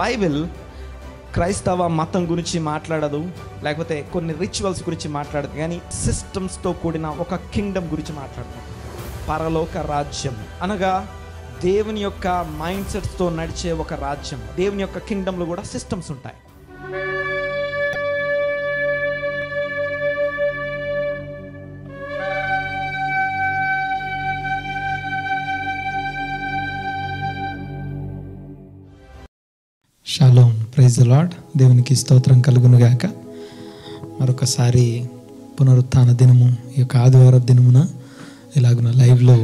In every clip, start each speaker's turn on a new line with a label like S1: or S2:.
S1: Bible క్రైస్తవ మతం గురించి మాట్లాడదు, లేకపోతే కొన్ని రిచువల్స్ గురించి మాట్లాడదు, కానీ సిస్టమ్స్తో కూడిన ఒక కింగ్డమ్ గురించి మాట్లాడుతుంది. పరలోక రాజ్యం అనగా దేవుని యొక్క మైండ్ సెట్స్తో నడిచే ఒక రాజ్యం. దేవుని యొక్క కింగ్డమ్లో కూడా సిస్టమ్స్ ఉంటాయి.
S2: Shalom, praise the lord. దేవునికి స్తోత్రం కలుగునుగాక. మరొకసారి పునరుత్థాన దినము, ఈ యొక్క ఆదివార దినమున ఇలాగున లైవ్లో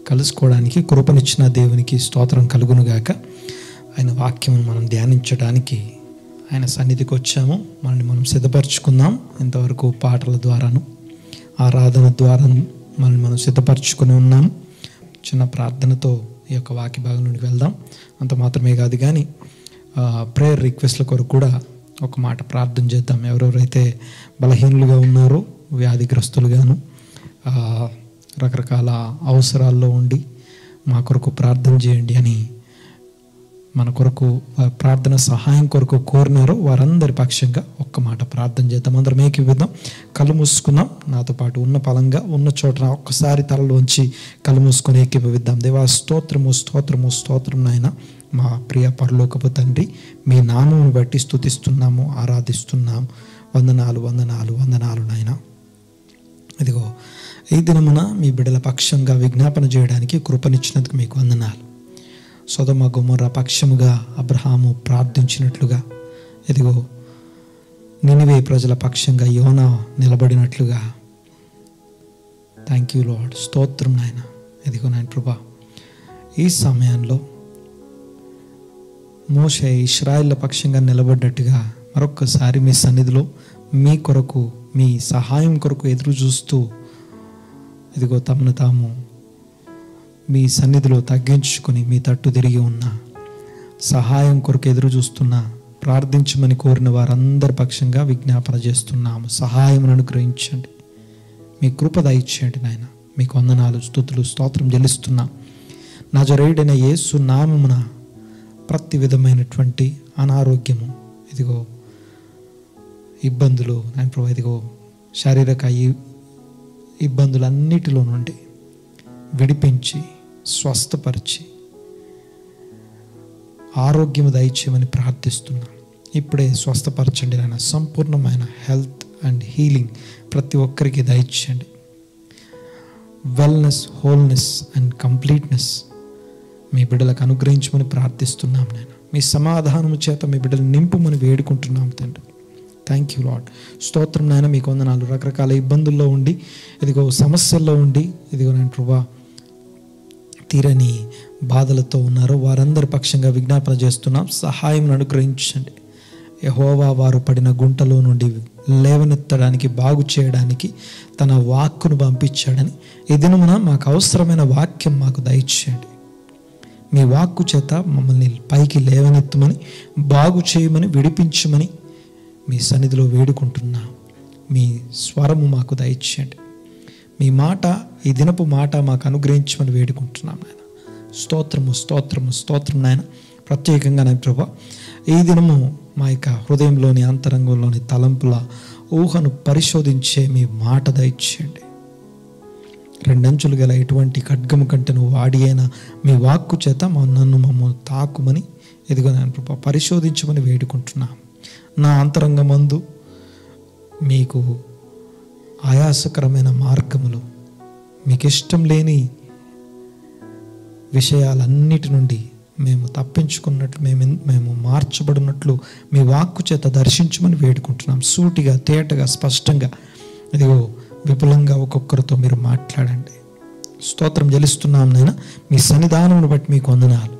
S2: కలుసుకోవడానికి కృపనిచ్చిన దేవునికి స్తోత్రం కలుగునుగాక. ఆయన వాక్యమును మనం ధ్యానించడానికి ఆయన సన్నిధికి వచ్చాము. మనల్ని మనం సిద్ధపరచుకుందాం. ఇంతవరకు పాటల ద్వారాను ఆరాధన ద్వారాను మనల్ని మనం సిద్ధపరచుకుని ఉన్నాము. చిన్న ప్రార్థనతో ఈ యొక్క వాక్య భాగం నుండి వెళ్దాం. అంత మాత్రమే కాదు కానీ ప్రేయర్ రిక్వెస్ట్ల కొరకు కూడా ఒక మాట ప్రార్థన చేద్దాం. ఎవరెవరైతే బలహీనులుగా ఉన్నారో, వ్యాధిగ్రస్తులుగాను, రకరకాల అవసరాల్లో ఉండి మా కొరకు ప్రార్థన చేయండి అని మన కొరకు ప్రార్థన సహాయం కొరకు కోరినారో వారందరి పక్షంగా ఒక్క మాట ప్రార్థన చేద్దాం. అందరం ఏకీవిద్దాం. కళ్ళు మూసుకుందాం. నాతో పాటు ఉన్న పలంగా ఉన్న చోట ఒక్కసారి తలలోంచి కళ్ళు మూసుకొని ఏకీభవిద్దాం. దేవా, స్తోత్రము స్తోత్రము స్తోత్రం నాయన. మా ప్రియ పరలోకపు తండ్రి, మీ నామమును బట్టి స్తుతిస్తున్నాము, ఆరాధిస్తున్నాము. వందనాలు వందనాలు వందనాలు నాయన. ఇదిగో ఈ దినమున మీ బిడ్డల పక్షంగా విజ్ఞాపన చేయడానికి కృపనిచ్చినందుకు మీకు వందనాలు. సొదొమ గొమొర్రా పక్షముగా అబ్రహాము ప్రార్థించినట్లుగా, ఇదిగో నినివే ప్రజల పక్షంగా యోనా నిలబడినట్లుగా, థ్యాంక్ యూ లార్డ్. స్తోత్రం నాయన. ఇదిగో నాయన ప్రభా, ఈ సమయంలో మోషే ఇశ్రాయేళ్ల పక్షంగా నిలబడినట్టుగా మరొక్కసారి మీ సన్నిధిలో మీ కొరకు, మీ సహాయం కొరకు ఎదురు చూస్తూ, ఇదిగో తమను తాము మీ సన్నిధిలో తగ్గించుకొని మీ తట్టు తిరిగి ఉన్న సహాయం కొరకు ఎదురు చూస్తున్న, ప్రార్థించమని కోరిన వారందరి పక్షంగా విజ్ఞాపన చేస్తున్నాము. సహాయం అనుగ్రహించండి, మీ కృప దయచేయండి నాయన. మీకు వందనాలు, స్తుతులు, స్తోత్రం చెల్లిస్తున్నా. నజరేయుడైన యేసు నామమున ప్రతి విధమైనటువంటి అనారోగ్యము, ఇదిగో ఇబ్బందులు నాయన ప్రభు, ఇదిగో శారీరక ఇబ్బందులన్నిటిలో నుండి విడిపించి స్వస్థపరిచి ఆరోగ్యము దయచేయమని ప్రార్థిస్తున్నాం. ఇప్పుడే స్వస్థపరచండి నాయన. సంపూర్ణమైన హెల్త్ అండ్ హీలింగ్ ప్రతి ఒక్కరికి దయచేయండి. వెల్నెస్, హోల్నెస్ అండ్ కంప్లీట్నెస్ మీ బిడ్డలకు అనుగ్రహించమని ప్రార్థిస్తున్నాం నాయన. మీ సమాధానము చేత మీ బిడ్డలు నింపుమని వేడుకుంటున్నాం తండ్రి. Thank you lord. స్తోత్రం నాయన. మీకు వందనాలు. రకరకాల ఇబ్బందుల్లో ఉండి, ఇదిగో సమస్యల్లో ఉండి, ఇదిగో నాయన ప్రభా తీరని బాధలతో ఉన్నారో వారందరి పక్షంగా విజ్ఞాపన చేస్తున్నాం. సహాయం అనుగ్రహించండి. యెహోవా వారు పడిన గుంటలో నుండి లేవనెత్తడానికి, బాగు చేయడానికి తన వాక్కును పంపించాడని ఈ దినమున మాకు అవసరమైన వాక్యం మాకు దయచేయండి. మీ వాక్కు చేత మమ్మల్ని పైకి లేవనెత్తమని, బాగు చేయమని, విడిపించమని మీ సన్నిధిలో వేడుకుంటున్నా. మీ స్వరము మాకు దయచేయండి. మీ మాట, ఈ దినపు మాట మాకు అనుగ్రహించమని వేడుకుంటున్నాం నాయన. స్తోత్రము స్తోత్రము స్తోత్రం నాయన. ప్రత్యేకంగా నాయన ప్రభా, ఈ దినము మా యొక్క హృదయంలోని, అంతరంగంలోని తలంపుల ఊహను పరిశోధించే మీ మాట దయచేయండి. రెండంచులు గల ఎటువంటి ఖడ్గము కంటే నువ్వు వాడి అయిన మీ వాక్కు చేత నన్ను మమ్మల్ని తాకుమని, ఇదిగో నాయన ప్రభా పరిశోధించమని వేడుకుంటున్నా. నా అంతరంగమందు మీకు ఆయాసకరమైన మార్గములు, మీకు ఇష్టం లేని విషయాలన్నిటి నుండి మేము తప్పించుకున్నట్లు, మేము మార్చబడినట్లు మీ వాక్కు చేత దర్శించమని వేడుకుంటున్నాం. సూటిగా, తేటగా, స్పష్టంగా, ఇదిగో విపులంగా ఒక్కొక్కరితో మీరు మాట్లాడండి. స్తోత్రం చెల్లిస్తున్నాం నాయన. మీ సన్నిధానమును బట్టి మీకు వందనాలు.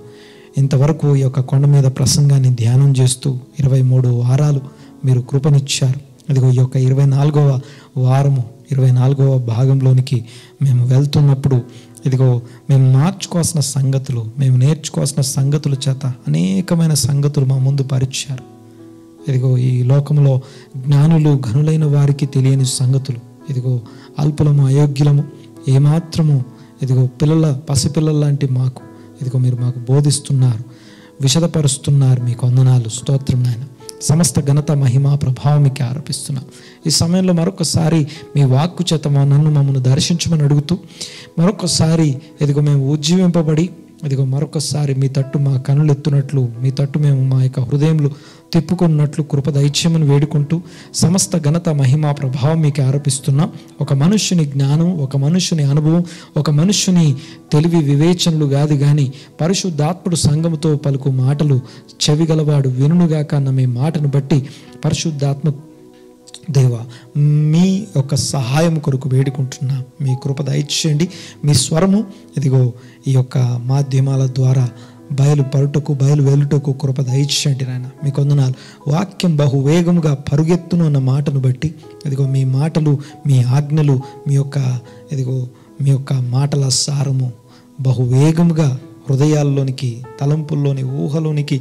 S2: ఇంతవరకు ఈ యొక్క కొండ మీద ప్రసంగాన్ని ధ్యానం చేస్తూ 23 వారాలు మీరు కృపనిచ్చారు. ఇదిగో ఈ యొక్క 24వ వారము, 24వ భాగంలోనికి మేము వెళ్తున్నప్పుడు, ఇదిగో మేము మార్చుకోవాల్సిన సంగతులు, మేము నేర్చుకోవాల్సిన సంగతుల చేత అనేకమైన సంగతులు మా ముందు పరిచారు. ఇదిగో ఈ లోకంలో జ్ఞానులు, ఘనులైన వారికి తెలియని సంగతులు, ఇదిగో అల్పులము, అయోగ్యులము, ఏమాత్రము ఇదిగో పసిపిల్లల లాంటి మాకు ఇదిగో మీరు మాకు బోధిస్తున్నారు. విషదపరుస్తున్నారు. మీకు వందనాలు, స్తోత్రం నాయన. సమస్త ఘనత మహిమ ప్రభావం మీకు ఆరోపిస్తున్నాం. ఈ సమయంలో మరొకసారి మీ వాక్కు చేత నన్ను మమ్మల్ని దర్శించమని అడుగుతూ, మరొకసారి ఇదిగో మేము ఉజ్జీవింపబడి ఇదిగో మరొకసారి మీ తట్టు మా కనులు ఎత్తునట్లు, మీ తట్టు మేము మా యొక్క హృదయంలో తిప్పుకున్నట్లు కృప దైత్యమని వేడుకుంటూ, సమస్త ఘనత మహిమ ప్రభావం మీకు ఆరోపిస్తున్నాం. ఒక మనుష్యుని జ్ఞానం, ఒక మనుష్యుని అనుభవం, ఒక మనుష్యుని తెలివి వివేచనలు కాదు కానీ పరిశుద్ధాత్ముడు సంఘముతో పలుకు మాటలు చెవిగలవాడు వినుగాక అన్న మీ మాటను బట్టి పరిశుద్ధాత్మ దేవా మీ యొక్క సహాయం కొరకు వేడుకుంటున్నా. మీ కృప దయచేయండి. మీ స్వరము ఇదిగో ఈ యొక్క మాధ్యమాల ద్వారా బయలుపరుటకు బయలు వెలుటకు కృప దయచేయండి నాయన. మీకు వందనాలు. వాక్యం బహు వేగముగా పరుగెత్తును అన్న మాటను బట్టి ఇదిగో మీ మాటలు, మీ ఆజ్ఞలు, మీ యొక్క మాటల సారము బహు వేగముగా హృదయాల్లోనికి, తలంపుల్లోని, ఊహలోనికి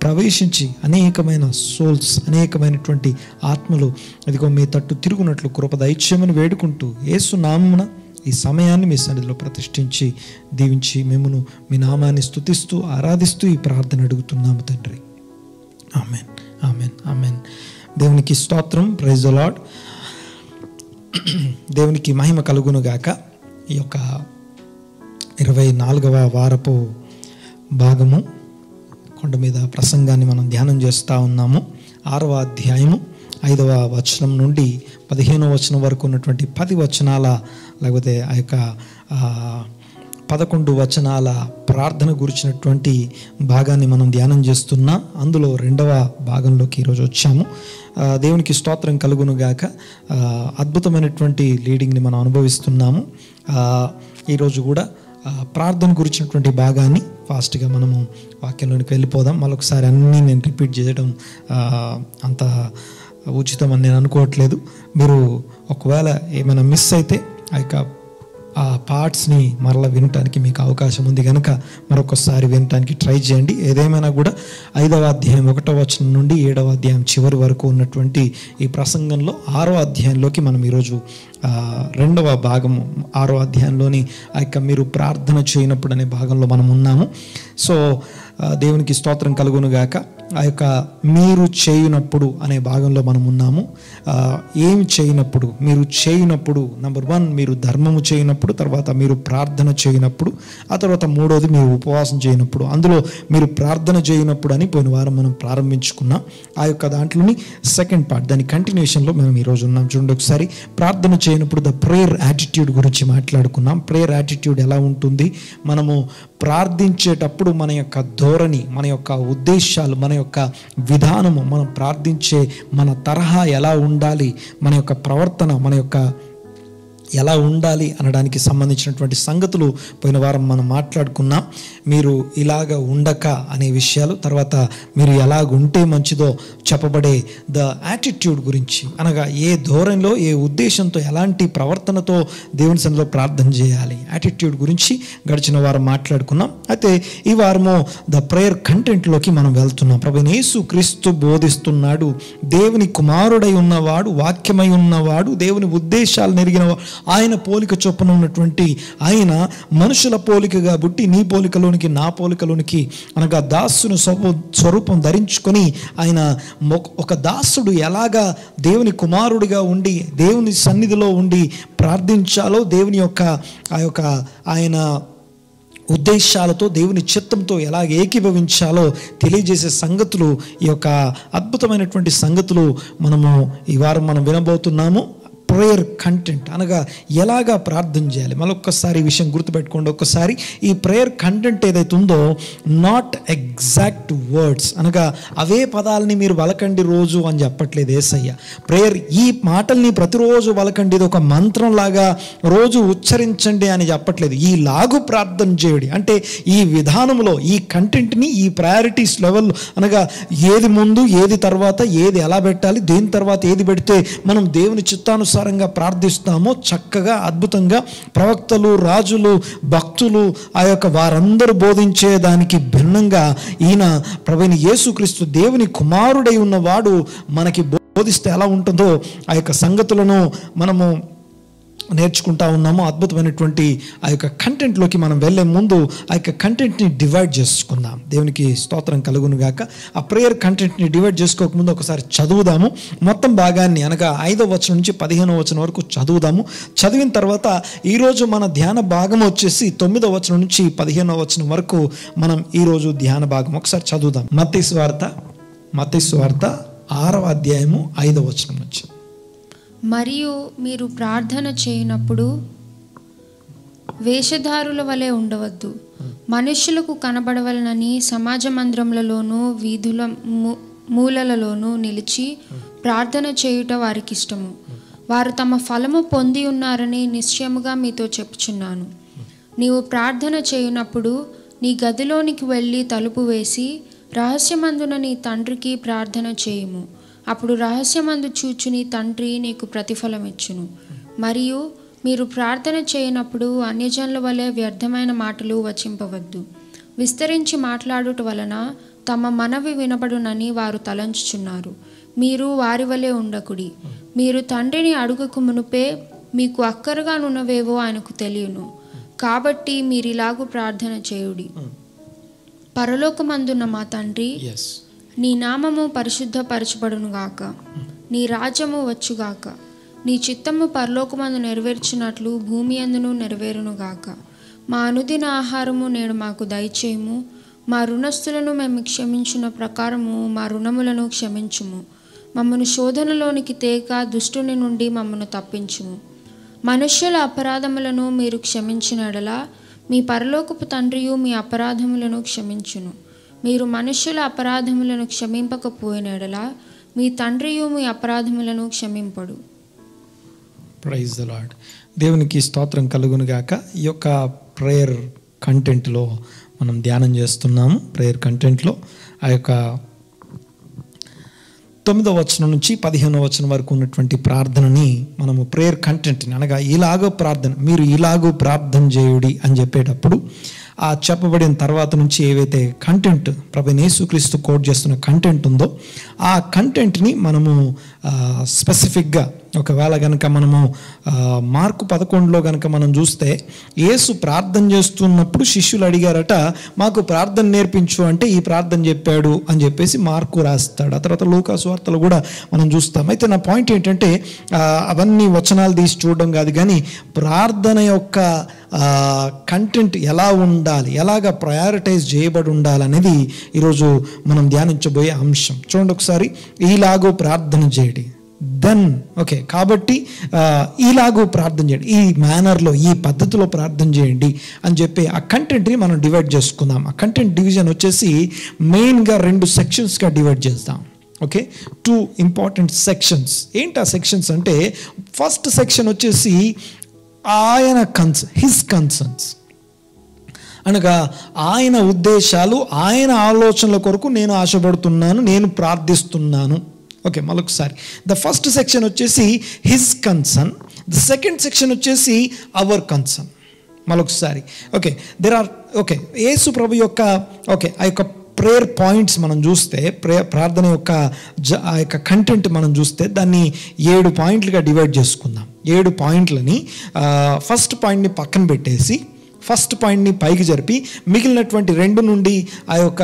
S2: ప్రవేశించి అనేకమైన సోల్స్, అనేకమైనటువంటి ఆత్మలు ఇదిగో మీ తట్టు తిరుగునట్లు కృప దయచేయమని వేడుకుంటూ, యేసు నామమున ఈ సమయాన్ని మీ సన్నిధిలో ప్రతిష్ఠించి దీవించి మిమ్మును మీ నామాన్ని స్తుతిస్తూ ఆరాధిస్తూ ఈ ప్రార్థన అడుగుతున్నాము తండ్రి. Amen, amen, amen. దేవునికి స్తోత్రం. Praise the lord. దేవునికి మహిమ కలుగును గాక. ఈ యొక్క 24వ వారపు భాగము కొండ మీద ప్రసంగాన్ని మనం ధ్యానం చేస్తూ ఉన్నాము. 6వ అధ్యాయము 5వ వచనం నుండి 15వ వచనం వరకు ఉన్నటువంటి 10 వచనాల లేకపోతే ఆ యొక్క 11 వచనాల ప్రార్థన గురించినటువంటి భాగాన్ని మనం ధ్యానం చేస్తున్నాం. అందులో 2వ భాగంలోకి ఈరోజు వచ్చాము. దేవునికి స్తోత్రం కలుగును గాక. అద్భుతమైనటువంటి లీడింగ్ని మనం అనుభవిస్తున్నాము. ఈరోజు కూడా ప్రార్థన గురించినటువంటి భాగాన్ని ఫాస్ట్గా మనము వాక్యంలోనికి వెళ్ళిపోదాం. మరొకసారి అన్నీ నేను రిపీట్ చేయడం అంత ఉచితం అని నేను అనుకోవట్లేదు. మీరు ఒకవేళ ఏమైనా మిస్ అయితే ఆ పార్ట్స్ని మరలా వినటానికి మీకు అవకాశం ఉంది కనుక మరొకసారి వినటానికి ట్రై చేయండి. ఏదేమైనా కూడా 5వ అధ్యాయం 1వ వచనం నుండి 7వ అధ్యాయం చివరి వరకు ఉన్నటువంటి ఈ ప్రసంగంలో 6వ అధ్యాయంలోకి మనం ఈరోజు 2వ భాగము 6వ అధ్యాయంలోని మీరు ప్రార్థన చేయనప్పుడు అనే భాగంలో మనం ఉన్నాము. సో దేవునికి స్తోత్రం కలుగును గాక. మీరు చేయునప్పుడు అనే భాగంలో మనం ఉన్నాము. ఏమి చేయనప్పుడు, మీరు చేయునప్పుడు, నెంబర్ 1 మీరు ధర్మము చేయనప్పుడు, తర్వాత మీరు ప్రార్థన చేయనప్పుడు, ఆ తర్వాత 3వది మీరు ఉపవాసం చేయనప్పుడు. అందులో మీరు ప్రార్థన చేయనప్పుడు అని పోయిన వారం మనం ప్రారంభించుకున్నాం. ఆ యొక్క దాంట్లోని సెకండ్ పార్ట్, దాని కంటిన్యూషన్లో మనం ఈరోజు ఉన్నాం. చూడండి ఒకసారి. ప్రార్థన చేయనప్పుడు ద ప్రేయర్ యాటిట్యూడ్ గురించి మాట్లాడుకున్నాం. ప్రేయర్ యాటిట్యూడ్ ఎలా ఉంటుంది, మనము ప్రార్థించేటప్పుడు మన యొక్క ధోరణి, మన యొక్క ఉద్దేశాలు, మన యొక్క విధానము, మనం ప్రార్థించే మన తరహా ఎలా ఉండాలి, మన యొక్క ప్రవర్తన, మన యొక్క ఎలా ఉండాలి అనడానికి సంబంధించినటువంటి సంగతులు పోయిన వారం మనం మాట్లాడుకున్నాం. మీరు ఇలాగ ఉండక అనే విషయాలు, తర్వాత మీరు ఎలాగ ఉంటే మంచిదో చెప్పబడే ద యాటిట్యూడ్ గురించి, అనగా ఏ ధోరణిలో, ఏ ఉద్దేశంతో, ఎలాంటి ప్రవర్తనతో దేవుని సన్నిధిలో ప్రార్థన చేయాలి, యాటిట్యూడ్ గురించి గడిచిన వారం మాట్లాడుకున్నాం. అయితే ఈ వారము ద ప్రేయర్ కంటెంట్లోకి మనం వెళ్తున్నాం. ప్రభువైన యేసు క్రీస్తు బోధిస్తున్నాడు. దేవుని కుమారుడై ఉన్నవాడు, వాక్యమై ఉన్నవాడు, దేవుని ఉద్దేశాలు నెరిగినవాడు, ఆయన పోలిక చొప్పున ఉన్నటువంటి ఆయన మనుషుల పోలికగా పుట్టి నీ పోలికలోనికి నా పోలికలోనికి అనగా దాసుని స్వరూపం ధరించుకొని ఆయన ఒక దాసుడు ఎలాగా దేవుని కుమారుడిగా ఉండి దేవుని సన్నిధిలో ఉండి ప్రార్థించాలో, దేవుని యొక్క ఆయన ఉద్దేశాలతో, దేవుని చిత్తంతో ఎలా ఏకీభవించాలో తెలియజేసే సంగతులు, ఈ యొక్క అద్భుతమైనటువంటి సంగతులు మనము ఈ వారం మనం వినబోతున్నాము. ప్రేయర్ కంటెంట్ అనగా ఎలాగా ప్రార్థన చేయాలి. మళ్ళొక్కసారి ఈ విషయం గుర్తుపెట్టుకోండి. ఒక్కసారి ఈ ప్రేయర్ కంటెంట్ ఏదైతే ఉందో, నాట్ ఎగ్జాక్ట్ వర్డ్స్, అనగా అవే పదాలని మీరు వలకండి రోజు అని చెప్పట్లేదు యేసయ్య. ప్రేయర్ ఈ మాటల్ని ప్రతిరోజు వలకండి, ఇది ఒక మంత్రంలాగా రోజు ఉచ్చరించండి అని చెప్పట్లేదు. ఈ లాగు ప్రార్థన చేయడి అంటే ఈ విధానంలో, ఈ కంటెంట్ని, ఈ ప్రయారిటీస్ లెవెల్, అనగా ఏది ముందు, ఏది తర్వాత, ఏది ఎలా పెట్టాలి, దేని తర్వాత ఏది పెడితే మనం దేవుని చిత్తానుసారంగా ప్రార్థిస్తామో చక్కగా, అద్భుతంగా ప్రవక్తలు, రాజులు, భక్తులు వారందరూ బోధించేదానికి భిన్నంగా ఈయన ప్రభువైన యేసుక్రీస్తు దేవుని కుమారుడై ఉన్నవాడు మనకి బోధిస్తే ఎలా ఉంటుందో ఆ యొక్క సంగతులను మనము నేర్చుకుంటా ఉన్నాము. అద్భుతమైనటువంటి ఆ యొక్క కంటెంట్లోకి మనం వెళ్ళే ముందు ఆ యొక్క కంటెంట్ని డివైడ్ చేసుకుందాం. దేవునికి స్తోత్రం కలుగును గాక. ఆ ప్రేయర్ కంటెంట్ని డివైడ్ చేసుకోకముందు ఒకసారి చదువుదాము. మొత్తం భాగాన్ని అనగా 5వ వచనం నుంచి 15వ వచనం వరకు చదువుదాము. చదివిన తర్వాత ఈరోజు మన ధ్యాన భాగం వచ్చేసి 9వ వచనం నుంచి 15వ వచనం వరకు మనం ఈరోజు ధ్యాన భాగం ఒకసారి చదువుదాం. మత్తయి సువార్త 6వ అధ్యాయము 5వ వచనం నుంచి.
S3: మరియు మీరు ప్రార్థన చేయనప్పుడు వేషధారుల వలె ఉండవద్దు, మనుష్యులకు కనబడవలనని సమాజ మందిరములలోనూ వీధుల మూలలలోనూ నిలిచి ప్రార్థన చేయుట వారికి ఇష్టము. వారు తమ ఫలము పొంది ఉన్నారని నిశ్చయముగా మీతో చెప్పుచున్నాను. నీవు ప్రార్థన చేయునప్పుడు నీ గదిలోనికి వెళ్ళి తలుపు వేసి రహస్యమందున నీ తండ్రికి ప్రార్థన చేయుము. అప్పుడు రహస్యమందు చూచు నీ తండ్రి నీకు ప్రతిఫలం ఇచ్చును. మరియు మీరు ప్రార్థన చేయనప్పుడు అన్యజనుల వలె వ్యర్థమైన మాటలు వచింపవద్దు. విస్తరించి మాట్లాడుట వలన తమ మనవి వినబడునని వారు తలంచుచున్నారు. మీరు వారి వలె ఉండకుడి. మీరు తండ్రిని అడుగక మునుపే మీకు అక్కరగానున్నవేవో ఆయనకు తెలియను. కాబట్టి మీరిలాగు ప్రార్థన చేయుడి. పరలోకమందున్న మా తండ్రి, నీ నామము పరిశుద్ధపరచబడునుగాక. నీ రాజ్యము వచ్చుగాక. నీ చిత్తము పరలోకమందు నెరవేర్చినట్లు భూమి అందును నెరవేరునుగాక. మా అనుదిన ఆహారము నేడు మాకు దయచేయము. మా రుణస్థులను మేము క్షమించిన ప్రకారము మా రుణములను క్షమించుము. మమ్మను శోధనలోనికి తేక దుష్టుని నుండి మమ్మను తప్పించుము. మనుష్యుల అపరాధములను మీరు క్షమించిన ఎడల మీ పరలోకపు తండ్రియు మీ అపరాధములను క్షమించును. మీరు మనుష్యుల అపరాధములను క్షమింపకపోయిన ఎడల మీ తండ్రియు మీ అపరాధములను క్షమింపడు.
S2: Praise the lord. దేవునికి స్తోత్రం కలుగును గాక. ఈ యొక్క ప్రేయర్ కంటెంట్లో మనం ధ్యానం చేస్తున్నాము. ప్రేయర్ కంటెంట్లో ఆ యొక్క 9వ వచనం నుంచి 15వ వచనం వరకు ఉన్నటువంటి ప్రార్థనని మనము ప్రేయర్ కంటెంట్ని అనగా ఇలాగో ప్రార్థన, మీరు ఇలాగో ప్రార్థన చేయుడి అని చెప్పేటప్పుడు ఆ చెప్పబడిన తర్వాత నుంచి ఏవైతే కంటెంట్ ప్రభువైన యేసుక్రీస్తు కోట్ చేస్తున్న కంటెంట్ ఉందో ఆ కంటెంట్ని మనము స్పెసిఫిక్గా ఒకవేళ కనుక మనము మార్కు 11లో కనుక మనం చూస్తే యేసు ప్రార్థన చేస్తున్నప్పుడు శిష్యులు అడిగారట, మాకు ప్రార్థన నేర్పించు అంటే ఈ ప్రార్థన చెప్పాడు అని చెప్పేసి మార్కు రాస్తాడు. ఆ తర్వాత లూకా సువార్తలో కూడా మనం చూస్తాం. అయితే నా పాయింట్ ఏంటంటే అవన్నీ వచనాలు తీసి చూడడం కాదు, కానీ ప్రార్థన యొక్క కంటెంట్ ఎలా ఉండాలి, ఎలాగ ప్రయారిటైజ్ చేయబడి ఉండాలనేది ఈరోజు మనం ధ్యానించబోయే అంశం. చూడండి ఒకసారి, ఈలాగో ప్రార్థన చేయడి, దెన్ ఓకే, కాబట్టి ఈలాగూ ప్రార్థన చేయండి, ఈ మేనర్లో ఈ పద్ధతిలో ప్రార్థన చేయండి అని చెప్పి ఆ కంటెంట్ని మనం డివైడ్ చేసుకుందాం. ఆ కంటెంట్ డివిజన్ వచ్చేసి మెయిన్గా 2 సెక్షన్స్గా డివైడ్ చేద్దాం. Okay, 2 important sections. ఏంటి ఆ సెక్షన్స్ అంటే, ఫస్ట్ సెక్షన్ వచ్చేసి ఆయన హిస్ కన్సర్న్స్ అనగా ఆయన ఉద్దేశాలు, ఆయన ఆలోచనల కొరకు నేను ఆశపడుతున్నాను, నేను ప్రార్థిస్తున్నాను. ఓకే, మరొకసారి ద ఫస్ట్ సెక్షన్ వచ్చేసి his concern, the second section వచ్చేసి అవర్ కన్సర్న్. మరొకసారి ఓకే, ఓకే, యేసు ప్రభు యొక్క ఓకే ఆ యొక్క ప్రేయర్ పాయింట్స్ మనం చూస్తే, ప్రార్థన యొక్క ఆ యొక్క కంటెంట్ మనం చూస్తే దాన్ని 7 పాయింట్లుగా డివైడ్ చేసుకుందాం. 7 పాయింట్లని ఫస్ట్ పాయింట్ని పక్కన పెట్టేసి ఫస్ట్ పాయింట్ని పైకి జరిపి మిగిలినటువంటి 2 నుండి ఆ యొక్క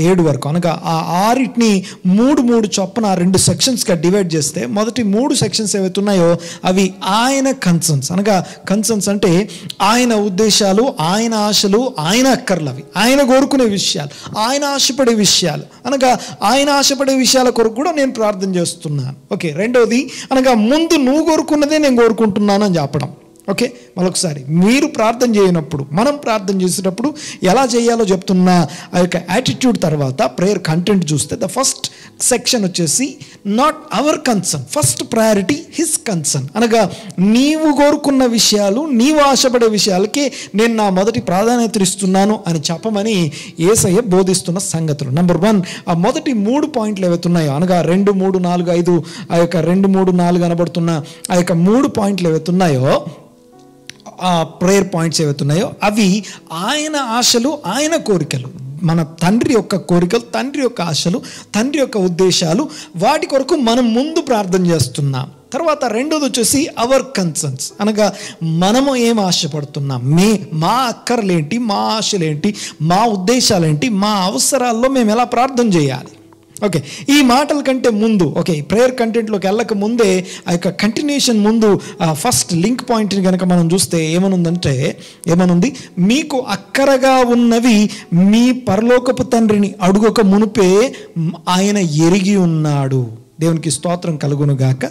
S2: 7 వరకు అనగా ఆ 6ని 3 చొప్పున 2 సెక్షన్స్గా డివైడ్ చేస్తే మొదటి 3 సెక్షన్స్ ఏవైతే ఉన్నాయో అవి ఆయన కన్సర్న్స్ అనగా కన్సర్న్స్ అంటే ఆయన ఉద్దేశాలు, ఆయన ఆశలు, ఆయన అక్కర్లు, అవి ఆయన కోరుకునే విషయాలు, ఆయన ఆశపడే విషయాలు అనగా ఆయన ఆశపడే విషయాల కొరకు కూడా నేను ప్రార్థన చేస్తున్నాను. ఓకే, రెండవది అనగా ముందు నువ్వు కోరుకున్నదే నేను కోరుకుంటున్నాను అని చెప్పడం. ఓకే, మరొకసారి మీరు ప్రార్థన చేయనప్పుడు, మనం ప్రార్థన చేసేటప్పుడు ఎలా చేయాలో చెప్తున్న ఆ యొక్క యాటిట్యూడ్ తర్వాత ప్రేయర్ కంటెంట్ చూస్తే ద ఫస్ట్ సెక్షన్ వచ్చేసి not our concern, first priority his concern అనగా నీవు కోరుకున్న విషయాలు, నీవు ఆశపడే విషయాలకే నేను నా మొదటి ప్రాధాన్యత ఇస్తున్నాను అని చెప్పమని యేసయ్య బోధిస్తున్న సంగతులు. నెంబర్ 1, ఆ మొదటి 3 పాయింట్లు ఏవైతే ఉన్నాయో అనగా 2, 3, 4, 5 ఆ యొక్క 2, 3, 4 అనబడుతున్న ఆ యొక్క 3 పాయింట్లు ఏవైతే ఉన్నాయో, ఆ ప్రేయర్ పాయింట్స్ ఏవైతే ఉన్నాయో అవి ఆయన ఆశలు, ఆయన కోరికలు, మన తండ్రి యొక్క కోరికలు, తండ్రి యొక్క ఆశలు, తండ్రి యొక్క ఉద్దేశాలు, వాటి కొరకు మనం ముందు ప్రార్థన చేస్తున్నాం. తర్వాత రెండోది వచ్చేసి అవర్ కన్సర్న్స్, అనగా మనము ఏం ఆశపడుతున్నాం, మా అక్కర్లేంటి, మా ఆశలేంటి, మా ఉద్దేశాలేంటి, మా అవసరాల్లో మేము ఎలా ప్రార్థన చేయాలి. ఓకే, ఈ మాటల కంటే ముందు, ఓకే, ప్రేయర్ కంటెంట్లోకి వెళ్ళక ముందే ఆ యొక్క కంటిన్యూషన్ ముందు ఫస్ట్ లింక్ పాయింట్ని కనుక మనం చూస్తే ఏమనుంది, మీకు అక్కరగా ఉన్నవి మీ పరలోకపు తండ్రిని అడుగక మునుపే ఆయన ఎరిగి ఉన్నాడు. దేవునికి స్తోత్రం కలుగునుగాక.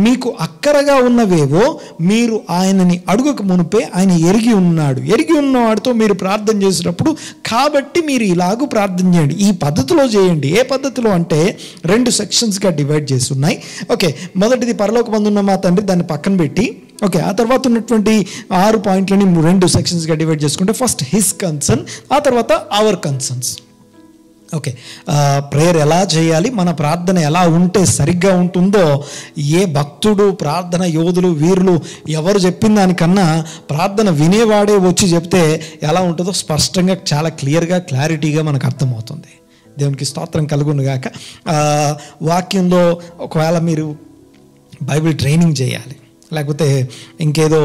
S2: మీకు అక్కరగా ఉన్నవేవో మీరు ఆయనని అడుగక మునిపే ఆయన ఎరిగి ఉన్నాడు. ఎరిగి ఉన్నవాడితో మీరు ప్రార్థన చేసినప్పుడు కాబట్టి మీరు ఇలాగూ ప్రార్థన చేయండి, ఈ పద్ధతిలో చేయండి. ఏ పద్ధతిలో అంటే 2 సెక్షన్స్గా డివైడ్ చేసి ఉన్నాయి. ఓకే, మొదటిది పరలోకమందున్న మా తండ్రి, దాన్ని పక్కన పెట్టి ఓకే, ఆ తర్వాత ఉన్నటువంటి 6 పాయింట్లని 2 సెక్షన్స్గా డివైడ్ చేసుకుంటే ఫస్ట్ హిస్ కన్సర్న్, ఆ తర్వాత అవర్ కన్సర్న్స్. ఓకే, ప్రేయర్ ఎలా చేయాలి, మన ప్రార్థన ఎలా ఉంటే సరిగ్గా ఉంటుందో ఏ భక్తుడు, ప్రార్థన యోధులు, వీరులు ఎవరు చెప్పిన దానికన్నా ప్రార్థన వినేవాడే వచ్చి చెప్తే ఎలా ఉంటుందో స్పష్టంగా, చాలా క్లియర్గా, క్లారిటీగా మనకు అర్థమవుతుంది. దేవునికి స్తోత్రం కలుగునుగాక. వాక్యంలో ఒకవేళ మీరు బైబిల్ ట్రైనింగ్ చేయాలి, లేకపోతే ఇంకేదో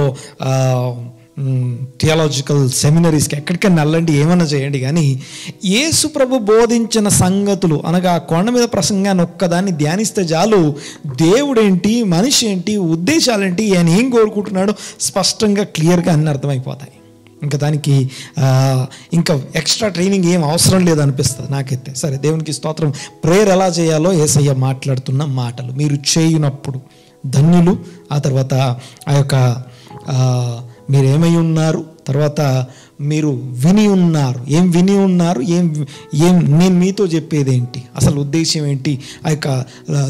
S2: థియాలజికల్ సెమినరీస్కి ఎక్కడికైనా వెళ్ళండి, ఏమైనా చేయండి, కానీ యేసు ప్రభు బోధించిన సంగతులు అనగా కొండ మీద ప్రసంగాన్ని ఒక్కదాన్ని ధ్యానిస్తే చాలు దేవుడేంటి, మనిషి ఏంటి, ఉద్దేశాలేంటి, ఆయన ఏం కోరుకుంటున్నాడో స్పష్టంగా క్లియర్గా అన్నీ అర్థమైపోతాయి. ఇంకా దానికి ఇంకా ఎక్స్ట్రా ట్రైనింగ్ ఏం అవసరం లేదనిపిస్తుంది నాకైతే. సరే, దేవునికి స్తోత్రం. ప్రేయర్ ఎలా చేయాలో యేసయ్య మాట్లాడుతున్న మాటలు, మీరు చేయునప్పుడు ధన్యులు, ఆ తర్వాత ఆ యొక్క మీరేమై ఉన్నారు, తర్వాత మీరు విని ఉన్నారు, ఏం విని ఉన్నారు, ఏం నేను మీతో చెప్పేది ఏంటి, అసలు ఉద్దేశం ఏంటి, ఆ యొక్క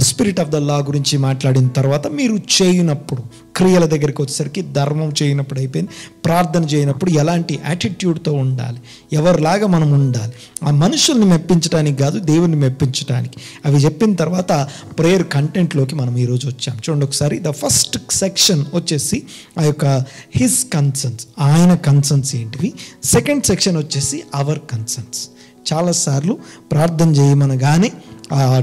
S2: స్పిరిట్ ఆఫ్ ద లా గురించి మాట్లాడిన తర్వాత మీరు చేయనప్పుడు, క్రియల దగ్గరికి వచ్చేసరికి ధర్మం చేయనప్పుడు అయిపోయింది. ప్రార్థన చేయనప్పుడు ఎలాంటి యాటిట్యూడ్తో ఉండాలి, ఎవరిలాగా మనం ఉండాలి, ఆ మనుషుల్ని మెప్పించడానికి కాదు, దేవుని మెప్పించడానికి. అవి చెప్పిన తర్వాత ప్రేయర్ కంటెంట్లోకి మనం ఈరోజు వచ్చాం. చూడండి ఒకసారి. ద ఫస్ట్ సెక్షన్ వచ్చేసి ఆ యొక్క హిస్ కన్సర్న్స్, ఆయన కన్సర్న్స్ ఏంటివి. సెకండ్ సెక్షన్ వచ్చేసి అవర్ కన్సర్న్స్. చాలాసార్లు ప్రార్థన చేయమనగానే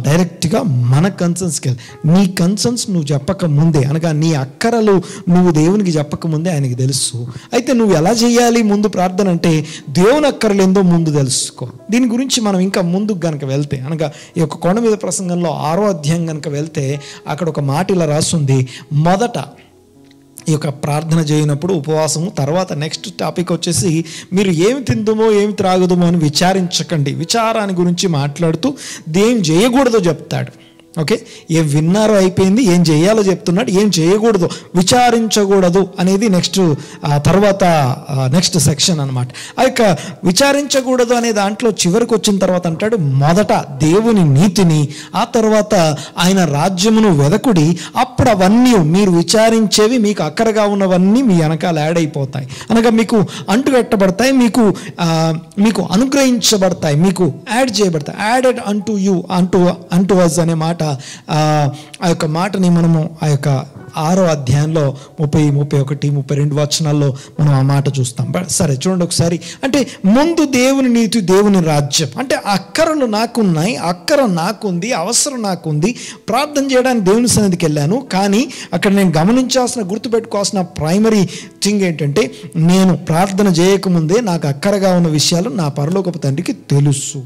S2: డైరెక్ట్గా మన కన్సర్న్స్కి వెళ్ళి, నీ కన్సర్న్స్ నువ్వు చెప్పక ముందే, అనగా నీ అక్కరలు నువ్వు దేవునికి చెప్పక ముందే ఆయనకి తెలుసు. అయితే నువ్వు ఎలా చేయాలి ముందు ప్రార్థన అంటే, దేవుని అక్కరలు ఏందో ముందు తెలుసుకో. దీని గురించి మనం ఇంకా ముందుకు కనుక వెళ్తే, అనగా ఈ యొక్క కొండ మీద ప్రసంగంలో 6వ అధ్యాయం కనుక వెళ్తే అక్కడ ఒక మాట ఇలా రాస్తుంది. మొదట ఈ యొక్క ప్రార్థన చేయనప్పుడు ఉపవాసము, తర్వాత నెక్స్ట్ టాపిక్ వచ్చేసి మీరు ఏమి తిందుమో ఏమి త్రాగుదమో అని విచారించకండి. విచారాన్ని గురించి మాట్లాడుతూ ఏం చేయకూడదో చెప్తాడు. ఓకే, ఏం విన్నారో అయిపోయింది, ఏం చేయాలో చెప్తున్నాడు, ఏం చేయకూడదు, విచారించకూడదు అనేది తర్వాత నెక్స్ట్ సెక్షన్ అనమాట. ఆ యొక్క విచారించకూడదు అనే దాంట్లో చివరికి వచ్చిన తర్వాత అంటాడు, మొదట దేవుని నీతిని, ఆ తర్వాత ఆయన రాజ్యమును వెదకుడి, అప్పుడు అవన్నీ మీరు విచారించేవి, మీకు అక్కరగా ఉన్నవన్నీ మీ వెనకాల యాడ్ అయిపోతాయి, అనగా మీకు అంటుకట్టబడతాయి, మీకు అనుగ్రహించబడతాయి, మీకు యాడ్ చేయబడతాయి. యాడెడ్ అంటూ యూ, అంటూ అస్ అనే మాట, ఆ యొక్క మాటని మనము ఆ యొక్క 6వ అధ్యాయంలో 30, 31, 32 వచనాల్లో మనం ఆ మాట చూస్తాం. సరే, చూడండి ఒకసారి. అంటే ముందు దేవుని నీతి, దేవుని రాజ్యం. అంటే అక్కరలు నాకున్నాయి, అక్కర నాకుంది, అవసరం నాకుంది, ప్రార్థన చేయడానికి దేవుని సన్నిధికి వెళ్ళాను. కానీ అక్కడ నేను గుర్తుపెట్టుకోవాల్సిన ప్రైమరీ థింగ్ ఏంటంటే, నేను ప్రార్థన చేయకముందే నాకు అక్కరగా ఉన్న విషయాలు నా పరలోకపు తండ్రికి తెలుసు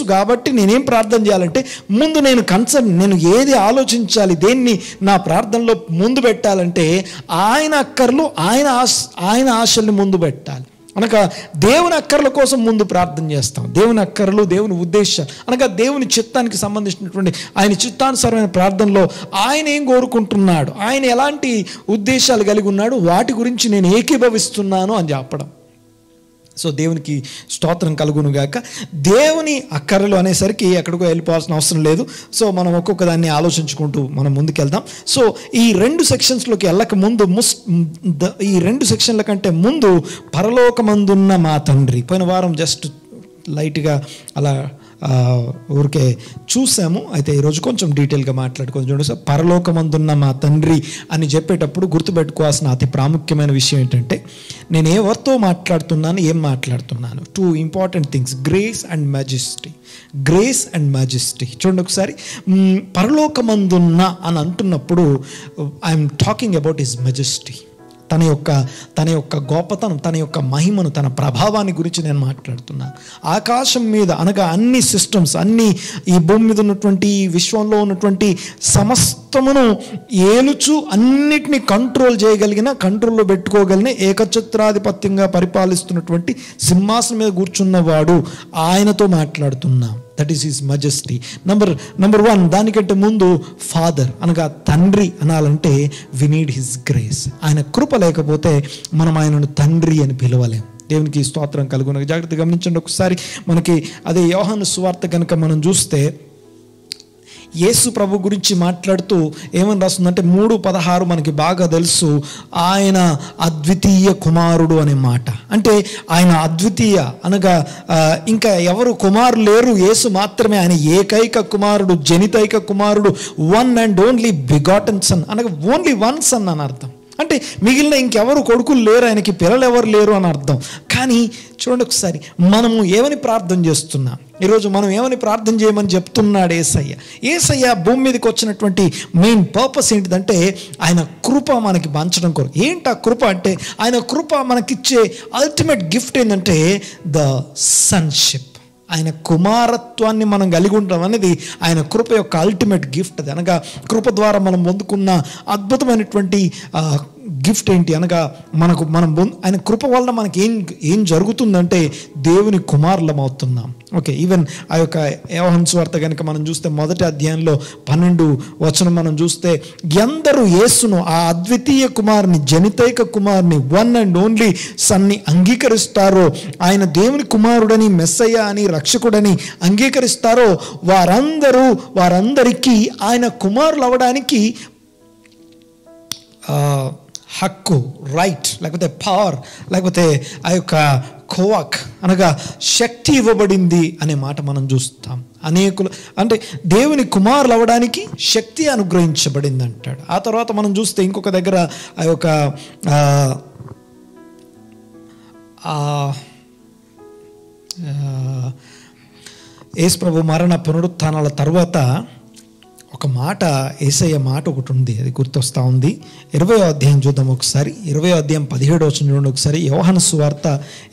S2: కాబట్టి నేనేం ప్రార్థన చేయాలంటే, ముందు నేను ఏది ఆలోచించాలి, దేన్ని నా ప్రార్థనలో ముందు పెట్టాలంటే ఆయన అక్కర్లు, ఆయన ఆశల్ని ముందు పెట్టాలి. అనగా దేవుని అక్కర్ల కోసం ముందు ప్రార్థన చేస్తాం. దేవుని అక్కర్లు, దేవుని ఉద్దేశాలు, అనగా దేవుని చిత్తానికి సంబంధించినటువంటి ఆయన చిత్తానుసారమైన ప్రార్థనలో ఆయన ఏం కోరుకుంటున్నాడు, ఆయన ఎలాంటి ఉద్దేశాలు కలిగి ఉన్నాడు, వాటి గురించి నేను ఏకీభవిస్తున్నాను అని చెప్పడం. సో దేవునికి స్తోత్రం కలుగునుగాక. దేవుని అక్కరలు అనేసరికి ఎక్కడికో వెళ్ళిపోవాల్సిన అవసరం లేదు. సో మనం ఒక్కొక్క దాన్ని ఆలోచించుకుంటూ మనం ముందుకెళ్దాం. సో ఈ 2 సెక్షన్స్లోకి వెళ్ళక ముందు, ఈ 2 సెక్షన్ల కంటే ముందు పరలోకమందున్న మా తండ్రి, పోయిన వారం జస్ట్ లైట్గా అలా ఊరికే చూసాము. అయితే ఈరోజు కొంచెం డీటెయిల్గా మాట్లాడుకొని చూడండి. సార్, పరలోకమందున్న మా తండ్రి అని చెప్పేటప్పుడు గుర్తుపెట్టుకోవాల్సిన అతి ప్రాముఖ్యమైన విషయం ఏంటంటే, నేను ఎవరితో మాట్లాడుతున్నాను, ఏం మాట్లాడుతున్నాను. 2 important things, grace and majesty. Grace and majesty చూడండి ఒకసారి. పరలోకమందున్న అని అంటున్నప్పుడు I'm talking about his majesty. తన యొక్క గొప్పతనం, తన యొక్క మహిమను, తన ప్రభావాన్ని గురించి నేను మాట్లాడుతున్నాను. ఆకాశం మీద అనగా అన్ని సిస్టమ్స్, అన్ని ఈ భూమి మీద ఉన్నటువంటి విశ్వంలో ఉన్నటువంటి సమస్తమును ఏలుచు అన్నిటినీ కంట్రోల్ చేయగలిగిన, కంట్రోల్లో పెట్టుకోగలిగిన, ఏకఛత్రాధిపత్యంగా పరిపాలిస్తున్నటువంటి సింహాసనం మీద కూర్చున్నవాడు, ఆయనతో మాట్లాడుతున్నాం. That is his majesty. Number 1, దానికంటే ముందు ఫాదర్ అనగా తండ్రి అనాలంటే వి నీడ్ హిస్ గ్రేస్. ఆయన కృప లేకపోతే మనం ఆయనను తండ్రి అని పిలవలేం. దేవునికి స్తోత్రం కలుగును. జాగ్రత్తగా గమనించండి ఒకసారి. మనకి అదే యోహాను సువార్త కనుక మనం చూస్తే యేసు ప్రభు గురించి మాట్లాడుతూ ఏమని రాస్తుందంటే 3:16 మనకి బాగా తెలుసు. ఆయన అద్వితీయ కుమారుడు అనే మాట. అంటే ఆయన అద్వితీయ అనగా ఇంకా ఎవరు కుమారులు లేరు, యేసు మాత్రమే. ఆయన ఏకైక కుమారుడు, జనితైక కుమారుడు, one and only begotten sun అనగా ఓన్లీ వన్ సన్ అని అర్థం. అంటే మిగిలిన ఇంకెవరు కొడుకులు లేరు, ఆయనకి పిల్లలు ఎవరు లేరు అని అర్థం. కానీ చూడండి ఒకసారి, మనము ఏమని ప్రార్థన చేస్తున్నాం ఈరోజు? మనం ఏమని ప్రార్థన చేయమని చెప్తున్నాడు ఏసయ్య భూమి మీదకి వచ్చినటువంటి మెయిన్ పర్పస్ ఏంటిదంటే ఆయన కృప మనకి పంచడం కొరకు. ఏంటి ఆ కృప అంటే? ఆయన కృప మనకిచ్చే అల్టిమేట్ గిఫ్ట్ ఏంటంటే ద సన్షిప్. ఆయన కుమారత్వాన్ని మనం కలిగి ఉండడం అనేది ఆయన కృప యొక్క అల్టిమేట్ గిఫ్ట్. అది అనగా కృప ద్వారా మనం పొందుకున్న అద్భుతమైనటువంటి గిఫ్ట్ ఏంటి అనగా మనం ఆయన కృప వల్ల మనకి ఏం జరుగుతుందంటే దేవుని కుమారులం అవుతున్నాం. ఓకే, ఈవెన్ ఆ యొక్క యోహాను సువార్త కనుక మనం చూస్తే 1వ అధ్యాయంలో 12వ వచనం మనం చూస్తే, ఎందరూ యేసును ఆ అద్వితీయ కుమారుని, జనితైక కుమారుని, వన్ అండ్ ఓన్లీ సన్ని అంగీకరిస్తారో, ఆయన దేవుని కుమారుడని, మెస్సయ్య అని, రక్షకుడని అంగీకరిస్తారో వారందరికీ ఆయన కుమారులు అవ్వడానికి హక్కు, రైట్, లేకపోతే పవర్, లేకపోతే ఆ యొక్క కోవాక్ అనగా శక్తి ఇవ్వబడింది అనే మాట మనం చూస్తాం. అనేకులు అంటే దేవుని కుమారులు అవ్వడానికి శక్తి అనుగ్రహించబడింది అంటాడు. ఆ తర్వాత మనం చూస్తే ఇంకొక దగ్గర ఆ యొక్క యేసు ప్రభు మరణ పునరుత్థానాల తర్వాత ఒక మాట, యేసయ్య మాట ఒకటి ఉంది, అది గుర్తొస్తూ ఉంది. 20వ అధ్యాయం చూద్దాం ఒకసారి. 20వ అధ్యాయం 17వ వచనం చూడండి ఒకసారి. యోహాను సువార్త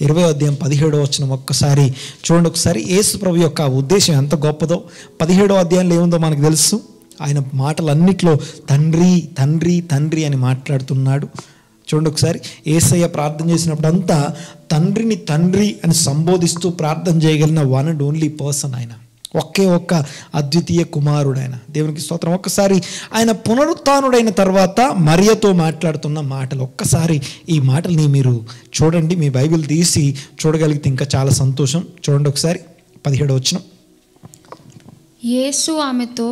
S2: 20వ అధ్యాయం 17వ వచనం ఒక్కసారి చూడండి ఒకసారి. యేసు ప్రభు యొక్క ఉద్దేశం ఎంత గొప్పదో 17వ అధ్యాయంలో ఏముందో మనకు తెలుసు. ఆయన మాటలన్నిట్లో తండ్రి తండ్రి తండ్రి అని మాట్లాడుతున్నాడు. చూడండి ఒకసారి. యేసయ్య ప్రార్థన చేసినప్పుడు అంతా తండ్రిని తండ్రి అని సంబోధిస్తూ ప్రార్థన చేయగలిగిన వన్ అండ్ ఓన్లీ పర్సన్ ఆయన. ఒకే ఒక్క అద్వితీయ కుమారుడు ఆయన. దేవునికి స్తోత్రం. ఒక్కసారి ఆయన పునరుత్థానుడైన తర్వాత మరియతో మాట్లాడుతున్న మాటలు, ఒక్కసారి ఈ మాటల్ని మీరు చూడండి. మీ బైబిల్ తీసి చూడగలిగితే ఇంకా చాలా సంతోషం. చూడండి ఒకసారి 17వ వచనం.
S3: యేసు ఆమెతో,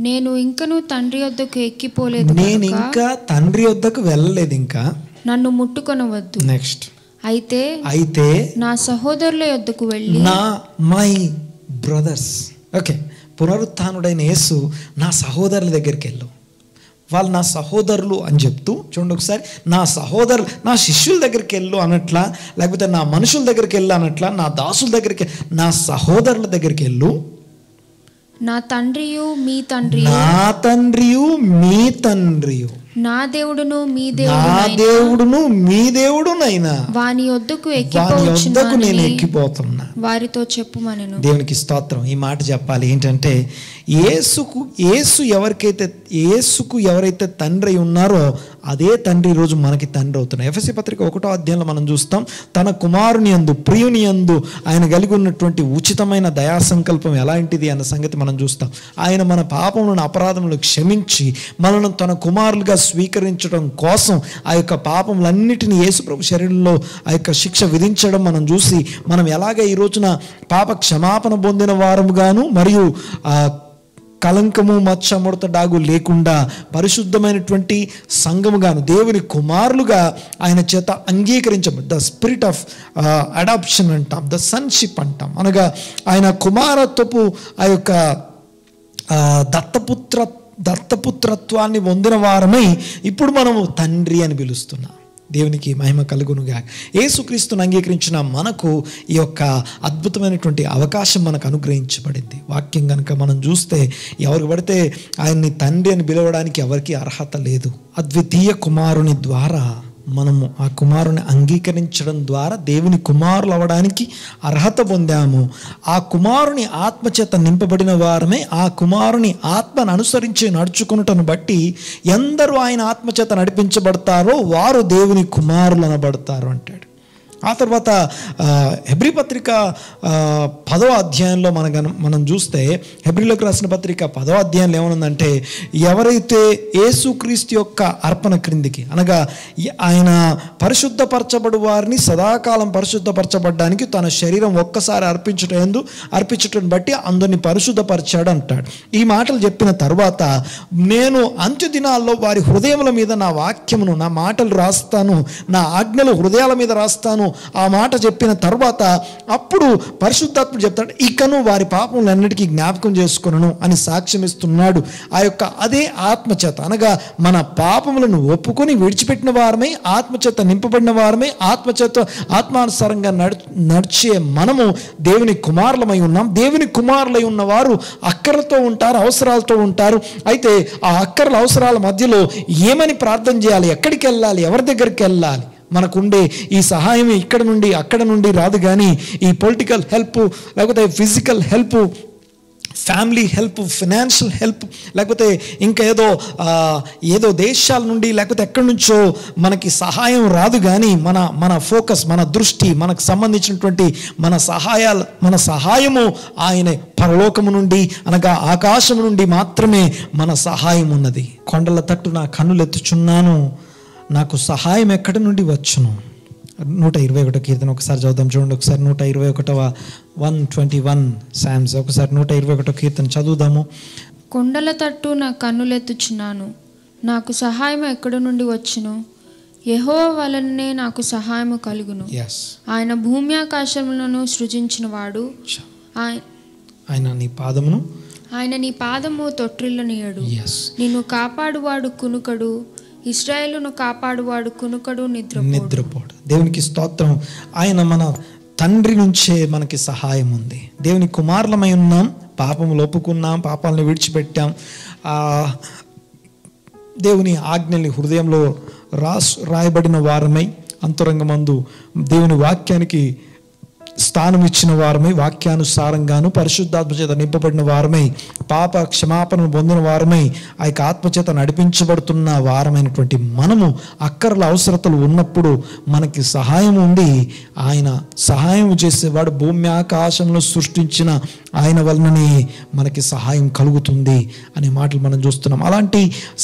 S3: నేను ఇంకను తండ్రి వద్దకు ఎక్కిపోలేదు,
S2: నేను ఇంకా తండ్రి వద్దకు వెళ్ళలేదు, ఇంకా
S3: నన్ను ముట్టుకొనవద్దు.
S2: నెక్స్ట్,
S3: అయితే నా సహోదరుల యొద్దకు వెళ్ళి,
S2: మై బ్రదర్స్. ఓకే, పునరుత్థానుడైన యేసు నా సహోదరుల దగ్గరికి వెళ్ళు, వాళ్ళు నా సహోదరులు అని చెప్తూ చూడండి ఒకసారి. నా సహోదరులు, నా శిష్యుల దగ్గరికి వెళ్ళు అనట్లా, లేకపోతే నా మనుషుల దగ్గరికి వెళ్ళు అనట్లా, నా దాసుల దగ్గరికి, నా సహోదరుల దగ్గరికి వెళ్ళు.
S3: నా తండ్రియు మీ తండ్రి,
S2: నా తండ్రియు మీ తండ్రియు,
S3: నా దేవుడును మీ
S2: దేవుడును మీ దేవుడునైనా
S3: వాని యొద్దకు
S2: నేను ఎక్కిపోతున్నా,
S3: వారితో చెప్పుమనెను.
S2: దేవునికి స్తోత్రం. ఈ మాట చెప్పాలి ఏంటంటే, యేసుకు ఎవరైతే తండ్రి ఉన్నారో అదే తండ్రి ఈరోజు మనకి తండ్రి అవుతున్నారు. ఎఫెసీ పత్రిక 1వ అధ్యాయంలో మనం చూస్తాం, తన కుమారుని యందు, ప్రియుని యందు ఆయన కలిగి ఉన్నటువంటి ఉచితమైన దయా సంకల్పం ఎలాంటిది అన్న సంగతి మనం చూస్తాం. ఆయన మన పాపములను, అపరాధములను క్షమించి మనను తన కుమారులుగా స్వీకరించడం కోసం ఆ యొక్క పాపములన్నిటినీ యేసు ప్రభు శరీరంలో ఆ యొక్క శిక్ష విధించడం మనం చూసి, మనం ఎలాగ ఈ రోజున పాప క్షమాపణ పొందిన వారముగాను, మరియు కలంకము, మచ్చ, ముడత, డాగు లేకుండా పరిశుద్ధమైనటువంటి సంఘముగాను, దేవుని కుమారులుగా ఆయన చేత అంగీకరించబడి, ద స్పిరిట్ ఆఫ్ అడాప్షన్ అంటాం, ద సన్షిప్ అంటాం. అనగా ఆయన కుమారత్వపు ఆ యొక్క దత్తపుత్రత్వాన్ని పొందిన వారమై ఇప్పుడు మనము తండ్రి అని పిలుస్తున్నాం. దేవునికి మహిమ కలుగునుగా. యేసుక్రీస్తును అంగీకరించిన మనకు ఈ యొక్క అద్భుతమైనటువంటి అవకాశం మనకు అనుగ్రహించబడింది. వాక్యం కనుక మనం చూస్తే ఎవరికి పడితే ఆయన్ని తండ్రి అని పిలవడానికి ఎవరికి అర్హత లేదు. అద్వితీయ కుమారుని ద్వారా మనము ఆ కుమారుని అంగీకరించడం ద్వారా దేవుని కుమారులు అవ్వడానికి అర్హత పొందాము. ఆ కుమారుని ఆత్మచేత నింపబడిన వారమే ఆ కుమారుని ఆత్మను అనుసరించి నడుచుకున్నటను బట్టి ఎందరూ ఆయన ఆత్మచేత నడిపించబడతారో వారు దేవుని కుమారులు అనబడతారు అంటాడు. ఆ తర్వాత హెబ్రీ పత్రిక 10వ అధ్యాయంలో మనం చూస్తే హెబ్రీలకు రాసిన పత్రిక 10వ అధ్యాయంలో ఏమనుందంటే, ఎవరైతే యేసుక్రీస్తు యొక్క అర్పణ క్రిందికి అనగా ఆయన పరిశుద్ధపరచబడు వారిని సదాకాలం పరిశుద్ధపరచబడ్డానికి తన శరీరం ఒక్కసారి అర్పించటం బట్టి అందరిని పరిశుద్ధపరిచాడు అంటాడు. ఈ మాటలు చెప్పిన తర్వాత, నేను అంత్యదినాల్లో వారి హృదయముల మీద నా వాక్యమును, నా మాటలు రాస్తాను, నా ఆజ్ఞలు హృదయాల మీద రాస్తాను. ఆ మాట చెప్పిన తర్వాత అప్పుడు పరిశుద్ధాత్ముడు చెప్తాడు, ఇకను వారి పాపములన్నిటికీ జ్ఞాపకం చేసుకొనును అని సాక్ష్యం ఇస్తున్నాడు. ఆ యొక్క అదే ఆత్మచేత అనగా మన పాపములను ఒప్పుకొని విడిచిపెట్టిన వారమే, ఆత్మచేత నింపబడిన వారమే, ఆత్మానుసారంగా నడిచే మనము దేవుని కుమారులమై ఉన్నాం. దేవుని కుమారులై ఉన్నవారు అక్కరలతో ఉంటారు, అవసరాలతో ఉంటారు. అయితే ఆ అక్కర్ల అవసరాల మధ్యలో ఏమని ప్రార్థన చేయాలి, ఎక్కడికి వెళ్ళాలి, ఎవరి దగ్గరికి వెళ్ళాలి? మనకుండే ఈ సహాయం ఇక్కడ నుండి అక్కడ నుండి రాదు. కానీ ఈ పొలిటికల్ హెల్ప్, లేకపోతే physical help, family help, financial help, లేకపోతే ఇంకా ఏదో దేశాల నుండి లేకపోతే ఎక్కడి నుంచో మనకి సహాయం రాదు. కానీ మన ఫోకస్, మన దృష్టి, మనకు సంబంధించినటువంటి మన సహాయము ఆయన పరలోకము నుండి అనగా ఆకాశము నుండి మాత్రమే మన సహాయం ఉన్నది. కొండల తట్టు నా కన్నులెత్తుచున్నాను, నాకు సహాయం ఎక్కడి నుండి వచ్చును. 121 కీర్తన ఒకసారి చదువుదాం చూడండి. ఒకసారి 121 సామ్స్, ఒకసారి 121 కీర్తన చదువుదాము.
S3: కొండల తట్టు నా కన్నులెత్తుచున్నాను, నాకు సహాయం ఎక్కడి నుండి వచ్చును. యెహోవా వలననే నాకు సహాయము కలుగును. ఆయన భూమి ఆకాశములను సృజించిన వాడు, ఆయన నీ పాదము తొట్రిల్లనీయడు. నిన్ను కాపాడువాడు కునుకడు, ఇశ్రాయేలును కాపాడువాడు కునుకడు, నిద్రపోడు.
S2: దేవునికి స్తోత్రం. ఆయన మన తండ్రి నుంచే మనకి సహాయం ఉంది. దేవుని కుమారులమై ఉన్నాం, పాపములు ఒప్పుకున్నాం, పాపాలను విడిచిపెట్టాం, దేవుని ఆజ్ఞల్ని హృదయంలో రాయబడిన వారమై, అంతరంగమందు దేవుని వాక్యానికి స్థానం ఇచ్చిన వారమై, వాక్యానుసారంగాను పరిశుద్ధాత్మ చేత నింపబడిన వారమై, పాప క్షమాపణను పొందిన వారమై, ఆ యొక్క ఆత్మచేత నడిపించబడుతున్న వారమైనటువంటి మనము అక్కర్ల అవసరతలు ఉన్నప్పుడు మనకి సహాయం ఉంది. ఆయన సహాయం చేసేవాడు, భూమి ఆకాశంలో సృష్టించిన ఆయన వలననే మనకి సహాయం కలుగుతుంది అనే మాటలు మనం చూస్తున్నాం. అలాంటి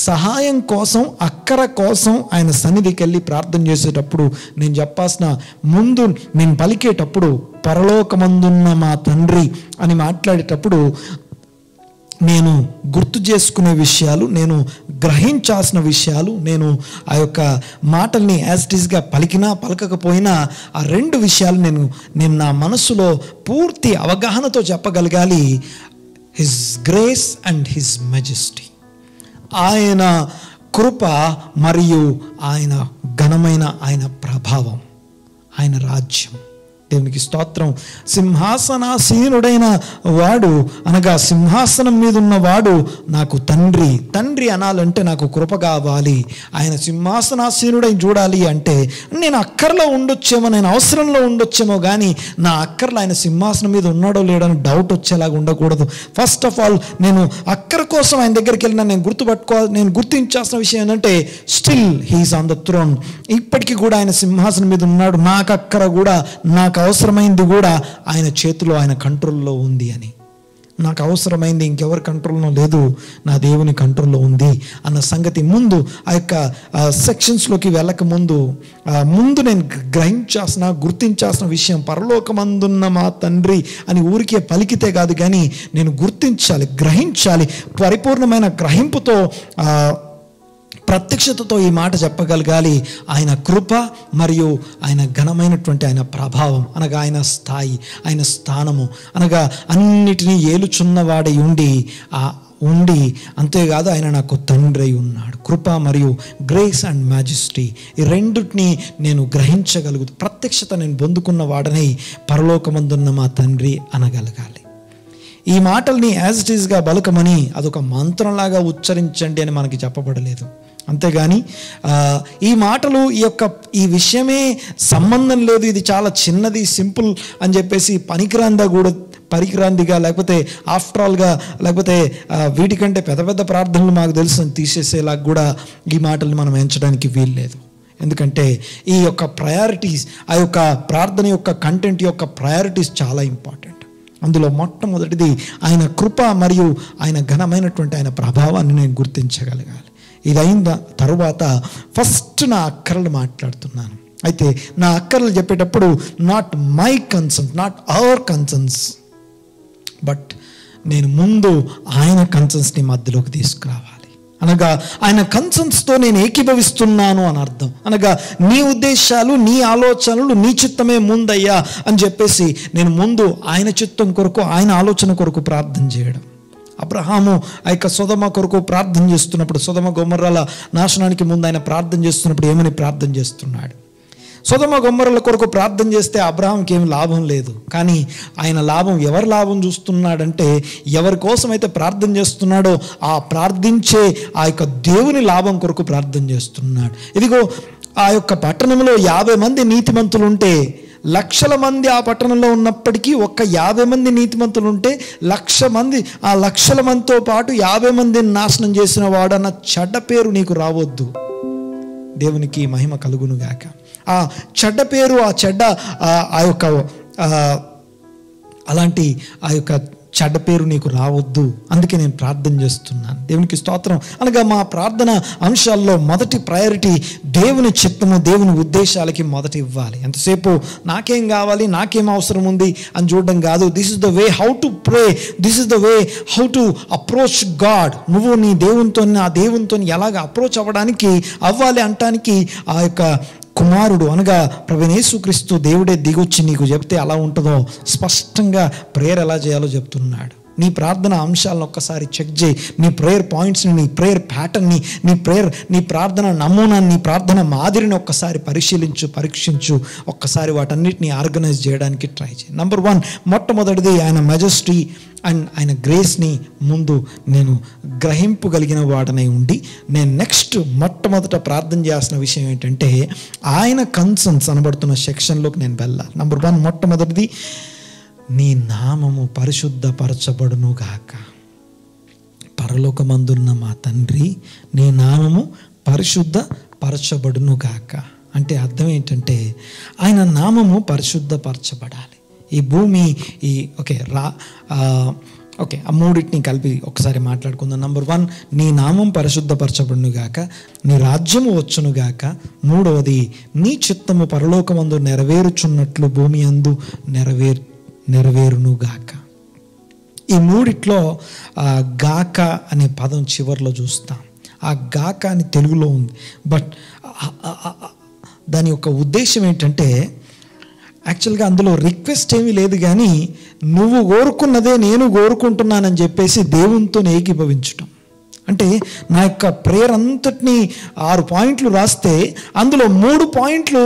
S2: సహాయం కోసం, అక్కర కోసం ఆయన సన్నిధికి వెళ్ళి ప్రార్థన చేసేటప్పుడు నేను చెప్పాల్సిన ముందు, నేను పలికేటప్పుడు పరలోకమందున్న మా తండ్రి అని మాట్లాడేటప్పుడు నేను గుర్తు చేసుకునే విషయాలు, నేను గ్రహించాల్సిన విషయాలు, నేను ఆ యొక్క మాటల్ని యాజ్ ఇట్ ఈస్గా పలికినా పలకకపోయినా ఆ రెండు విషయాలు నేను నా మనసులో పూర్తి అవగాహనతో చెప్పగలగాలి. His grace and his majesty, ఆయన కృప మరియు ఆయన ఘనమైన ఆయన ప్రభావం, ఆయన రాజ్యం. దేవునికి స్తోత్రం. సింహాసనాసీనుడైన వాడు అనగా సింహాసనం మీద ఉన్నవాడు నాకు తండ్రి. తండ్రి అనాలంటే నాకు కృప కావాలి. ఆయన సింహాసనాసీనుడై చూడాలి అంటే నేను అక్కర్లో ఉండొచ్చేమో, నేను అవసరంలో ఉండొచ్చేమో, కానీ నా అక్కర్లో ఆయన సింహాసనం మీద ఉన్నాడో లేడని డౌట్ వచ్చేలాగా ఉండకూడదు. ఫస్ట్ ఆఫ్ ఆల్ నేను అక్కర కోసం ఆయన దగ్గరికి వెళ్ళినా నేను గుర్తించాల్సిన విషయం ఏంటంటే still he's on the throne. ఇప్పటికీ కూడా ఆయన సింహాసనం మీద ఉన్నాడు. నాకు అక్కర కూడా, నాకు అవసరమైంది కూడా ఆయన చేతిలో, ఆయన కంట్రోల్లో ఉంది అని. నాకు అవసరమైంది ఇంకెవరి కంట్రోల్లో లేదు, నా దేవుని కంట్రోల్లో ఉంది అన్న సంగతి ముందు ఆ యొక్క సెక్షన్స్లోకి వెళ్ళక ముందు నేను గుర్తించాల్సిన విషయం, పరలోకమందున్న మా తండ్రి అని ఊరికే పలికితే కాదు, కానీ నేను గుర్తించాలి, గ్రహించాలి. పరిపూర్ణమైన గ్రహింపుతో, ప్రత్యక్షతతో ఈ మాట చెప్పగలగాలి. ఆయన కృప మరియు ఆయన ఘనమైనటువంటి ఆయన ప్రభావం అనగా ఆయన స్థాయి, ఆయన స్థానము అనగా అన్నిటినీ ఏలుచున్నవాడై ఉండి ఉండి, అంతేకాదు ఆయన నాకు తండ్రి అయి ఉన్నాడు. కృప మరియు గ్రేస్ అండ్ మ్యాజెస్టీ, ఈ రెండుటిని నేను గ్రహించగలుగుతూ ప్రత్యక్షత నేను పొందుకున్న వాడనై పరలోకమందున్న మా తండ్రి అనగలగాలి. ఈ మాటల్ని యాజ్ ఇట్ ఈస్గా బలకమని అదొక మంత్రంలాగా ఉచ్చరించండి అని మనకి చెప్పబడలేదు. అంతేగాని ఈ మాటలు ఈ విషయమే సంబంధం లేదు, ఇది చాలా చిన్నది, సింపుల్ అని చెప్పేసి పనికిరాందిగా లేకపోతే ఆఫ్టర్ ఆల్గా లేకపోతే వీటికంటే పెద్ద పెద్ద ప్రార్థనలు మాకు తెలుసు అని తీసేసేలాగా కూడా ఈ మాటల్ని మనం ఎంచడానికి వీల్లేదు. ఎందుకంటే ఈ యొక్క ప్రయారిటీస్, ఆ యొక్క ప్రార్థన యొక్క కంటెంట్ యొక్క ప్రయారిటీస్ చాలా ఇంపార్టెంట్. అందులో మొట్టమొదటిది ఆయన కృప మరియు ఆయన ఘనమైనటువంటి ఆయన ప్రభావాన్ని నేను గుర్తించగలగాలి. ఇది అయిన తరువాత ఫస్ట్ నా అక్కర్లు మాట్లాడుతున్నాను. అయితే నా అక్కర్లు చెప్పేటప్పుడు not my concerns, not our concerns, but నేను ముందు ఆయన కన్సర్న్స్ని మధ్యలోకి తీసుకురావాలి. అనగా ఆయన కన్సర్న్స్తో నేను ఏకీభవిస్తున్నాను అని అర్థం. అనగా నీ ఉద్దేశాలు, నీ ఆలోచనలు, నీ చిత్తమే ముందయ్యా అని చెప్పేసి నేను ముందు ఆయన చిత్తం కొరకు, ఆయన ఆలోచన కొరకు ప్రార్థన చేయడం. అబ్రహాము ఆ యొక్క సొదొమ కొరకు ప్రార్థన చేస్తున్నప్పుడు, సొదొమ గొమొర్రాల నాశనానికి ముందు ఆయన ప్రార్థన చేస్తున్నప్పుడు ఏమని ప్రార్థన చేస్తున్నాడు? సొదొమ గొమొర్రాల కొరకు ప్రార్థన చేస్తే అబ్రహాంకి ఏమి లాభం లేదు. కానీ ఆయన ఎవరి లాభం చూస్తున్నాడంటే, ఎవరి కోసం అయితే ప్రార్థన చేస్తున్నాడో ఆ ప్రార్థించే ఆ యొక్క దేవుని లాభం కొరకు ప్రార్థన చేస్తున్నాడు. ఇదిగో ఆ యొక్క పట్టణంలో 50 మంది నీతిమంతులు ఉంటే, లక్షల మంది ఆ పట్టణంలో ఉన్నప్పటికీ ఒక్క 50 మంది నీతిమంతులు ఉంటే, 1,00,000 మంది, ఆ లక్షల మందితో పాటు 50 మందిని నాశనం చేసిన వాడన్న చెడ్డ పేరు నీకు రావద్దు. దేవునికి మహిమ కలుగునుగాక. ఆ చెడ్డ పేరు, ఆ చెడ్డ ఆ యొక్క అలాంటి ఆ యొక్క చెడ్డ పేరు నీకు రావద్దు. అందుకే నేను ప్రార్థన చేస్తున్నాను. దేవునికి స్తోత్రం. అనగా మా ప్రార్థన అంశాల్లో మొదటి ప్రయారిటీ దేవుని చిత్తము, దేవుని ఉద్దేశాలకి మొదటి ఇవ్వాలి. ఎంతసేపు నాకేం కావాలి, నాకేం అవసరం ఉంది అని చూడడం కాదు. This is the way how to pray, this is the way how to approach God. నువ్వు నీ దేవునితో, ఆ దేవునితో ఎలాగ అప్రోచ్ అవ్వాలి అంటానికి ఆ యొక్క కుమారుడు అనగా ప్రభువైన యేసుక్రీస్తు దేవుడే దిగొచ్చి నీకు చెప్తే ఎలా ఉంటుందో స్పష్టంగా ప్రేయర్ ఎలా చేయాలో చెప్తున్నాడు. నీ ప్రార్థన అంశాలను ఒక్కసారి చెక్ చేయి. నీ ప్రేయర్ పాయింట్స్ని, నీ ప్రేయర్ ప్యాటర్న్ని, నీ ప్రార్థన నమూనాన్ని, నీ ప్రార్థన మాదిరిని ఒక్కసారి పరీక్షించు. ఒక్కసారి వాటన్నిటిని ఆర్గనైజ్ చేయడానికి ట్రై చేయి. నెంబర్ 1, మొట్టమొదటిది ఆయన మెజెస్టీ అండ్ ఆయన గ్రేస్ని ముందు నేను గ్రహింపగలిగిన వాడనై ఉండి, నేను నెక్స్ట్ మొట్టమొదట ప్రార్థన చేయాల్సిన విషయం ఏంటంటే ఆయన కన్సర్న్స్ అనబడుతున్న సెక్షన్లోకి నేను వెళ్ళాలి. నెంబర్ 1, మొట్టమొదటిది నీ నామము పరిశుద్ధపరచబడును గాక. పరలోకమందున్న మా తండ్రి, నీ నామము పరిశుద్ధపరచబడును గాక అంటే అర్థం ఏంటంటే ఆయన నామము పరిశుద్ధపరచబడాలి. ఈ భూమి ఆ మూడింటిని కలిపి ఒకసారి మాట్లాడుకుందాం. నెంబర్ 1, నీ నామం పరిశుద్ధపరచబడును గాక, నీ రాజ్యము వచ్చును గాక. 3వది, నీ చిత్తము పరలోకమందు నెరవేరుచున్నట్లు భూమి అందు నెరవేరును గాక. ఈ మూడిట్లో గాక అనే పదం చివరిలో చూస్తాం. ఆ గాక అని తెలుగులో ఉంది, బట్ దాని యొక్క ఉద్దేశం ఏంటంటే యాక్చువల్గా అందులో రిక్వెస్ట్ ఏమీ లేదు, కానీ నువ్వు కోరుకున్నదే నేను కోరుకుంటున్నానని చెప్పేసి దేవునితో ఏకీభవించటం. అంటే నా యొక్క ప్రేయర్ అంతటినీ 6 పాయింట్లు రాస్తే అందులో 3 పాయింట్లు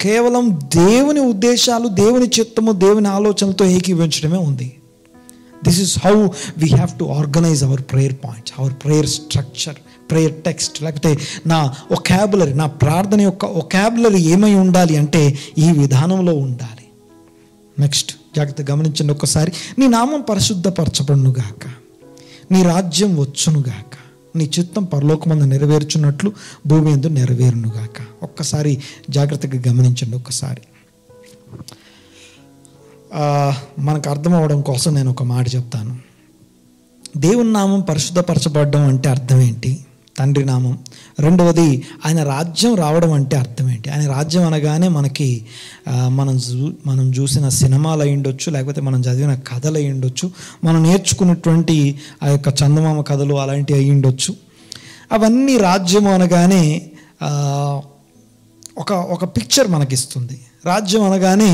S2: కేవలం దేవుని ఉద్దేశాలు, దేవుని చిత్తము, దేవుని ఆలోచనలతో ఏకీభవించడమే ఉంది. This is how we have to organise our prayer points, our prayer structure, prayer text. లేకపోతే నా ఒకాబులరీ, నా ప్రార్థన యొక్క ఒకాబులరీ ఏమై ఉండాలి అంటే ఈ విధానంలో ఉండాలి. నెక్స్ట్ జాగ్రత్త గమనించండి ఒక్కసారి. నీ నామం పరిశుద్ధపరచబడును గాక, నీ రాజ్యం వచ్చును గాక, నీ చిత్తం పరలోకమందు నెరవేర్చున్నట్లు భూమి యందు నెరవేరును గాక. ఒక్కసారి జాగ్రత్తగా గమనించండి. ఒక్కసారి మనకు అర్థం అవడం కోసం నేను ఒక మాట చెప్తాను. దేవుని నామం పరిశుద్ధపరచబడడం అంటే అర్థం ఏంటి? తండ్రి నామం. 2వది ఆయన రాజ్యం రావడం అంటే అర్థం ఏంటి? ఆయన రాజ్యం అనగానే మనకి మనం చూసిన సినిమాలు అయి ఉండొచ్చు, లేకపోతే మనం చదివిన కథలు అయి ఉండొచ్చు, మనం నేర్చుకున్నటువంటి ఆ యొక్క చందమామ కథలు అలాంటివి అయి ఉండొచ్చు. అవన్నీ రాజ్యం అనగానే ఒక పిక్చర్ మనకిస్తుంది. రాజ్యం అనగానే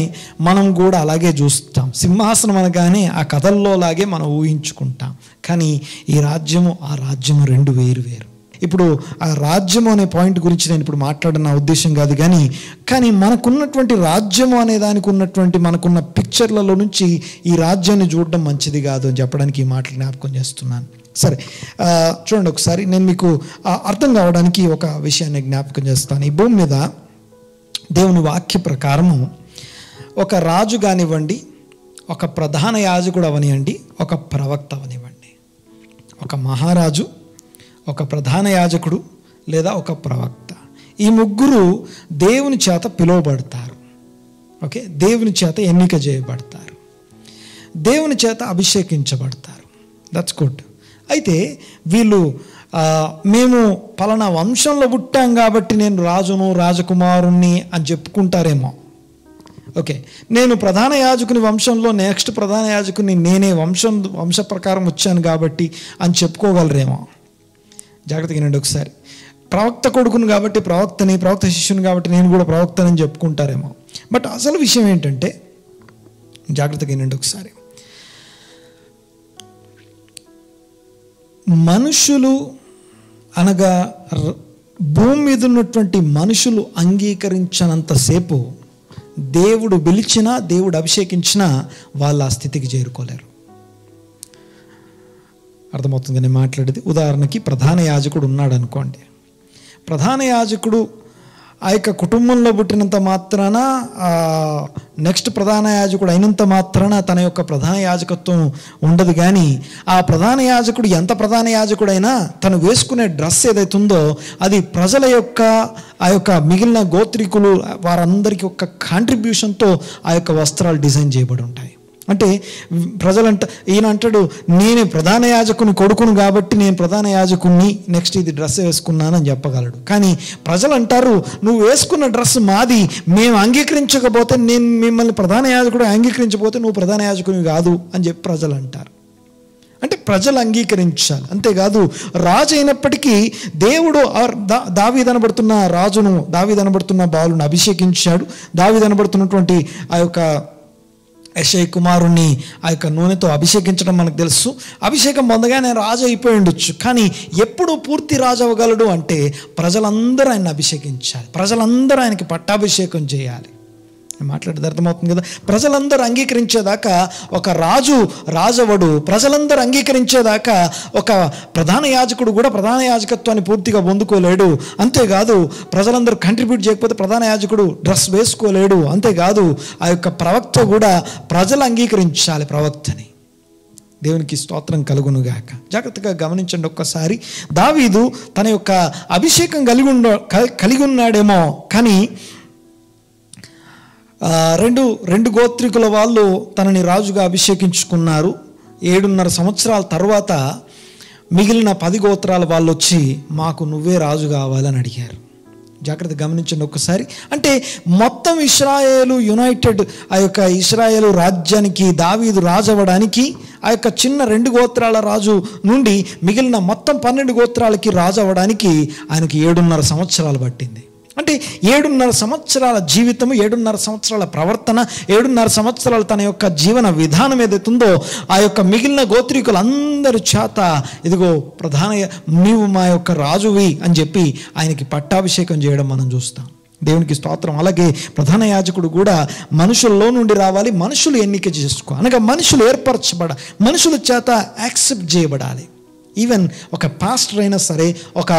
S2: మనం కూడా అలాగే చూస్తాం. సింహాసనం అనగానే ఆ కథల్లో లాగే మనం ఊహించుకుంటాం. కానీ ఈ రాజ్యము ఆ రాజ్యము రెండు వేరు వేరు. ఇప్పుడు ఆ రాజ్యము అనే పాయింట్ గురించి నేను ఇప్పుడు మాట్లాడిన ఉద్దేశం కాదు, కానీ మనకున్నటువంటి రాజ్యము అనే దానికి ఉన్నటువంటి మనకున్న పిక్చర్లలో నుంచి ఈ రాజ్యాన్ని చూడడం మంచిది కాదు అని చెప్పడానికి ఈ మాటలు జ్ఞాపకం చేస్తున్నాను. సరే, చూడండి ఒకసారి నేను మీకు అర్థం కావడానికి ఒక విషయాన్ని జ్ఞాపకం చేస్తాను. ఈ భూమి మీద దేవుని వాక్య ప్రకారము ఒక రాజు కానివ్వండి, ఒక ప్రధాన యాజకుడు అవనివ్వండి, ఒక ప్రవక్త అవనివ్వండి, ఒక మహారాజు, ఒక ప్రధాన యాజకుడు లేదా ఒక ప్రవక్త, ఈ ముగ్గురు దేవుని చేత పిలువబడతారు. ఓకే, దేవుని చేత ఎన్నిక చేయబడతారు, దేవుని చేత అభిషేకించబడతారు. That's good. అయితే వీళ్ళు మేము పలానా వంశంలో పుట్టాం కాబట్టి నేను రాజును రాజకుమారుణ్ణి అని చెప్పుకుంటారేమో. ఓకే, నేను ప్రధాన యాజకుని వంశంలో నెక్స్ట్ ప్రధాన యాజకుని నేనే వంశ ప్రకారం వచ్చాను కాబట్టి అని చెప్పుకోగలరేమో. జాగ్రత్తగా వినండి ఒకసారి. ప్రవక్త కొడుకును కాబట్టి ప్రవక్తని, ప్రవక్త శిష్యుని కాబట్టి నేను కూడా ప్రవక్తనని చెప్పుకుంటారేమో. బట్ అసలు విషయం ఏంటంటే, జాగ్రత్తగా వినండి ఒకసారి. మనుషులు అనగా భూమి మీద ఉన్నటువంటి మనుషులు అంగీకరించినంతసేపు దేవుడు పిలిచినా, దేవుడు అభిషేకించినా వాళ్ళు ఆ స్థితికి చేరుకోలేరు. అర్థమవుతుంది నేను మాట్లాడేది? ఉదాహరణకి ప్రధాన యాజకుడు ఉన్నాడు అనుకోండి. ప్రధాన యాజకుడు ఆ యొక్క కుటుంబంలో పుట్టినంత మాత్రాన, నెక్స్ట్ ప్రధాన యాజకుడు అయినంత మాత్రాన తన యొక్క ప్రధాన యాజకత్వం ఉండదు. కానీ ఆ ప్రధాన యాజకుడు ఎంత ప్రధాన యాజకుడైనా తను వేసుకునే డ్రెస్ ఏదైతే ఉందో అది ప్రజల యొక్క ఆ యొక్క మిగిలిన గోత్రికులు వారందరికీ ఒక కాంట్రిబ్యూషన్తో ఆ యొక్క వస్త్రాలు డిజైన్ చేయబడి ఉంటాయి. అంటే ఈయన అంటాడు, నేనే ప్రధాన యాజకుని కొడుకును కాబట్టి నేను ప్రధాన యాజకుని నెక్స్ట్ ఇది డ్రెస్ వేసుకున్నాను అని చెప్పగలడు. కానీ ప్రజలు అంటారు, నువ్వు వేసుకున్న డ్రెస్ మాది, మేము అంగీకరించకపోతే, నేను మిమ్మల్ని ప్రధాన యాజకుడు అంగీకరించకపోతే నువ్వు ప్రధాన యాజకుని కాదు అని చెప్పి ప్రజలు అంటారు. అంటే ప్రజలు అంగీకరించాలి. అంతేకాదు, రాజు అయినప్పటికీ దేవుడు దావీదనబడుతున్న రాజును, దావీదనబడుతున్న బాలును అభిషేకించాడు. దావీదనబడుతున్నటువంటి ఆ యొక్క యెషయా కుమారుణ్ణి ఆ యొక్క నూనెతో అభిషేకించడం మనకు తెలుసు. అభిషేకం పొందగానే రాజు అయిపోయి ఉండొచ్చు. కానీ ఎప్పుడు పూర్తి రాజు అవ్వగలడు అంటే ప్రజలందరూ ఆయన అభిషేకించాలి, ప్రజలందరూ ఆయనకి పట్టాభిషేకం చేయాలి. మాట్లాడేది అర్థమవుతుంది కదా? ప్రజలందరూ అంగీకరించేదాకా ఒక రాజవడు, ప్రజలందరూ అంగీకరించేదాకా ఒక ప్రధాన యాజకుడు కూడా ప్రధాన యాజకత్వాన్ని పూర్తిగా పొందుకోలేడు. అంతేకాదు, ప్రజలందరూ కంట్రిబ్యూట్ చేయకపోతే ప్రధాన యాజకుడు డ్రెస్ వేసుకోలేడు. అంతేకాదు, ఆ యొక్క ప్రవక్త కూడా ప్రజలు అంగీకరించాలి ప్రవక్తని. దేవునికి స్తోత్రం కలుగునుగాక. జాగ్రత్తగా గమనించండి ఒక్కసారి. దావీదు తన యొక్క అభిషేకం కలిగి ఉన్నాడేమో, కానీ రెండు గోత్రికుల వాళ్ళు తనని రాజుగా అభిషేకించుకున్నారు. 7.5 సంవత్సరాల తర్వాత మిగిలిన 10 గోత్రాల వాళ్ళు వచ్చి మాకు నువ్వే రాజు కావాలని అడిగారు. జాగ్రత్త గమనించండి ఒక్కసారి. అంటే మొత్తం ఇశ్రాయేలు యునైటెడ్, ఆ యొక్క ఇశ్రాయేలు రాజ్యానికి దావీదు రాజు అవ్వడానికి ఆ యొక్క చిన్న 2 గోత్రాల రాజు నుండి మిగిలిన మొత్తం 12 గోత్రాలకి రాజు అవ్వడానికి ఆయనకి 7.5 సంవత్సరాలు పట్టింది. అంటే 7.5 సంవత్సరాల జీవితము, 7.5 సంవత్సరాల ప్రవర్తన, 7.5 సంవత్సరాలు తన యొక్క జీవన విధానం ఏదైతుందో ఆ యొక్క మిగిలిన గోత్రికులందరి చేత ఇదిగో నీవు మా యొక్క రాజువి అని చెప్పి ఆయనకి పట్టాభిషేకం చేయడం మనం చూస్తాం. దేవునికి స్తోత్రం. అలాగే ప్రధాన యాజకుడు కూడా మనుషుల్లో నుండి రావాలి, మనుషులు ఎన్నిక చేసుకో అనగా మనుషులు మనుషుల చేత యాక్సెప్ట్ చేయబడాలి. ఈవెన్ ఒక పాస్టర్ అయినా సరే, ఒక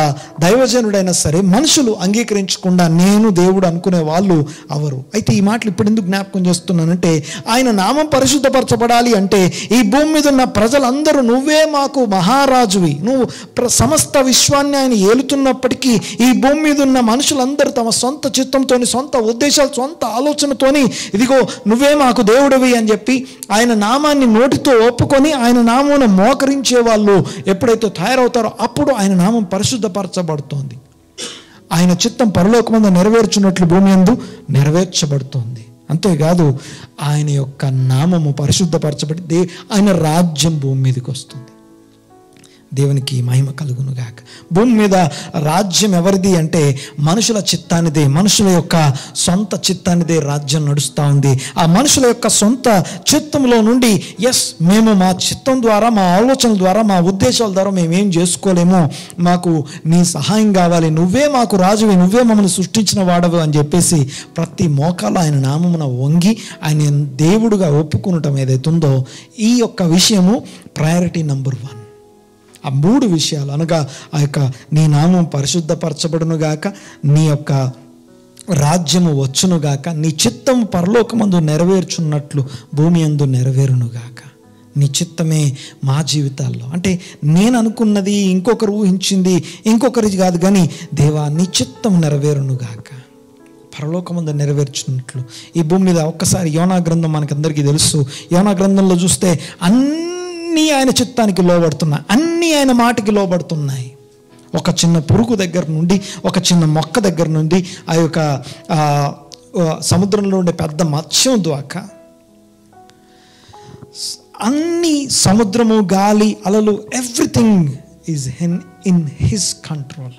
S2: దైవజనుడైనా సరే మనుషులు అంగీకరించకుండా నేను దేవుడు అనుకునే వాళ్ళు అవరు. అయితే ఈ మాటలు ఇప్పుడు ఎందుకు జ్ఞాపకం చేస్తున్నానంటే, ఆయన నామం పరిశుద్ధపరచబడాలి అంటే ఈ భూమి మీద ఉన్న ప్రజలందరూ నువ్వే మాకు మహారాజువి, నువ్వు సమస్త విశ్వాన్ని ఆయన ఏలుతున్నప్పటికీ ఈ భూమి మీద ఉన్న మనుషులందరూ తమ సొంత చిత్తంతో, సొంత ఉద్దేశాలు, సొంత ఆలోచనతోని ఇదిగో నువ్వే మాకు దేవుడివి అని చెప్పి ఆయన నామాన్ని నోటితో ఒప్పుకొని ఆయన నామాన్ని మోకరించే వాళ్ళు ఎప్పుడైతే తయారవుతారో అప్పుడు ఆయన నామం పరిశుద్ధపరచబడుతోంది. ఆయన చిత్తం పరలోకమందు నెరవేర్చున్నట్లు భూమి యందు నెరవేర్చబడుతోంది. అంతేకాదు, ఆయన యొక్క నామము పరిశుద్ధపరచబడి ఆయన రాజ్యం భూమి మీదకి వస్తుంది. దేవునికి మహిమ కలుగును గాక. భూమి మీద రాజ్యం ఎవరిది అంటే మనుషుల చిత్తానిదే, మనుషుల యొక్క సొంత చిత్తానిదే రాజ్యం నడుస్తూ ఉంది. ఆ మనుషుల యొక్క సొంత చిత్తంలో నుండి మేము మా చిత్తం ద్వారా, మా ఆలోచనల ద్వారా, మా ఉద్దేశాల ద్వారా మేమేం చేసుకోలేము, మాకు నీ సహాయం కావాలి, నువ్వే మాకు రాజువి, నువ్వే మమ్మల్ని సృష్టించిన వాడవు అని చెప్పేసి ప్రతి మోకాలు ఆయన నామమున వంగి ఆయన దేవుడుగా ఒప్పుకునటం ఏదైతే ఉందో, ఈ యొక్క విషయము ప్రయారిటీ నెంబర్ 1. ఆ 3 విషయాలు అనగా ఆ యొక్క నీ నామం పరిశుద్ధపరచబడునుగాక, నీ యొక్క రాజ్యము వచ్చునుగాక, నీ చిత్తం పరలోకమందు నెరవేర్చున్నట్లు భూమి యందు నెరవేరునుగాక. నీ చిత్తమే మా జీవితాల్లో, అంటే నేను అనుకున్నది, ఇంకొకరు ఊహించింది, ఇంకొకరి కాదు కానీ దేవా నీ చిత్తం నెరవేరునుగాక, పరలోకమందు నెరవేర్చున్నట్లు ఈ భూమి మీద. ఒక్కసారి యోనా గ్రంథం మనకందరికీ తెలుసు. యోనా గ్రంథంలో చూస్తే అన్నీ ఆయన చిత్తానికి లోబడుతున్నాయి, అన్నీ ఆయన మాటకి లోబడుతున్నాయి. ఒక చిన్న పురుగు దగ్గర నుండి, ఒక చిన్న మొక్క దగ్గర నుండి, ఆ యొక్క సముద్రంలో ఉండే పెద్ద మత్స్యం దాకా అన్ని, సముద్రము, గాలి, అలలు, everything is in his control,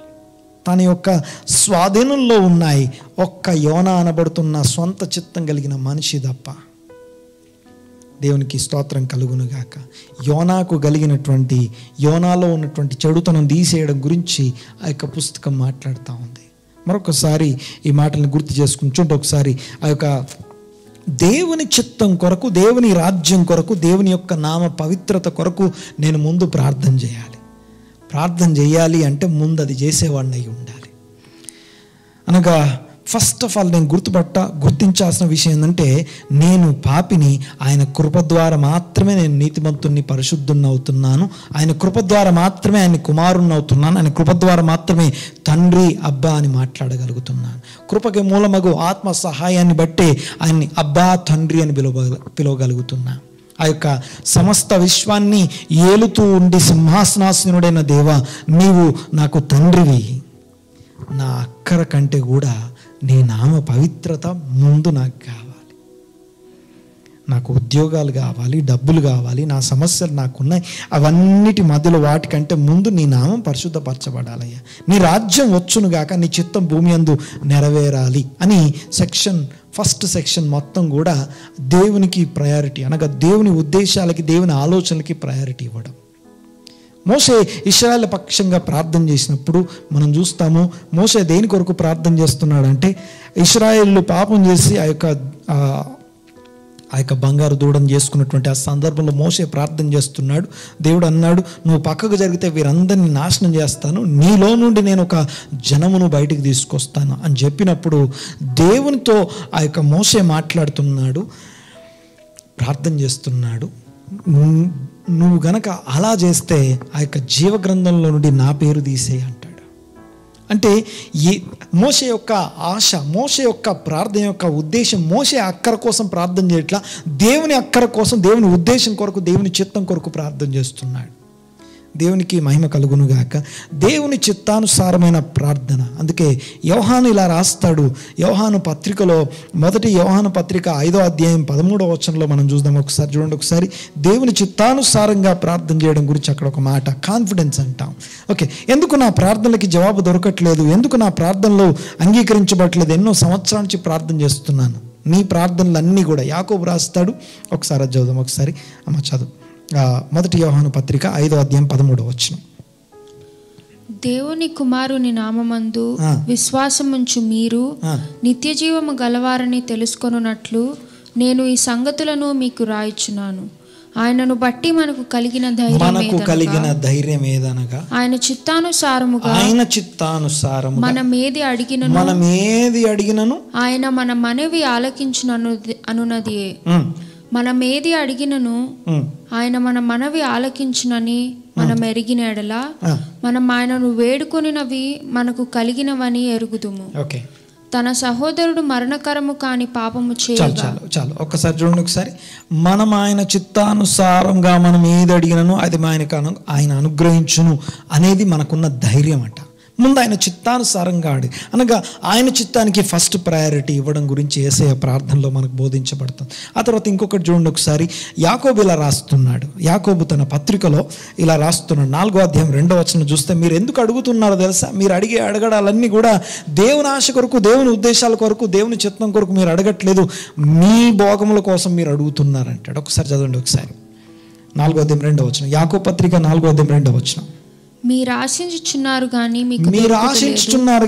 S2: తన యొక్క స్వాధీనంలో ఉన్నాయి. ఒక్క యోనా అనబడుతున్న సొంత చిత్తం కలిగిన మనిషి తప్ప. దేవునికి స్తోత్రం కలుగునుగాక. యోనాకు కలిగినటువంటి, యోనాలో ఉన్నటువంటి చెడుతనం తీసేయడం గురించి ఆ యొక్క పుస్తకం మాట్లాడుతూ ఉంది. మరొకసారి ఈ మాటలను గుర్తు చేసుకుంటుంటే, ఒకసారి ఆ యొక్క దేవుని చిత్తం కొరకు, దేవుని రాజ్యం కొరకు, దేవుని యొక్క నామ పవిత్రత కొరకు నేను ముందు ప్రార్థన చేయాలి. ప్రార్థన చేయాలి అంటే ముందు అది చేసేవాడిని అయి ఉండాలి. అనగా ఫస్ట్ ఆఫ్ ఆల్ నేను గుర్తించాల్సిన విషయం ఏంటంటే, నేను పాపిని, ఆయన కృప ద్వారా మాత్రమే నేను నీతిమంతుణ్ణి, పరిశుద్ధుణ్ణి అవుతున్నాను. ఆయన కృప ద్వారా మాత్రమే ఆయన కుమారుణ్ణి అవుతున్నాను. ఆయన కృప ద్వారా మాత్రమే తండ్రి, అబ్బా అని మాట్లాడగలుగుతున్నాను. కృపకి మూలమగు ఆత్మ సహాయాన్ని బట్టే ఆయన్ని అబ్బా, తండ్రి అని పిలవగలుగుతున్నాను. ఆ యొక్క సమస్త విశ్వాన్ని ఏలుతూ ఉండి సింహాసనాసీనుడైన దేవా, నీవు నాకు తండ్రివి, నా అక్కర కంటే కూడా నీ నామ పవిత్రత ముందు నాకు కావాలి. నాకు ఉద్యోగాలు కావాలి, డబ్బులు కావాలి, నా సమస్యలు నాకున్నాయి, అవన్నిటి మధ్యలో వాటికంటే ముందు నీ నామం పరిశుద్ధపరచబడాలయ్యా, నీ రాజ్యం వచ్చునుగాక, నీ చిత్తం భూమి యందు నెరవేరాలి అని ఫస్ట్ సెక్షన్ మొత్తం కూడా దేవునికి ప్రయారిటీ, అనగా దేవుని ఉద్దేశాలకి, దేవుని ఆలోచనలకి ప్రయారిటీ ఇవ్వడం. మోషే ఇశ్రాయేలు పక్షంగా ప్రార్థన చేసినప్పుడు మనం చూస్తాము, మోషే దేని కొరకు ప్రార్థన చేస్తున్నాడంటే, ఇశ్రాయేలు పాపం చేసి ఆ యొక్క బంగారు దూడను చేసుకున్నటువంటి ఆ సందర్భంలో మోషే ప్రార్థన చేస్తున్నాడు. దేవుడు అన్నాడు, నువ్వు పక్కకు జరిగితే వీరందరినీ నాశనం చేస్తాను, నీలో నుండి నేను ఒక జనమును బయటికి తీసుకొస్తాను అని చెప్పినప్పుడు దేవునితో ఆ యొక్క మోషే మాట్లాడుతున్నాడు, ప్రార్థన చేస్తున్నాడు. నువ్వు గనక అలా చేస్తే ఆ యొక్క జీవగ్రంథంలో నుండి నా పేరు తీసేయి అంటాడు. అంటే మోషే యొక్క ఆశ, మోషే యొక్క ప్రార్థన యొక్క ఉద్దేశం, మోషే అక్కర కోసం ప్రార్థన చేయట్లా, దేవుని అక్కర కోసం, దేవుని ఉద్దేశం కొరకు, దేవుని చిత్తం కొరకు ప్రార్థన చేస్తున్నాడు. దేవునికి మహిమ కలుగునుగాక. దేవుని చిత్తానుసారమైన ప్రార్థన. అందుకే యోహాను ఇలా రాస్తాడు. యోహాను పత్రికలో, మొదటి యోహాను పత్రిక 5వ అధ్యాయం 13వ వచనంలో మనం చూద్దాం. ఒకసారి చూడండి. ఒకసారి దేవుని చిత్తానుసారంగా ప్రార్థన చేయడం గురించి అక్కడ ఒక మాట, కాన్ఫిడెన్స్ అంటాం. ఓకే, ఎందుకు నా ప్రార్థనలకి జవాబు దొరకట్లేదు, ఎందుకు నా ప్రార్థనలు అంగీకరించబడట్లేదు, ఎన్నో సంవత్సరాల నుంచి ప్రార్థన చేస్తున్నాను. నీ ప్రార్థనలు అన్నీ కూడా యాకోబు రాస్తాడు. ఒకసారి అది చదువుదాం. ఒకసారి అమ్మ చదువు. మొదటి యోహాను పత్రిక 5వ అధ్యాయం 13వ వచనం.
S3: దేవుని కుమారుని నామమందు విశ్వాసముంచు మీరు నిత్య జీవము గలవారని తెలుసుకొనున్నట్లు నేను ఈ సంగతులను మీకు రాయిచున్నాను. ఆయనను బట్టి మనకు కలిగిన ధైర్యం ఏదనగా ఆయన చిత్తానుసారముగా మనమేది అడిగినను ఆయన మన మనవి ఆలకించును అనునది. మనమేది అడిగినను ఆయన మన మనవి ఆలకించునని మనం ఎరిగిన ఎడల మనం ఆయనను వేడుకొనినవి మనకు కలిగినవని ఎరుగుదుము. తన సహోదరుడు మరణకరము కాని పాపము చేయగా.
S2: చాలు ఒక్కసారి చూడండి. ఒకసారి మనం ఆయన చిత్తానుసారంగా మనం ఏది అడిగినను అది ఆయన అనుగ్రహించును అనేది మనకున్న ధైర్యం అంట. ముందు ఆయన చిత్తానుసారంగా అనగా ఆయన చిత్తానికి ఫస్ట్ ప్రయారిటీ ఇవ్వడం గురించి యేసయ్య ప్రార్థనలో మనకు బోధించబడుతుంది. ఆ తర్వాత ఇంకొకటి చూడండి ఒకసారి, యాకోబు ఇలా రాస్తున్నాడు. యాకోబు తన పత్రికలో ఇలా రాస్తున్నాడు. 4వ అధ్యాయం 2వ వచనం చూస్తే, మీరు ఎందుకు అడుగుతున్నారో తెలుసా? మీరు అడగడాలన్నీ కూడా దేవుని ఆశ కొరకు, దేవుని ఉద్దేశాల కొరకు, దేవుని చిత్తం కొరకు మీరు అడగట్లేదు, మీ భోగముల కోసం మీరు అడుగుతున్నారంటాడు. ఒకసారి చదవండి ఒకసారి 4వ అధ్యాయం 2వ వచనం, యాకోబు పత్రిక 4వ అధ్యాయం 2వ వచనం.
S3: మీరు ఆశించుచున్నారు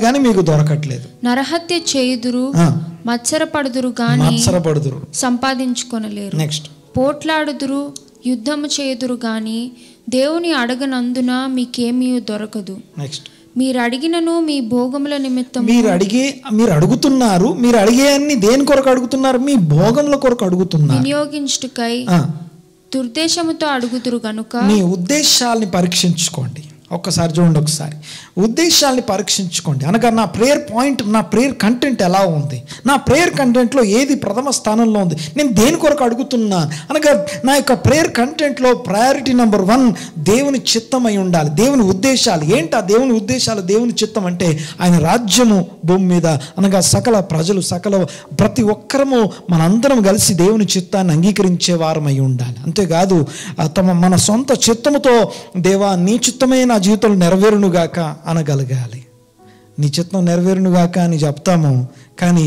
S3: కానీ
S2: మీకు దొరకట్లేదు.
S3: నరహత్య చేయుదురు, మత్సరపడుదురు కానీ సంపాదించుకొనలేరు.
S2: నెక్స్ట్,
S3: పోట్లాడుదురు, యుద్ధము చేయుదురు కానీ దేవుని అడగనందున మీకేమీ దొరకదు.
S2: నెక్స్ట్,
S3: మీరు అడిగినను మీ భోగముల నిమిత్తం.
S2: మీరు అడుగుతున్నారు, మీరు అడిగే అన్ని దేని కొరకు అడుగుతున్నారు? మీ భోగముల కొరకు అడుగుతున్నారు.
S3: వినియోగించుటకై దుర్దేశముతో అడుగుతురు కనుక
S2: మీ ఉద్దేశాలని పరీక్షించుకోండి. ఒక్కసారి చూడండి, ఒకసారి ఉద్దేశాలని పరీక్షించుకోండి. అనగా నా ప్రేయర్ పాయింట్, నా ప్రేయర్ కంటెంట్ ఎలా ఉంది, నా ప్రేయర్ కంటెంట్లో ఏది ప్రథమ స్థానంలో ఉంది, నేను దేని కొరకు అడుగుతున్నాను అనగా నా యొక్క ప్రేయర్ కంటెంట్లో ప్రయారిటీ నెంబర్ 1 దేవుని చిత్తం అయి ఉండాలి. దేవుని ఉద్దేశాలు ఏంటి? ఆ దేవుని ఉద్దేశాలు, దేవుని చిత్తం అంటే ఆయన రాజ్యము భూమి మీద, అనగా సకల ప్రజలు, ప్రతి ఒక్కరము మనందరం కలిసి దేవుని చిత్తాన్ని అంగీకరించే వారం అయి ఉండాలి. అంతేకాదు మన సొంత చిత్తముతో దేవా నీ చిత్తమే నా జీవితంలో నెరవేరునుగాక అనగలగాలి. నీ చిత్తం నెరవేరునుగాక అని చెప్తాము, కానీ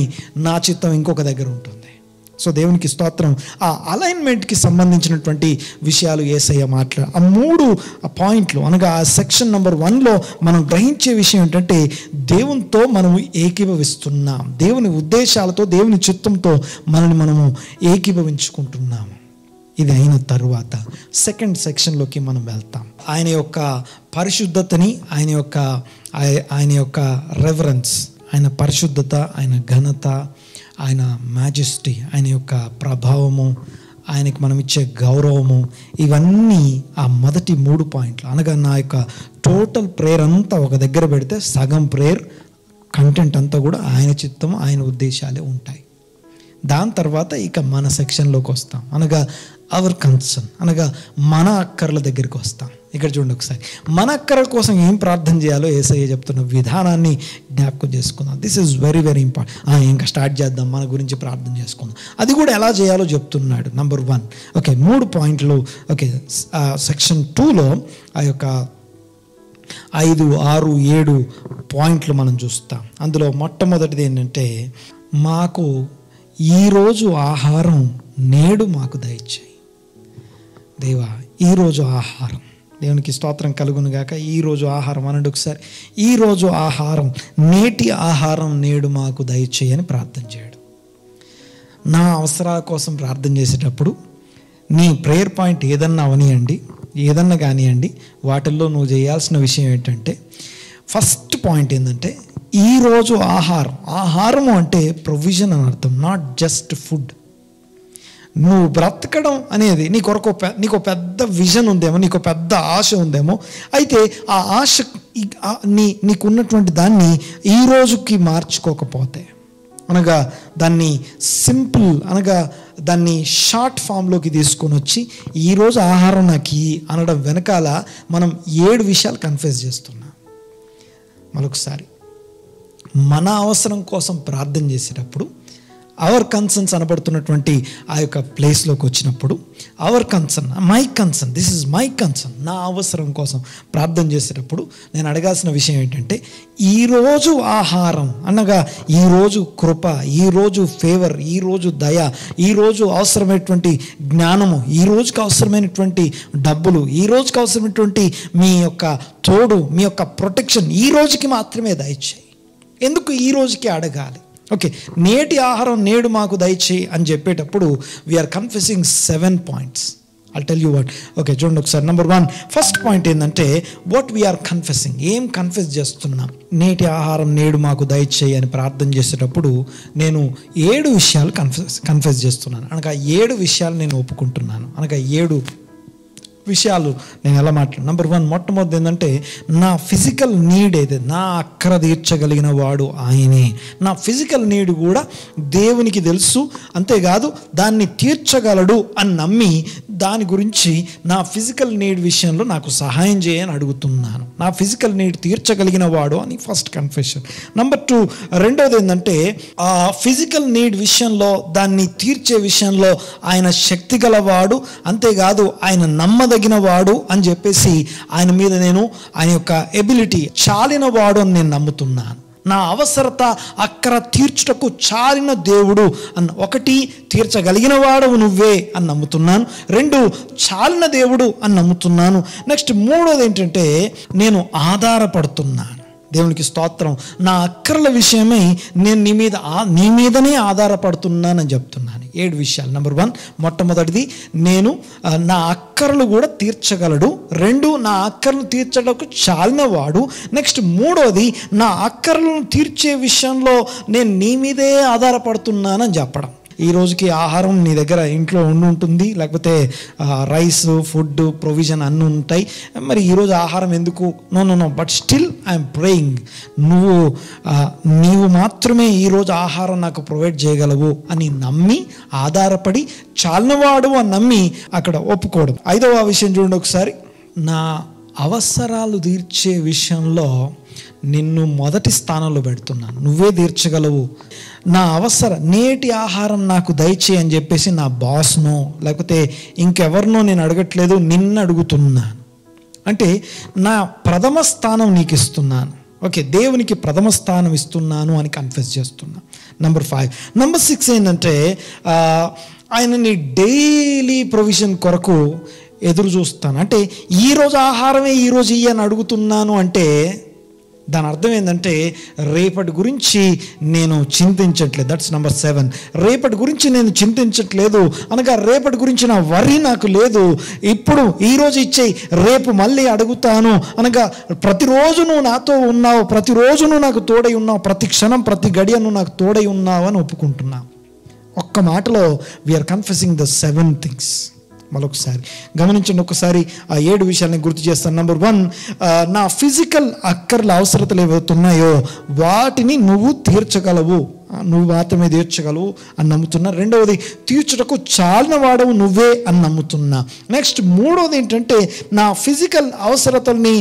S2: నా చిత్తం ఇంకొక దగ్గర ఉంటుంది. సో దేవునికి స్తోత్రం. ఆ అలైన్మెంట్కి సంబంధించినటువంటి విషయాలు యేసయ్య మాట్లాడు. ఆ 3 పాయింట్లు అనగా ఆ సెక్షన్ నెంబర్ 1లో మనం గ్రహించే విషయం ఏంటంటే, దేవునితో మనము ఏకీభవిస్తున్నాం, దేవుని ఉద్దేశాలతో, దేవుని చిత్తంతో మనము ఏకీభవించుకుంటున్నాము. ఇది అయిన తరువాత సెకండ్ సెక్షన్లోకి మనం వెళ్తాం. ఆయన యొక్క పరిశుద్ధతని, ఆయన యొక్క రెవరెన్స్, ఆయన పరిశుద్ధత, ఆయన ఘనత, ఆయన మ్యాజెస్టీ, ఆయన యొక్క ప్రభావము, ఆయనకి మనం ఇచ్చే గౌరవము, ఇవన్నీ ఆ మొదటి 3 పాయింట్లు. అనగా నా యొక్క టోటల్ ప్రేయర్ అంతా ఒక దగ్గర పెడితే సగం ప్రేయర్ కంటెంట్ అంతా కూడా ఆయన చిత్తము, ఆయన ఉద్దేశాలే ఉంటాయి. దాని తర్వాత ఇక మన సెక్షన్లోకి వస్తాం, అనగా అవర్ కన్సర్న్, అనగా మన అక్కర్ల దగ్గరికి వస్తాం. ఇక్కడ చూడండి ఒకసారి, మన అక్కర్ల కోసం ఏం ప్రార్థన చేయాలో యేసయ్య చెప్తున్న విధానాన్ని జ్ఞాపకం చేసుకుందాం. This is very very important. ఇంకా స్టార్ట్ చేద్దాం, మన గురించి ప్రార్థన చేసుకుందాం. అది కూడా ఎలా చేయాలో చెప్తున్నాడు. నెంబర్ 1, ఓకే 3 పాయింట్లు. ఓకే, సెక్షన్ 2లో ఆ యొక్క 5, 6, 7 పాయింట్లు మనం చూస్తాం. అందులో మొట్టమొదటిది ఏంటంటే, మాకు ఈరోజు ఆహారం నేడు మాకు దయచేయి. దేవా ఈరోజు ఆహారం, దేవునికి స్తోత్రం కలుగును గాక. ఈరోజు ఆహారం అనండి ఒకసారి. ఈరోజు ఆహారం, నేటి ఆహారం నేడు మాకు దయచేయి అని ప్రార్థన చేయడం. నా అవసరాల కోసం ప్రార్థన చేసేటప్పుడు నీ ప్రేయర్ పాయింట్ ఏదన్నా అవనియండి, ఏదన్నా కానివ్వండి, వాటిల్లో నువ్వు చేయాల్సిన విషయం ఏంటంటే, ఫస్ట్ పాయింట్ ఏంటంటే ఈరోజు ఆహారము అంటే ప్రొవిజన్ అని అర్థం, నాట్ జస్ట్ ఫుడ్. నువ్వు బ్రతకడం అనేది నీకు పెద్ద విజన్ ఉందేమో, నీకు పెద్ద ఆశ ఉందేమో. అయితే ఆ ఆశ నీకున్నటువంటి దాన్ని ఈ రోజుకి మార్చుకోకపోతే, అనగా దాన్ని సింపుల్, అనగా దాన్ని షార్ట్ ఫామ్లోకి తీసుకొని వచ్చి ఈరోజు ఆహారం నాకు అనడం వెనకాల మనం 7 విషయాలు కన్ఫ్యూజ్ చేస్తున్నాం. మరొకసారి, మన అవసరం కోసం ప్రార్థన చేసేటప్పుడు అవర్ కన్సర్న్స్ అనబడుతున్నటువంటి ఆ యొక్క ప్లేస్లోకి వచ్చినప్పుడు, hour concern, my concern, this is my concern, నా అవసరం కోసం ప్రార్థన చేసేటప్పుడు నేను అడగాల్సిన విషయం ఏంటంటే, ఈరోజు ఆహారం అనగా ఈరోజు కృప, ఈరోజు ఫేవర్, ఈరోజు దయ, ఈరోజు అవసరమైనటువంటి జ్ఞానము, ఈ రోజుకి అవసరమైనటువంటి డబ్బులు, ఈ రోజుకి అవసరమైనటువంటి మీ యొక్క తోడు, మీ యొక్క ప్రొటెక్షన్ ఈ రోజుకి మాత్రమే దయచేయి. ఎందుకు ఈ రోజుకి అడగాలి? ఓకే, నేటి ఆహారం నేడు మాకు దయచేయి అని చెప్పేటప్పుడు we're confessing 7 points. I'll tell you what. Okay చూడండి ఒకసారి. నెంబర్ 1, ఫస్ట్ పాయింట్ ఏంటంటే, వాట్ వీఆర్ కన్ఫెసింగ్, ఏం కన్ఫెస్ చేస్తున్నాం? నేటి ఆహారం నేడు మాకు దయచేయి అని ప్రార్థన చేసేటప్పుడు నేను 7 విషయాలు కన్ఫెస్ చేస్తున్నాను. అనగా 7 విషయాలు నేను ఒప్పుకుంటున్నాను. అనగా 7 విషయాలు నేను ఎలా మాట్లాడు. నెంబర్ 1, మొట్టమొదటి ఏంటంటే, నా ఫిజికల్ నీడ్ ఏదైతే, నా అక్కర తీర్చగలిగిన వాడు ఆయనే. నా ఫిజికల్ నీడ్ కూడా దేవునికి తెలుసు, అంతేకాదు దాన్ని తీర్చగలడు అని నమ్మి దాని గురించి నా ఫిజికల్ నీడ్ విషయంలో నాకు సహాయం చేయని అడుగుతున్నాను. నా ఫిజికల్ నీడ్ తీర్చగలిగిన వాడు అని ఫస్ట్ కన్ఫెషన్. నెంబర్ 2, రెండోది ఏంటంటే ఆ ఫిజికల్ నీడ్ విషయంలో, దాన్ని తీర్చే విషయంలో ఆయన శక్తి గలవాడు, అంతేకాదు ఆయన నమ్మదగిన వాడు అని చెప్పేసి ఆయన మీద నేను ఆయన యొక్క ఎబిలిటీ చాలిన వాడు అని నేను నమ్ముతున్నాను. నా అవసరత అక్కర తీర్చుటకు చాలిన దేవుడు అన్న, 1 తీర్చగలిగిన వాడవు నువ్వే అని నమ్ముతున్నాను. 2 చాలిన దేవుడు అని నమ్ముతున్నాను. నెక్స్ట్ 3వది ఏంటంటే నేను ఆధారపడుతున్నాను. దేవునికి స్తోత్రం. నా అక్కర్ల విషయమై నేను నీ మీదనే ఆధారపడుతున్నానని చెప్తున్నాను. 7 విషయాలు. నెంబర్ 1, మొట్టమొదటిది నేను నా అక్కర్లు కూడా తీర్చగలడు. 2, నా అక్కర్లు తీర్చడానికి చాలిన వాడు. నెక్స్ట్ 3వది నా అక్కర్లను తీర్చే విషయంలో నేను నీ మీదే ఆధారపడుతున్నానని చెప్పడం. ఈ రోజుకి ఆహారం నీ దగ్గర ఇంట్లో ఉంటుంది, లేకపోతే రైస్, ఫుడ్, ప్రొవిజన్ అన్నీ ఉంటాయి. మరి ఈరోజు ఆహారం ఎందుకు? No, but still I'm praying. నీవు మాత్రమే ఈరోజు ఆహారం నాకు ప్రొవైడ్ చేయగలవు అని నమ్మి, ఆధారపడి, చాలినవాడు అని నమ్మి అక్కడ ఒప్పుకోవడం. 5వ విషయం చూడండి ఒకసారి. నా అవసరాలు తీర్చే విషయంలో నిన్ను మొదటి స్థానంలో పెడుతున్నాను. నువ్వే తీర్చగలవు. నా నేటి ఆహారం నాకు దయచేయి అని చెప్పేసి నా బాస్నో లేకపోతే ఇంకెవరినో నేను అడగట్లేదు, నిన్ను అడుగుతున్నాను. అంటే నా ప్రథమ స్థానం నీకు ఇస్తున్నాను. ఓకే, దేవునికి ప్రథమ స్థానం ఇస్తున్నాను అని కన్ఫెస్ చేస్తున్నా. నెంబర్ 5. నెంబర్ 6 ఏంటంటే ఆయనని డైలీ ప్రొవిజన్ కొరకు ఎదురు చూస్తాను. అంటే ఈరోజు ఆహారమే ఈరోజు ఇయ్యని అడుగుతున్నాను అంటే దాని అర్థం ఏంటంటే రేపటి గురించి నేను చింతించట్లేదు. That's number 7. రేపటి గురించి నేను చింతించట్లేదు అనగా రేపటి గురించి నా వరి నాకు లేదు. ఇప్పుడు ఈరోజు ఇచ్చేయి, రేపు మళ్ళీ అడుగుతాను అనగా ప్రతిరోజు నువ్వు నాతో ఉన్నావు, ప్రతిరోజు నువ్వు నాకు తోడై ఉన్నావు, ప్రతి క్షణం ప్రతి గడియ నువ్వు నాకు తోడై ఉన్నావు అని ఒప్పుకుంటున్నా. ఒక్క మాటలో వీఆర్ కన్ఫెసింగ్ ద 7 థింగ్స్. మరొకసారి గమనించండి, ఒకసారి ఆ 7 విషయాలని గుర్తు చేస్తాను. నెంబర్ 1, నా ఫిజికల్ అక్కర్ల అవసరతలు ఏవైతున్నాయో వాటిని నువ్వు తీర్చగలవు, నువ్వు మాత్రమే తీర్చగలవు అని నమ్ముతున్నా. 2వది తీర్చుటకు చాలిన వాడవు నువ్వే అని నమ్ముతున్నా. నెక్స్ట్ 3వది ఏంటంటే నా ఫిజికల్ అవసరతల్ని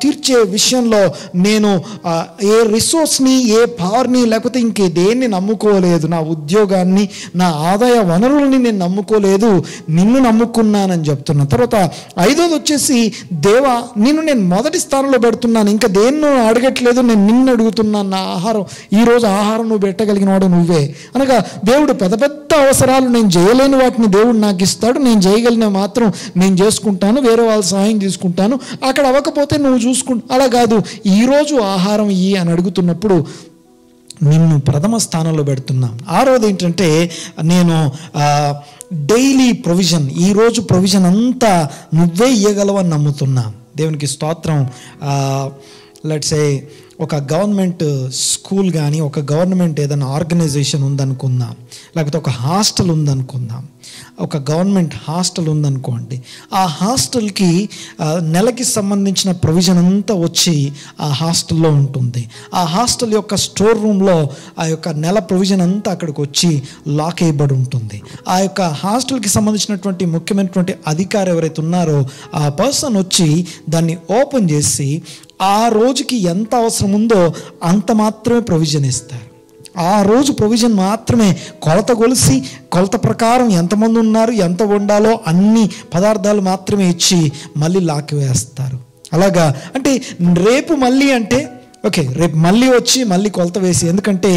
S2: తీర్చే విషయంలో నేను ఏ రిసోర్స్ని, ఏ పవర్ని లేకపోతే ఇంకే దేన్ని నమ్ముకోలేదు. నా ఉద్యోగాన్ని, నా ఆదాయ వనరులని నేను నమ్ముకోలేదు, నిన్ను నమ్ముకున్నానని చెప్తున్నా. తర్వాత 5వది వచ్చేసి దేవా నిన్ను నేను మొదటి స్థానంలో పెడుతున్నాను, ఇంకా దేన్ని అడగట్లేదు, నేను నిన్ను అడుగుతున్నాను. నా ఆహారం ఈరోజు ఆహారం నువ్వు పెట్టగలిగిన వాడు నువ్వే అనగా దేవుడు పెద్ద పెద్ద అవసరాలు నేను చేయలేని వాటిని దేవుడు నాకు ఇస్తాడు, నేను చేయగలిగిన మాత్రం నేను చేసుకుంటాను, వేరే వాళ్ళ సహాయం తీసుకుంటాను, అక్కడ అవ్వకపోతే నువ్వు చూసుకుంటా. అలా కాదు, ఈరోజు ఆహారం ఇయ్యి అని అడుగుతున్నప్పుడు నిన్ను ప్రథమ స్థానంలో పెడుతున్నాం. 6వది ఏంటంటే నేను డైలీ ప్రొవిజన్, ఈరోజు ప్రొవిజన్ అంతా నువ్వే ఇయ్యగలవని నమ్ముతున్నా. దేవునికి స్తోత్రం. లెట్స్ సే ఒక గవర్నమెంట్ స్కూల్ కానీ, ఒక గవర్నమెంట్ ఏదైనా ఆర్గనైజేషన్ ఉందనుకుందాం, లేకపోతే ఒక హాస్టల్ ఉందనుకుందాం, ఒక గవర్నమెంట్ హాస్టల్ ఉందనుకోండి. ఆ హాస్టల్కి నెలకి సంబంధించిన ప్రొవిజన్ అంతా వచ్చి ఆ హాస్టల్లో ఉంటుంది. ఆ హాస్టల్ యొక్క స్టోర్ రూమ్లో ఆ యొక్క నెల ప్రొవిజన్ అంతా అక్కడికి వచ్చి లాక్ అయ్యబడి ఉంటుంది. ఆ యొక్క హాస్టల్కి సంబంధించినటువంటి ముఖ్యమైనటువంటి అధికారి ఎవరైతే ఉన్నారో ఆ పర్సన్ వచ్చి దాన్ని ఓపెన్ చేసి ఆ రోజుకి ఎంత అవసరం ఉందో అంత మాత్రమే ప్రొవిజన్ ఇస్తారు. ఆ రోజు ప్రొవిజన్ మాత్రమే, కొలత కొలిసి కొలత ప్రకారం ఎంతమంది ఉన్నారు, ఎంత వండాలో అన్ని పదార్థాలు మాత్రమే ఇచ్చి మళ్ళీ లాక్ వేస్తారు. అలాగా అంటే రేపు మళ్ళీ అంటే ఓకే, రేపు మళ్ళీ వచ్చి మళ్ళీ కొలత వేసి, ఎందుకంటే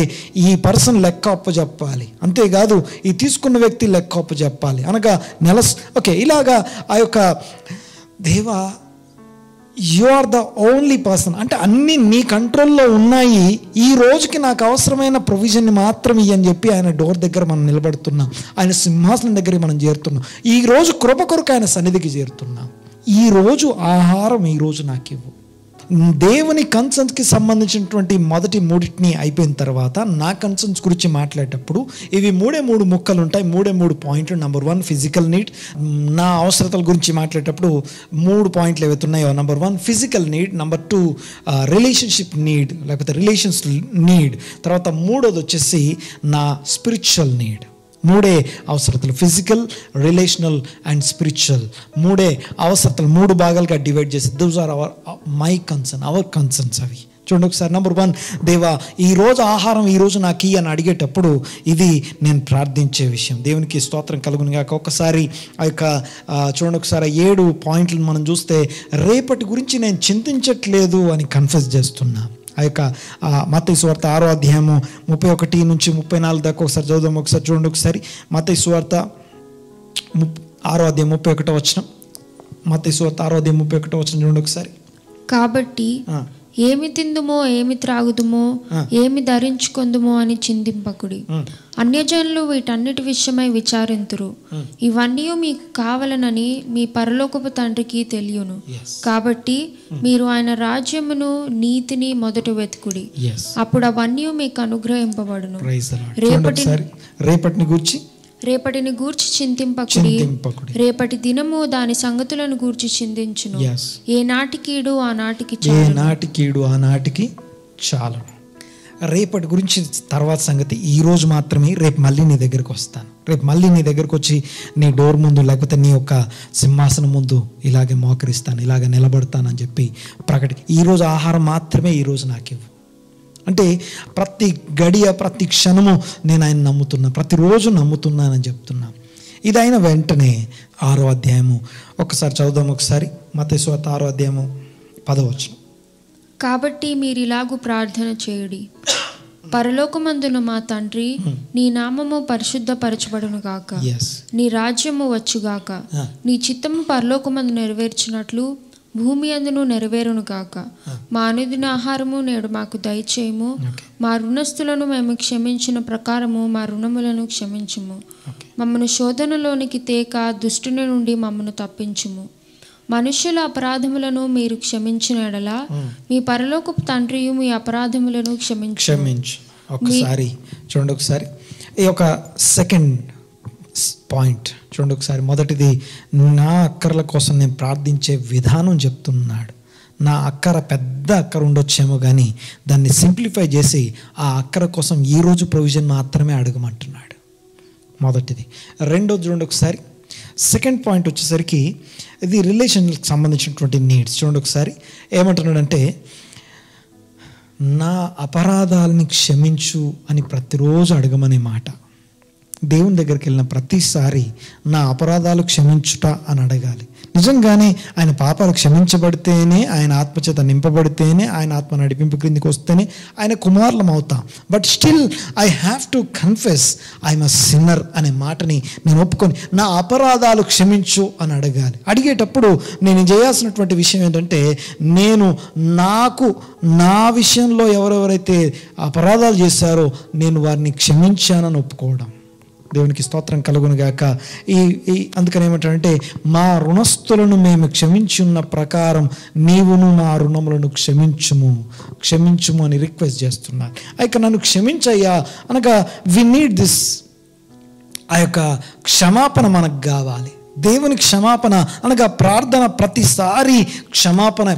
S2: ఈ పర్సన్ లెక్క అప్పచెప్పాలి, అంతేకాదు ఈ తీసుకున్న వ్యక్తి లెక్క అప్పచెప్పాలి అనగా ఓకే, ఇలాగా ఆ యొక్క దేవా you are the only person అంటే అన్నీ నీ కంట్రోల్లో ఉన్నాయి, ఈ రోజుకి నాకు అవసరమైన ప్రొవిజన్ని మాత్రం ఇయ్యని చెప్పి ఆయన డోర్ దగ్గర మనం నిలబడుతున్నాం, ఆయన సింహాసనం దగ్గరికి మనం చేరుతున్నాం, ఈ రోజు కృప కొరకు ఆయన సన్నిధికి చేరుతున్నాం. ఈరోజు ఆహారం ఈరోజు నాకు ఇవ్వు. దేవుని కన్సర్న్స్కి సంబంధించినటువంటి మొదటి 3 అయిపోయిన తర్వాత నా కన్సర్న్స్ గురించి మాట్లాడేటప్పుడు ఇవి 3 ముక్కలు ఉంటాయి, 3 పాయింట్లు. నెంబర్ 1 ఫిజికల్ నీడ్, నా అవసరతల గురించి మాట్లాడేటప్పుడు 3 పాయింట్లు ఏవైతే ఉన్నాయో, number 1 physical need, number 2 relationship need లేకపోతే రిలేషన్స్ నీడ్, తర్వాత 3వది వచ్చేసి నా స్పిరిచువల్ నీడ్. మూడే అవసరతలు, ఫిజికల్, రిలేషనల్ అండ్ స్పిరిచువల్. మూడే అవసరతలు 3 భాగాలుగా డివైడ్ చేసి those are my concern, our concerns. అవి చూడండి ఒకసారి. నెంబర్ 1, దేవా ఈరోజు ఆహారం ఈరోజు నాకు అని అడిగేటప్పుడు ఇది నేను ప్రార్థించే విషయం. దేవునికి స్తోత్రం కలుగును గాక. ఒకసారి ఆ యొక్క చూడండి ఒకసారి 7 పాయింట్లను మనం చూస్తే, రేపటి గురించి నేను చింతించట్లేదు అని కన్ఫెస్ చేస్తున్నా. ఆ యొక్క మత్తయి సువార్త 6వ అధ్యాయము 31 నుంచి 34 దాకా ఒకసారి చదువుదాం. ఒకసారి చూడండి ఒకసారి. మత్తయి సువార్త 6వ అధ్యాయం 31వ వచనం. మత్తయి సువార్త 6వ అధ్యాయం 31వ వచనం చూడండి ఒకసారి.
S3: కాబట్టి ఏమి తిందుమో, ఏమి త్రాగుదుమో, ఏమి ధరించుకొందుమో అని చింతింపకుడి. అన్యజనులు వీటన్నిటి విషయమై విచారింతురు. ఇవన్నీ మీకు కావాలనని మీ పరలోకపు తండ్రికి తెలియను. కాబట్టి మీరు ఆయన రాజ్యమును నీతిని మొదట వెతుకుడి, అప్పుడు అవన్నీ మీకు అనుగ్రహింపబడును. రేపటిని గూర్చి చింతింపకుడి, రేపటి దినము దాని సంగతులను గూర్చి చింతించును. ఏ నాటికీడు ఆ నాటికి చాలును.
S2: రేపటి గురించి తర్వాత సంగతి. ఈ రోజు మాత్రమే. రేపు మళ్ళీ నీ దగ్గరకు వస్తాను. రేపు మళ్ళీ నీ దగ్గరకు వచ్చి నీ డోర్ ముందు లేకపోతే నీ యొక్క సింహాసనం ముందు ఇలాగే మోకరిస్తాను, ఇలాగే నిలబడతానని చెప్పి ఈరోజు ఆహారం మాత్రమే ఈరోజు నాకు ఇవ్వు అంటే, ప్రతి గడియ ప్రతి క్షణము నేను ఆయన నమ్ముతున్నా, ప్రతిరోజు నమ్ముతున్నానని చెప్తున్నా. ఇది అయిన వెంటనే 6వ అధ్యాయము ఒకసారి చదువుదాం. ఒకసారి మత్తయి సువార్త 6వ అధ్యాయము 10వ వచనం.
S3: కాబట్టి మీరు ఇలాగూ ప్రార్థన చేయుడి, పరలోకమందున మా తండ్రి, నీ నామము పరిశుద్ధపరచబడును గాక, నీ రాజ్యము వచ్చుగాక, నీ చిత్తము పరలోకమందు నెరవేర్చినట్లు భూమి అందును నెరవేరును గాక. మా అనుదిన ఆహారము నేడు మాకు దయచేయము, మా రుణస్థులను మేము క్షమించిన ప్రకారము మా రుణములను క్షమించుము, మమ్మను శోధనలోనికి తేక దుష్టుని నుండి మమ్మను తప్పించుము. మనుష్యుల అపరాధములను మీరు క్షమించిన ఎడల మీ పరలోకపు తండ్రియు మీ అపరాధములను క్షమించు.
S2: ఒకసారి చూడండి. ఒకసారి ఈ యొక్క సెకండ్ పాయింట్ చూడండి ఒకసారి. మొదటిది, నా అక్కర్ల కోసం నేను ప్రార్థించే విధానం చెప్తున్నాడు. నా అక్కర పెద్ద అక్కర ఉండొచ్చేమో కానీ దాన్ని సింప్లిఫై చేసి ఆ అక్కర కోసం ఈరోజు ప్రొవిజన్ మాత్రమే అడగమంటున్నాడు. మొదటిది. రెండోది చూడండి ఒకసారి. సెకండ్ పాయింట్ వచ్చేసరికి ఇది రిలేషన్కి సంబంధించినటువంటి నీడ్స్. చూడండి ఒకసారి ఏమంటున్నాడంటే, నా అపరాధాలని క్షమించు అని ప్రతిరోజు అడగమనే మాట. దేవుని దగ్గరికి వెళ్ళిన ప్రతిసారి నా అపరాధాలు క్షమించుట అని అడగాలి. నిజంగానే ఆయన పాపాలు క్షమించబడితేనే, ఆయన ఆత్మచేత నింపబడితేనే, ఆయన ఆత్మ నడిపింపు క్రిందికి వస్తేనే ఆయన కుమారులం అవుతాం. But still I have to confess I'm a sinner అనే మాటని నేను ఒప్పుకొని నా అపరాధాలు క్షమించు అని అడగాలి. అడిగేటప్పుడు నేను చేయాల్సినటువంటి విషయం ఏంటంటే, నేను నా విషయంలో ఎవరెవరైతే అపరాధాలు చేశారో నేను వారిని క్షమించానని ఒప్పుకోవడం. దేవునికి స్తోత్రం కలుగును గాక. అందుకని ఏమంటాడంటే, మా రుణస్థులను మేము క్షమించి ఉన్న ప్రకారం నీవును మా రుణములను క్షమించుము అని రిక్వెస్ట్ చేస్తున్నాను. అయితే నన్ను క్షమించయ్యా అనగా వి నీడ్ దిస్. ఆ యొక్క క్షమాపణ మనకు కావాలి. దేవుని క్షమాపణ అనగా ప్రార్థన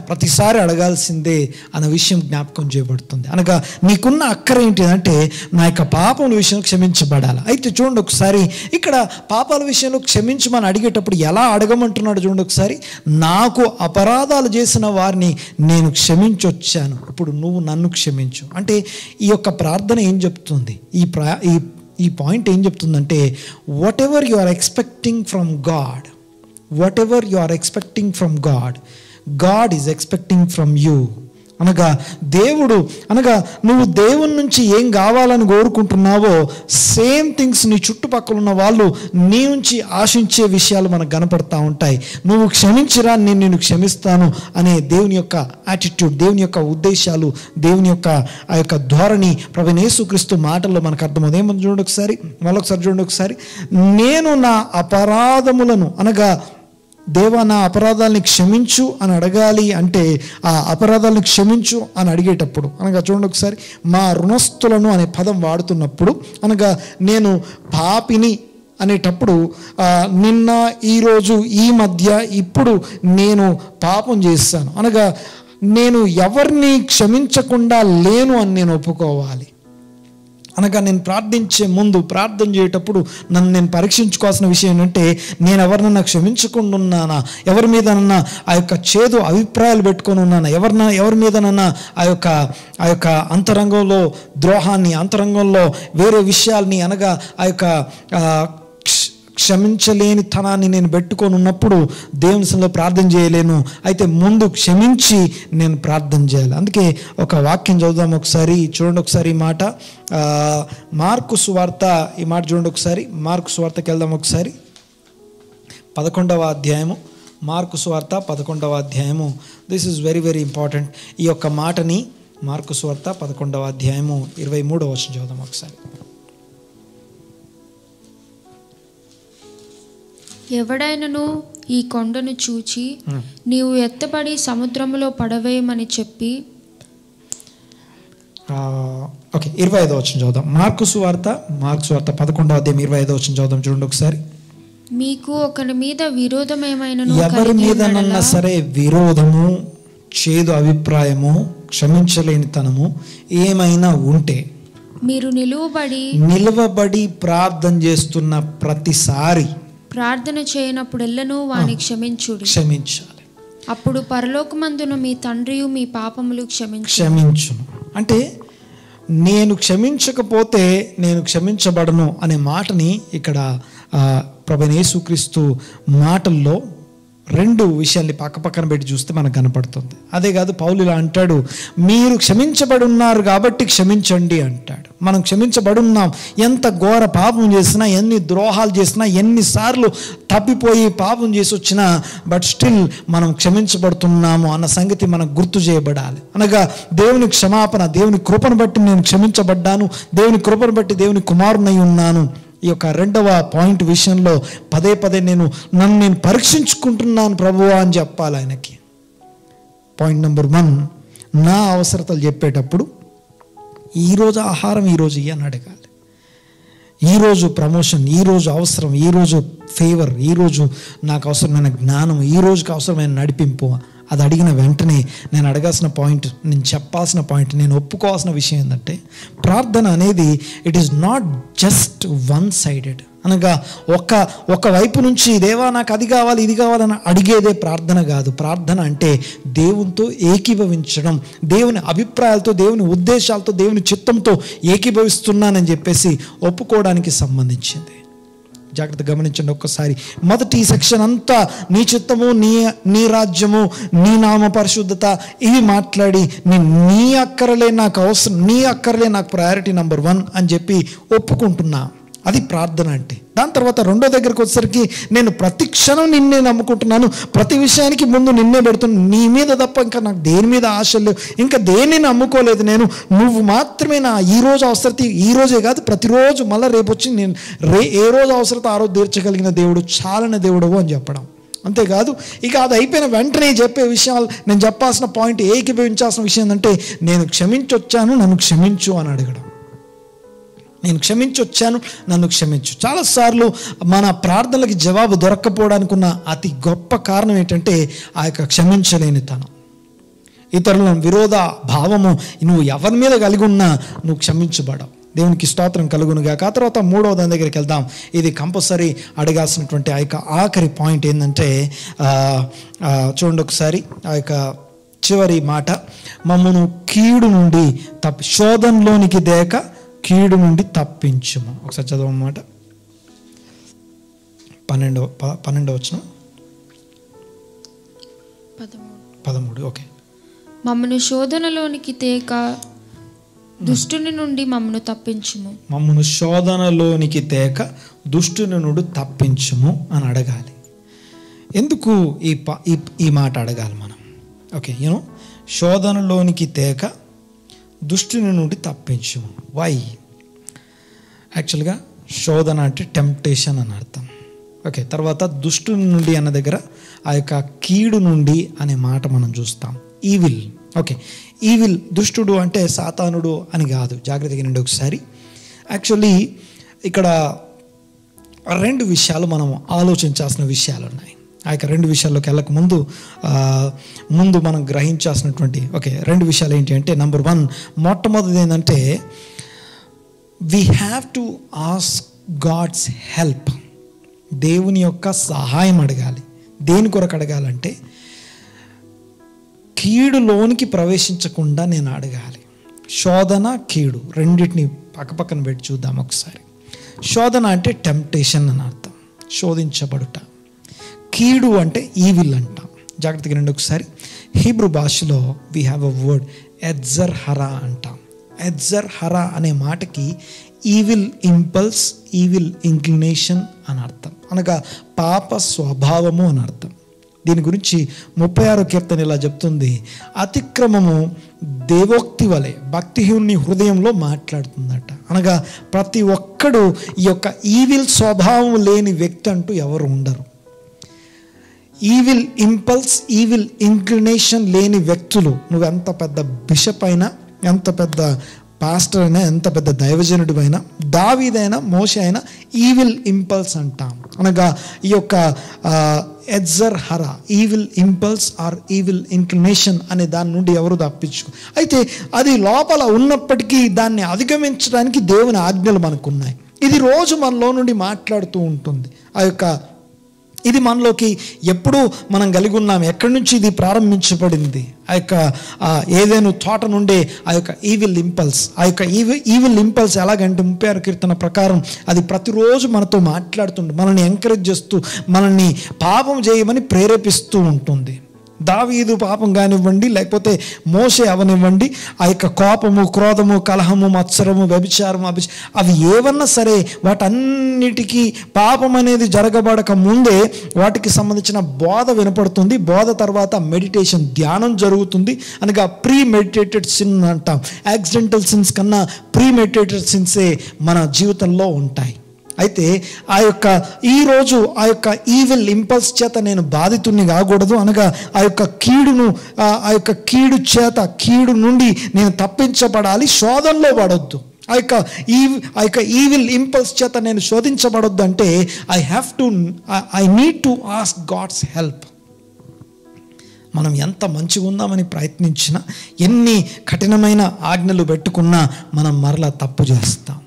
S2: ప్రతిసారి అడగాల్సిందే అన్న విషయం జ్ఞాపకం చేయబడుతుంది. అనగా నీకున్న అక్కర ఏంటిదంటే, నా యొక్క పాపముల విషయంలో క్షమించబడాలి. అయితే చూడండి ఒకసారి, ఇక్కడ పాపాల విషయంలో క్షమించమని అడిగేటప్పుడు ఎలా అడగమంటున్నాడు చూడండి ఒకసారి. నాకు అపరాధాలు చేసిన వారిని నేను క్షమించొచ్చాను, ఇప్పుడు నువ్వు నన్ను క్షమించు అంటే ఈ యొక్క ప్రార్థన ఏం చెప్తుంది? ఈ పాయింట్ ఏం చెప్తుందంటే, whatever you are expecting from God, God is expecting from you. అనగా నువ్వు దేవుని నుంచి ఏం కావాలని కోరుకుంటున్నావో సేమ్ థింగ్స్ నీ చుట్టుపక్కల ఉన్న వాళ్ళు నీ నుంచి ఆశించే విషయాలు మనకు కనపడతా ఉంటాయి. నువ్వు క్షమించిరా, నేను క్షమిస్తాను అనే దేవుని యొక్క యాటిట్యూడ్, దేవుని యొక్క ఉద్దేశాలు, దేవుని యొక్క ఆ యొక్క ధోరణి ప్రభువైన యేసుక్రీస్తు మాటల్లో మనకు అర్థమవుతుంది. ఏమని చూడండి ఒకసారి, మళ్ళొకసారి చూడండి ఒకసారి. నేను నా అపరాధములను అనగా దేవా నా అపరాధాలని క్షమించు అని అడగాలి. అంటే ఆ అపరాధాలను క్షమించు అని అడిగేటప్పుడు అనగా చూడండి ఒకసారి, మా రుణస్థులను అనే పదం వాడుతున్నప్పుడు అనగా నేను పాపిని అనేటప్పుడు నిన్న, ఈరోజు, ఈ మధ్య, ఇప్పుడు నేను పాపం చేస్తాను అనగా నేను ఎవరిని క్షమించకుండా లేను అని నేను ఒప్పుకోవాలి. అనగా నేను ప్రార్థించే ముందు, ప్రార్థన చేసేటప్పుడు నన్ను నేను పరీక్షించుకోవాల్సిన విషయం ఏంటంటే, నేను ఎవరినన్నా క్షమించకుండా ఉన్నానా, ఎవరి మీదనన్నా ఆ యొక్క చేదు అభిప్రాయాలు పెట్టుకొని ఉన్నానా, ఎవరి మీదనన్నా ఆ యొక్క అంతరంగంలో ద్రోహాన్ని, అంతరంగంలో వేరే విషయాల్ని, అనగా ఆ యొక్క క్షమించలేని తనాన్ని నేను పెట్టుకొని ఉన్నప్పుడు దేవుని సన్నిధిలో ప్రార్థన చేయలేను. అయితే ముందు క్షమించి నేను ప్రార్థన చేయాలి. అందుకే ఒక వాక్యం చదువుదాం ఒకసారి. చూడండి ఒకసారి ఈ మాట, మార్కు సువార్త, ఈ మాట చూడండి ఒకసారి. మార్కు సువార్తకి వెళ్దాం ఒకసారి. 11వ అధ్యాయము, మార్కు సువార్త 11వ అధ్యాయము. This is very very important. ఈ యొక్క మాటని మార్కు సువార్త 11వ అధ్యాయము 23వ వచనం చదువుదాం ఒకసారి.
S3: ఎవడైనను ఈ కొండను చూచి నీవు ఎత్తబడి సముద్రములో పడవేయమని చెప్పి,
S2: ఓకే 25వ వచనం చదువుదాం. మార్కు సువార్త 11వ అధ్యాయం 25వ వచనం చదువుదాం. చూడండి ఒకసారి.
S3: మీకు ఒకరి మీద విరోధం ఏమైనను
S2: ఎవరి మీదనన్నా సరే విరోధము, చేదు అభిప్రాయము, క్షమించలేనితనము ఏమైనా ఉంటే,
S3: మీరు
S2: నిలువబడి ప్రార్థన చేస్తున్న ప్రతిసారి
S3: ప్రార్థన చేయనప్పుడెల్లను వాని క్షమించాలి. అప్పుడు పరలోకమందున మీ తండ్రియు మీ పాపములు క్షమించును.
S2: అంటే నేను క్షమించకపోతే నేను క్షమించబడను అనే మాటని ఇక్కడ ప్రభువైన యేసుక్రీస్తు మాటల్లో రెండు విషయాల్ని పక్కపక్కన పెట్టి చూస్తే మనకు కనపడుతుంది. అదే కాదు, పౌలు ఇలా అంటాడు, మీరు క్షమించబడి ఉన్నారు కాబట్టి క్షమించండి అంటాడు. మనం క్షమించబడి ఉన్నాం. ఎంత ఘోర పాపం చేసినా, ఎన్ని ద్రోహాలు చేసినా, ఎన్నిసార్లు తప్పిపోయి పాపం చేసి వచ్చినా, బట్ స్టిల్ మనం క్షమించబడుతున్నాము అన్న సంగతి మనకు గుర్తు చేయబడాలి. అనగా దేవుని క్షమాపణ, దేవుని కృపను బట్టి నేను క్షమించబడ్డాను, దేవుని కృపను బట్టి దేవుని కుమారునై ఉన్నాను. ఈ యొక్క రెండవ పాయింట్ విషయంలో పదే పదే నన్ను నేను పరీక్షించుకుంటున్నాను ప్రభువా అని చెప్పాలి ఆయనకి. పాయింట్ నెంబర్ 1, నా అవసరతలు చెప్పేటప్పుడు ఈరోజు ఆహారం ఈరోజు ఇయ్యని అడగాలి. ఈరోజు ప్రమోషన్, ఈరోజు అవసరం, ఈరోజు ఫేవర్, ఈరోజు నాకు అవసరమైన జ్ఞానం, ఈ రోజుకి అవసరమైన నడిపింపు, అది అడిగిన వెంటనే నేను అడగాల్సిన పాయింట్, నేను చెప్పాల్సిన పాయింట్, నేను ఒప్పుకోవాల్సిన విషయం ఏంటంటే, ప్రార్థన అనేది it is not just one sided. అనగా ఒక వైపు నుంచి దేవా నాకు అది కావాలి ఇది కావాలని అడిగేదే ప్రార్థన కాదు. ప్రార్థన అంటే దేవునితో ఏకీభవించడం, దేవుని అభిప్రాయాలతో, దేవుని ఉద్దేశాలతో, దేవుని చిత్తంతో ఏకీభవిస్తున్నానని చెప్పేసి ఒప్పుకోవడానికి సంబంధించింది. జాగ్రత్త గమనించండి ఒక్కసారి. మొదటి సెక్షన్ అంతా నీ చిత్తము, నీ రాజ్యము, నీ నామ పరిశుద్ధత, ఇవి మాట్లాడి నీ అక్కరలే నాకు అవసరం, నీ అక్కరలే నాకు ప్రయారిటీ నెంబర్ 1 అని చెప్పి ఒప్పుకుంటున్నా. అది ప్రార్థన అంటే. దాని తర్వాత రెండో దగ్గరికి వచ్చేసరికి నేను ప్రతి క్షణం నిన్నే నమ్ముకుంటున్నాను, ప్రతి విషయానికి ముందు నిన్నే పెడుతున్నాను, నీ మీద తప్ప ఇంకా నాకు దేని మీద ఆశలు లేవు, ఇంకా దేన్ని నమ్ముకోలేదు నేను, నువ్వు మాత్రమే నా ఈరోజు అవసరత, ఈరోజే కాదు ప్రతిరోజు, మళ్ళీ రేపు వచ్చి నేను ఏ రోజు అవసరత ఆ రోజు తీర్చగలిగిన దేవుడు, చాలని దేవుడవు అని చెప్పడం. అంతేకాదు, ఇక అది అయిపోయిన వెంటనే చెప్పే విషయాలు, నేను చెప్పాల్సిన పాయింట్, ఏకీభవించాల్సిన విషయం ఏంటంటే, నేను క్షమించొచ్చాను నన్ను క్షమించు అని అడగడం. నేను క్షమించొచ్చాను నన్ను క్షమించు. చాలాసార్లు మన ప్రార్థనలకి జవాబు దొరక్కపోవడానికి ఉన్న అతి గొప్ప కారణం ఏంటంటే ఆ యొక్క క్షమించలేనితనం, ఇతరుల విరోధ భావము నువ్వు ఎవరి మీద కలిగి ఉన్నా నువ్వు క్షమించబడవు. దేవునికి స్తోత్రం కలుగునుగాక. ఆ తర్వాత 3వ దాని దగ్గరికి వెళ్దాం. ఇది కంపల్సరీ అడగాల్సినటువంటి ఆ యొక్క ఆఖరి పాయింట్ ఏంటంటే, చూడండి ఒకసారి ఆ యొక్క చివరి మాట, మమ్మను కీడు నుండి శోధనలోనికి దేక కీడు నుండి తప్పించుము. ఒకసారి చదవమాట. 12వ వచనం 13. ఓకే.
S3: మమ్మను శోధనలోనికి తేక దుష్టుని నుండి మమ్మను తప్పించుము.
S2: మమ్మను శోధనలోనికి తేక దుష్టుని నుండి తప్పించుము అని అడగాలి. ఎందుకు ఈ మాట అడగాలి మనం? ఓకే, శోధనలోనికి తేక దుష్టుని నుండి తప్పించుము. వై? యాక్చువల్గా శోధన అంటే టెంప్టేషన్ అని అర్థం. ఓకే, తర్వాత దుష్టుని నుండి అన్న దగ్గర ఆ యొక్క కీడు నుండి అనే మాట మనం చూస్తాం. ఈవిల్. ఓకే, ఈవిల్, దుష్టుడు అంటే సాతానుడు అని కాదు. జాగ్రత్తగా వినండి ఒకసారి. యాక్చువల్లీ ఇక్కడ 2 విషయాలు మనం ఆలోచించాల్సిన విషయాలు ఉన్నాయి. ఆ యొక్క 2 విషయాల్లోకి వెళ్ళక ముందు మనం గ్రహించాల్సినటువంటి 2 విషయాలు ఏంటి అంటే, నెంబర్ 1, మొట్టమొదటిది ఏంటంటే we have to ask God's help. దేవుని యొక్క సహాయం అడగాలి. దేని కొరకు అడగాలంటే కీడులోనికి ప్రవేశించకుండా నేను అడగాలి. శోధన, కీడు రెండింటిని పక్కపక్కన పెట్టి చూద్దాం ఒకసారి. శోధన అంటే టెంప్టేషన్ అని అర్థం, శోధించబడుట. కీడు అంటే ఈవిల్ అంటాం. జాగ్రత్తగా రండి ఒకసారి. హీబ్రూ భాషలో వీ హ్యావ్ అ వర్డ్ ఎడ్జర్ హరా అంటాం. ఎడ్జర్ హరా అనే మాటకి ఈవిల్ ఇంపల్స్, ఈవిల్ ఇంక్లినేషన్ అని అర్థం, అనగా పాప స్వభావము అని అర్థం. దీని గురించి 36వ కీర్తన ఇలా చెప్తుంది, అతిక్రమము దేవోక్తి వలె భక్తిహీనుని హృదయంలో మాట్లాడుతుందట. అనగా ప్రతి ఒక్కడు ఈ యొక్క ఈవిల్ స్వభావం లేని వ్యక్తి అంటూ ఎవరు ఉండరు. ఈవిల్ ఇంపల్స్, ఈవిల్ ఇంక్లినేషన్ లేని వ్యక్తులు, నువ్వు ఎంత పెద్ద బిషప్ అయినా, ఎంత పెద్ద పాస్టర్ అయినా, ఎంత పెద్ద దైవజనుడు అయినా, దావీదైనా, మోషే అయినా ఈవిల్ ఇంపల్స్ అంటాం. అనగా ఈ యొక్క ఎడ్జర్ హరా, evil impulse or evil inclination అనే దాని నుండి ఎవరు తప్పించుకో. అయితే అది లోపల ఉన్నప్పటికీ దాన్ని అధిగమించడానికి దేవుని ఆజ్ఞలు మనకున్నాయి. ఇది రోజు మనలో నుండి మాట్లాడుతూ ఉంటుంది. ఇది మనలోకి ఎప్పుడు మనం కలిగి ఉన్నాం. ఎక్కడి నుంచి ఇది ప్రారంభించబడింది? ఏదైనా తోట నుండే ఆ యొక్క ఈవిల్ ఇంపల్స్. ఈవిల్ ఇంపల్స్ ఎలాగంటే 36వ కీర్తన ప్రకారం అది ప్రతిరోజు మనతో మాట్లాడుతుంది, మనల్ని ఎంకరేజ్ చేస్తూ, మనల్ని పాపం చేయమని ప్రేరేపిస్తూ ఉంటుంది. దావీదు పాపం కానివ్వండి, లేకపోతే మోషే అవనివ్వండి, ఆ యొక్క కోపము, క్రోధము, కలహము, మత్సరము, వ్యభిచారము, అవి ఏవన్నా సరే వాటన్నిటికీ పాపం అనేది జరగబడక ముందే వాటికి సంబంధించిన బోధ వినపడుతుంది. బోధ తర్వాత మెడిటేషన్, ధ్యానం జరుగుతుంది. అనగా ప్రీ మెడిటేటెడ్ సిన్ అంటాం. యాక్సిడెంటల్ సిన్స్ కన్నా ప్రీ మెడిటేటెడ్ సిన్సే మన జీవితంలో ఉంటాయి. అయితే ఈరోజు ఆ యొక్క ఈవిల్ ఇంపల్స్ చేత నేను బాధితుడిని కాకూడదు, అనగా ఆ యొక్క కీడును, ఆ యొక్క కీడు చేత, కీడు నుండి నేను తప్పించబడాలి, శోధనలో పడొద్దు. ఆ యొక్క ఈవిల్ ఇంపల్స్ చేత నేను శోధించబడొద్దు అంటే I need to ask God's help. మనం ఎంత మంచిగా ఉందామని ప్రయత్నించినా, ఎన్ని కఠినమైన ఆజ్ఞలు పెట్టుకున్నా మనం మరలా తప్పు చేస్తాం.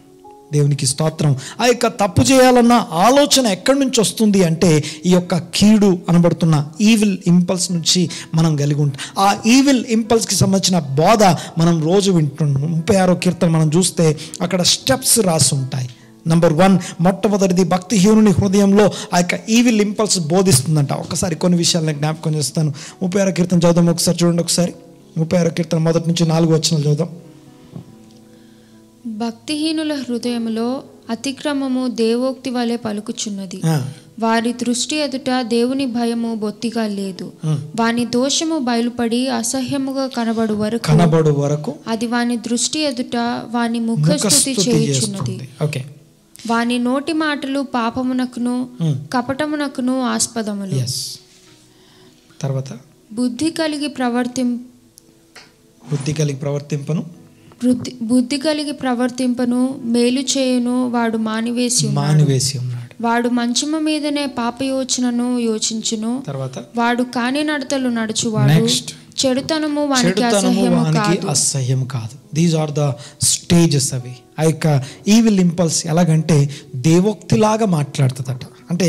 S2: దేవునికి స్తోత్రం. ఆ యొక్క తప్పు చేయాలన్న ఆలోచన ఎక్కడి నుంచి వస్తుంది అంటే ఈ యొక్క కీడు అనబడుతున్న ఈవిల్ ఇంపల్స్ నుంచి మనం కలిగి ఉంటాం. ఆ ఈవిల్ ఇంపల్స్కి సంబంధించిన బోధ మనం రోజు వింటున్నాం. 36వ కీర్తన మనం చూస్తే అక్కడ స్టెప్స్ రాసి ఉంటాయి. నంబర్ 1, మొట్టమొదటిది భక్తిహీనుని హృదయంలో ఆ యొక్క ఈవిల్ ఇంపల్స్ బోధిస్తుందంట. ఒకసారి కొన్ని విషయాలను జ్ఞాపకం చేస్తాను. 36వ కీర్తన చదువుదాం ఒకసారి, చూడండి ఒకసారి. 36వ కీర్తన 1 నుంచి 4 వచనాలు చదువుదాం.
S3: భక్తిహీనుల హృదయములో అతిక్రమము దేవోక్తి వలె పలుకుచున్నది. వారి దృష్టి ఎదుట దేవుని భయము బొత్తిగా లేదు. వాని దోషము బయలుపడి అసహ్యముగా కనబడు వరకు అది వాని దృష్టి ఎదుట వాని ముఖస్తుతి చేయుచున్నది. వాని నోటి మాటలు పాపమునకును కపటమునకును ఆస్పదములు.
S2: తర్వాత
S3: బుద్ధి కలిగి ప్రవర్తింపను మేలు చేయును వాడు మానివేసి ఉన్నాడు. వాడు మంచము మీదనే పాపయోచనను యోచించును. వాడు కాని నడతలు నడుచువాడు. చెడుతనము వానికి
S2: అసహ్యం కాదు. These are the stages. అవి ఆ యొక్క ఈవిల్ ఇంపల్స్ ఎలాగంటే దేవోక్తిలాగా మాట్లాడుతుందట. అంటే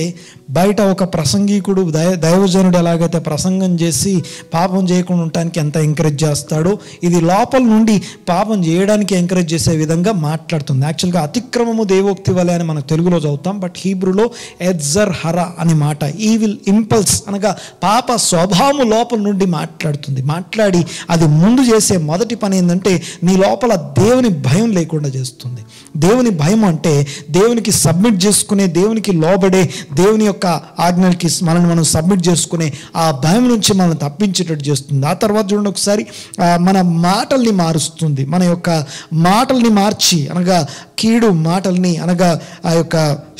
S2: బయట ఒక ప్రసంగికుడు, దైవజనుడు ఎలాగైతే ప్రసంగం చేసి పాపం చేయకుండా ఉండటానికి ఎంత ఎంకరేజ్ చేస్తాడో, ఇది లోపల నుండి పాపం చేయడానికి ఎంకరేజ్ చేసే విధంగా మాట్లాడుతుంది. యాక్చువల్గా అతిక్రమము దేవోక్తి వలె అని మనం తెలుగులో చదువుతాం, బట్ హీబ్రూలో ఎడ్జర్ హరా అనే మాట ఈవిల్ ఇంపల్స్ అనగా పాప స్వభావం లోపల నుండి మాట్లాడి అది ముందు చేసే మొదటి పని ఏంటంటే నీ లోపల దేవుని భయం లేకుండా చేస్తుంది. దేవుని భయం అంటే దేవునికి సబ్మిట్ చేసుకునే, దేవునికి లోబడే, దేవుని యొక్క ఆజ్ఞలకి మనం సబ్మిట్ చేసుకునే ఆ భయం నుంచి మనం తప్పించేటట్టు చేస్తుంది. ఆ తర్వాత చూడండి ఒకసారి, మన మాటల్ని మారుస్తుంది. మన యొక్క మాటల్ని మార్చి, అనగా కీడు మాటల్ని, అనగా ఆ యొక్క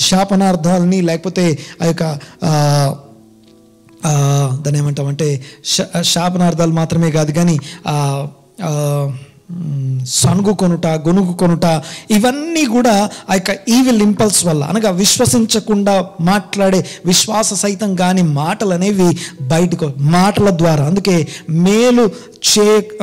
S2: శాపనార్థాలని, లేకపోతే ఆ యొక్క దాన్ని ఏమంటామంటే శాపనార్థాలు మాత్రమే కాదు, కానీ సనుగు కొనుట, గొనుగు కొనుట, ఇవన్నీ కూడా ఆ యొక్క ఈవిల్ ఇంపల్స్ వల్ల, అనగా విశ్వసించకుండా మాట్లాడే విశ్వాస సహితం కాని మాటలు అనేవి బయటకు, మాటల ద్వారా. అందుకే మేలు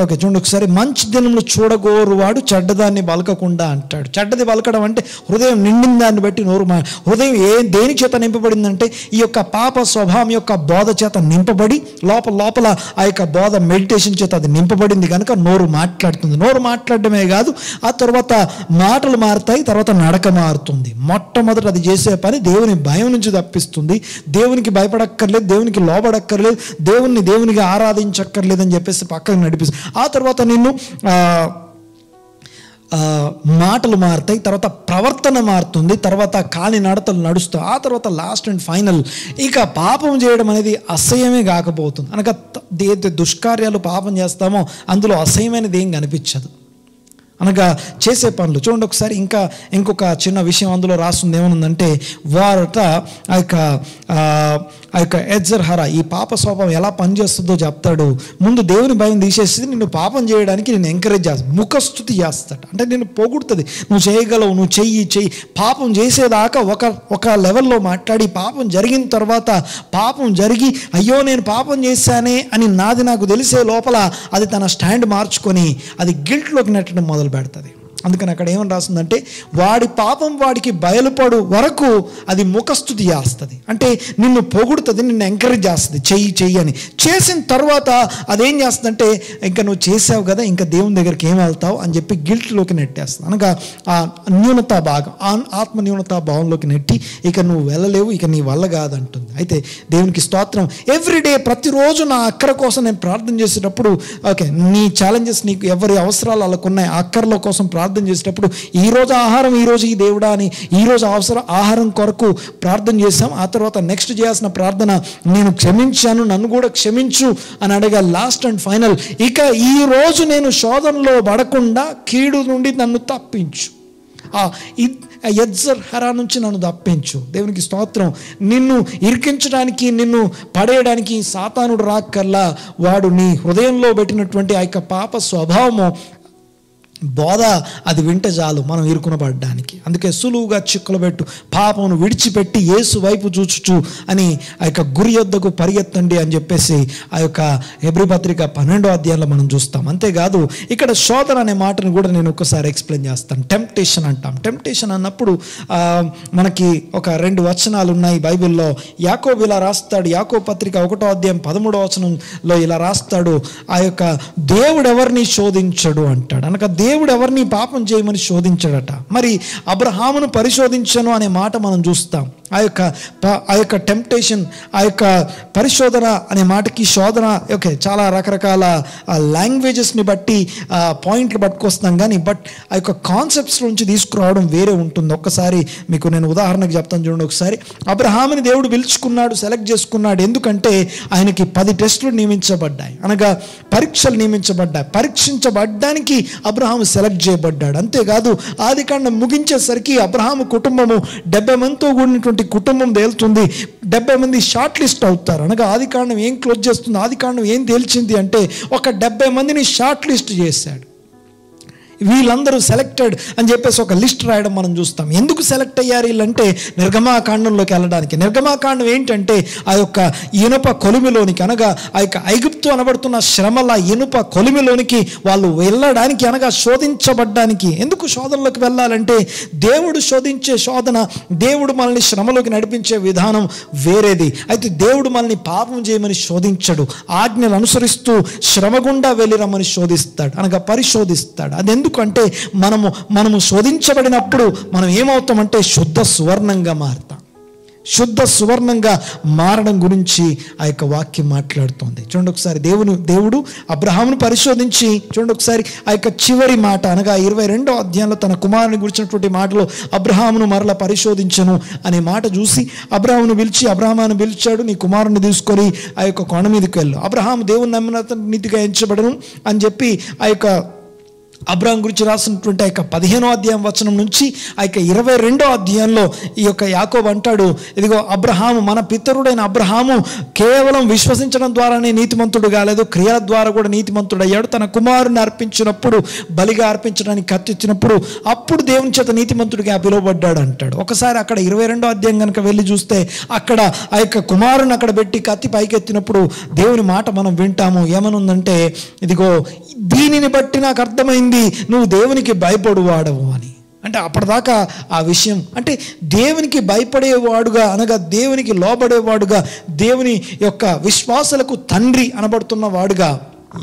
S2: ఓకే చూడండి ఒకసారి, మంచి దినములు చూడగోరువాడు చెడ్డదాన్ని బలకకుండా అంటాడు. చెడ్డది బలకడం అంటే హృదయం నిండిన దాన్ని బట్టి నోరు హృదయం దేని చేత నింపబడిందంటే ఈ యొక్క పాప స్వభావం యొక్క బోధ చేత నింపబడి లోపల ఆ యొక్క బోధ మెడిటేషన్ చేత అది నింపబడింది కనుక నోరు మాట్లాడుతుంది. నోరు మాట్లాడడమే కాదు, ఆ తర్వాత మాటలు మారుతాయి, తర్వాత నడక మారుతుంది. మొట్టమొదట అది చేసే పని దేవుని భయం నుంచి తప్పిస్తుంది. దేవునికి భయపడక్కర్లేదు, దేవునికి లోబడక్కర్లేదు, దేవునిగా ఆరాధించక్కర్లేదు అని చెప్పేసి పక్కన నడిపిస్తుంది. ఆ తర్వాత నిన్ను మాటలు మారుతాయి, తర్వాత ప్రవర్తన మారుతుంది, తర్వాత కాని నడతలు నడుస్తాయి. ఆ తర్వాత లాస్ట్ అండ్ ఫైనల్ ఇక పాపం చేయడం అనేది అసహ్యమే కాకపోతుంది. అనగా ఏదైతే దుష్కార్యాలు పాపం చేస్తామో అందులో అసహ్యమైనది ఏం కనిపించదు. అనగా చేసే పనులు చూడండి ఒకసారి. ఇంకొక చిన్న విషయం అందులో రాస్తుంది. ఏమనుందంటే వారట ఆ యొక్క ఎడ్జర్ హరా, ఈ పాప స్వభావం ఎలా పనిచేస్తుందో చెప్తాడు. ముందు దేవుని భయం తీసేసి నిన్ను పాపం చేయడానికి నేను ఎంకరేజ్ చేస్తాను, ముఖస్థుతి చేస్తాడు. అంటే నేను పొగుడుతుంది, నువ్వు చేయగలవు, నువ్వు చెయ్యి. పాపం చేసేదాకా ఒక లెవెల్లో మాట్లాడి, పాపం జరిగిన తర్వాత పాపం జరిగి అయ్యో నేను పాపం చేశానే అని నాకు తెలిసే లోపల అది తన స్టాండ్ మార్చుకొని అది గిల్ట్లోకి నెట్టడం మొదలు పెడుతుంది. అందుకని అక్కడ ఏమని రాస్తుందంటే వాడి పాపం వాడికి బయలుపడు వరకు అది ముఖస్థుతి చేస్తుంది. అంటే నిన్ను పొగుడుతుంది, నిన్ను ఎంకరేజ్ చేస్తుంది, చెయ్యి అని. చేసిన తర్వాత అదేం చేస్తుందంటే ఇంకా నువ్వు చేసావు కదా, ఇంకా దేవుని దగ్గరికి ఏం వెళ్తావు అని చెప్పి గిల్ట్లోకి నెట్టేస్తుంది. అనగా ఆ న్యూనతా భాగం, ఆత్మ న్యూనతా భావంలోకి నెట్టి ఇక నువ్వు వెళ్ళలేవు, ఇక నీ వల్ల కాదంటుంది. అయితే దేవునికి స్తోత్రం, ఎవ్రీడే ప్రతిరోజు నా అక్కర కోసం నేను ప్రార్థన చేసేటప్పుడు, ఓకే నీ ఛాలెంజెస్ నీకు ఎవరి అవసరాలు వాళ్ళకున్నాయి, ఆ అక్కర్ల కోసం ప్రార్థన చేసేటప్పుడు ఈరోజు ఆహారం ఈరోజు ఈ దేవుడా అని ఈరోజు ఆహారం కొరకు ప్రార్థన చేశాం. ఆ తర్వాత నెక్స్ట్ చేయాల్సిన ప్రార్థన నేను క్షమించాను, నన్ను కూడా క్షమించు అని అడగా. లాస్ట్ అండ్ ఫైనల్ ఇక ఈ రోజు నేను శోధనలో పడకుండా కీడు నుండి నన్ను తప్పించు, ఎడ్జర్ హరా నుంచి నన్ను తప్పించు. దేవునికి స్తోత్రం. నిన్ను ఇరికించడానికి, నిన్ను పడేయడానికి సాతానుడు రాక్కల్లా వాడు నీ హృదయంలో పెట్టినటువంటి ఆ యొక్క పాప స్వభావము బోధ అది వింటే చాలు మనం ఇరుకునబడడానికి. అందుకే సులువుగా చిక్కులు పెట్టు, పాపమును విడిచిపెట్టి యేసు వైపు చూచుచు అని ఆ యొక్క గురి యొద్దకు పరిగెత్తండి అని చెప్పేసి ఆ యొక్క హెబ్రీ పత్రిక 12వ అధ్యాయంలో మనం చూస్తాం. అంతేకాదు ఇక్కడ శోధన అనే మాటను కూడా నేను ఒకసారి ఎక్స్ప్లెయిన్ చేస్తాను. టెంప్టేషన్ అంటాం. టెంప్టేషన్ అన్నప్పుడు మనకి ఒక 2 వచనాలు ఉన్నాయి బైబిల్లో. యాకోబు ఇలా రాస్తాడు, యాకోబు పత్రిక 1వ అధ్యాయం 13వ వచనంలో ఇలా రాస్తాడు, ఆ యొక్క దేవుడు ఎవరిని శోధించడు అంటాడు. అనగా దేవుడు ఎవరిని పాపం చేయమని శోధించాడట. మరి అబ్రహామును పరిశోధించను అనే మాట మనం చూస్తాం. ఆ యొక్క టెంప్టేషన్, ఆ యొక్క పరిశోధన అనే మాటకి శోధన ఓకే చాలా రకరకాల లాంగ్వేజెస్ని బట్టి పాయింట్లు పట్టుకొస్తాం, కానీ ఆ యొక్క కాన్సెప్ట్స్ నుంచి తీసుకురావడం వేరే ఉంటుంది. ఒక్కసారి మీకు నేను ఉదాహరణకు చెప్తాను చూడండి. ఒకసారి అబ్రహాముని దేవుడు పిలుచుకున్నాడు, సెలెక్ట్ చేసుకున్నాడు. ఎందుకంటే ఆయనకి 10 టెస్టులు నియమించబడ్డాయి, అనగా పరీక్షలు నియమించబడ్డాయి. పరీక్షించబడ్డానికి అబ్రహాము సెలెక్ట్ చేయబడ్డాడు. అంతేకాదు ఆదికాండం ముగించేసరికి అబ్రహాము కుటుంబము 70 మందితో కూడినటువంటి కుటుంబం తేలుతుంది. 70 మంది షార్ట్ లిస్ట్ అవుతారు. అనగా ఆదికాండం ఏం క్లోజ్ చేస్తుంది, ఆదికాండం ఏం తేల్చింది అంటే ఒక 70 మందిని షార్ట్ లిస్ట్ చేశాడు. వీళ్ళందరూ సెలెక్టెడ్ అని చెప్పేసి ఒక లిస్ట్ రాయడం మనం చూస్తాం. ఎందుకు సెలెక్ట్ అయ్యారు వీళ్ళంటే నిర్గమాకాండంలోకి వెళ్ళడానికి. నిర్గమాకాండం ఏంటంటే ఆ యొక్క ఇనుప కొలిమిలోనికి, అనగా ఆ యొక్క ఐగుప్తు అనబడుతున్న శ్రమల ఇనుప కొలిమిలోనికి వాళ్ళు వెళ్ళడానికి, అనగా శోధించబడ్డానికి. ఎందుకు శోధనలోకి వెళ్ళాలంటే దేవుడు శోధించే శోధన, దేవుడు మనల్ని శ్రమలోకి నడిపించే విధానం వేరేది. అయితే దేవుడు మనల్ని పాపం చేయమని శోధించడు, ఆజ్ఞలు అనుసరిస్తూ శ్రమ గుండా వెళ్ళి రమ్మని శోధిస్తాడు, అనగా పరిశోధిస్తాడు. అది ఎందుకంటే మనము శోధించబడినప్పుడు మనం ఏమవుతామంటే శుద్ధ సువర్ణంగా మారుతాం. శుద్ధ సువర్ణంగా మారడం గురించి ఆ యొక్క వాక్యం మాట్లాడుతోంది. చూడండి ఒకసారి, దేవుడు అబ్రహామును పరిశోధించి, చూడండి ఒకసారి ఆ యొక్క చివరి మాట, అనగా 22వ అధ్యాయంలో తన కుమారుని గురించినటువంటి మాటలో అబ్రహామును మరలా పరిశోధించను అనే మాట చూసి అబ్రహామును పిలిచాడు, నీ కుమారుని తీసుకొని ఆ యొక్క కొండ మీదకి వెళ్ళు, అబ్రహాము దేవుని నమ్మిన నీతిగా ఎంచబడను అని చెప్పి ఆ యొక్క అబ్రహాం గురించి రాసినటువంటి ఆ యొక్క 15వ అధ్యాయం వచనం నుంచి ఆ యొక్క 22వ అధ్యాయంలో ఈ యొక్క యాకోబు అంటాడు, ఇదిగో అబ్రహాము, మన పితరుడైన అబ్రహాము కేవలం విశ్వసించడం ద్వారానే నీతిమంతుడు కాలేదు, క్రియల ద్వారా కూడా నీతిమంతుడు అయ్యాడు. తన కుమారుని అర్పించినప్పుడు, బలిగా అర్పించడానికి కత్తిచ్చినప్పుడు అప్పుడు దేవుని చేత నీతిమంతుడిగా పిలువబడ్డాడు అంటాడు. ఒకసారి అక్కడ 22వ అధ్యాయం కనుక వెళ్ళి చూస్తే అక్కడ ఆ యొక్క కుమారుని అక్కడ పెట్టి కత్తి పైకెత్తినప్పుడు దేవుని మాట మనం వింటాము. ఏమనుందంటే, ఇదిగో దీనిని బట్టి నాకు అర్థమైంది నువ్వు దేవునికి భయపడువాడవు అని. అంటే అప్పటిదాకా ఆ విషయం అంటే దేవునికి భయపడేవాడుగా అనగా దేవునికి లోబడేవాడుగా దేవుని యొక్క విశ్వాసులకు తండ్రి అనబడుతున్న వాడుగా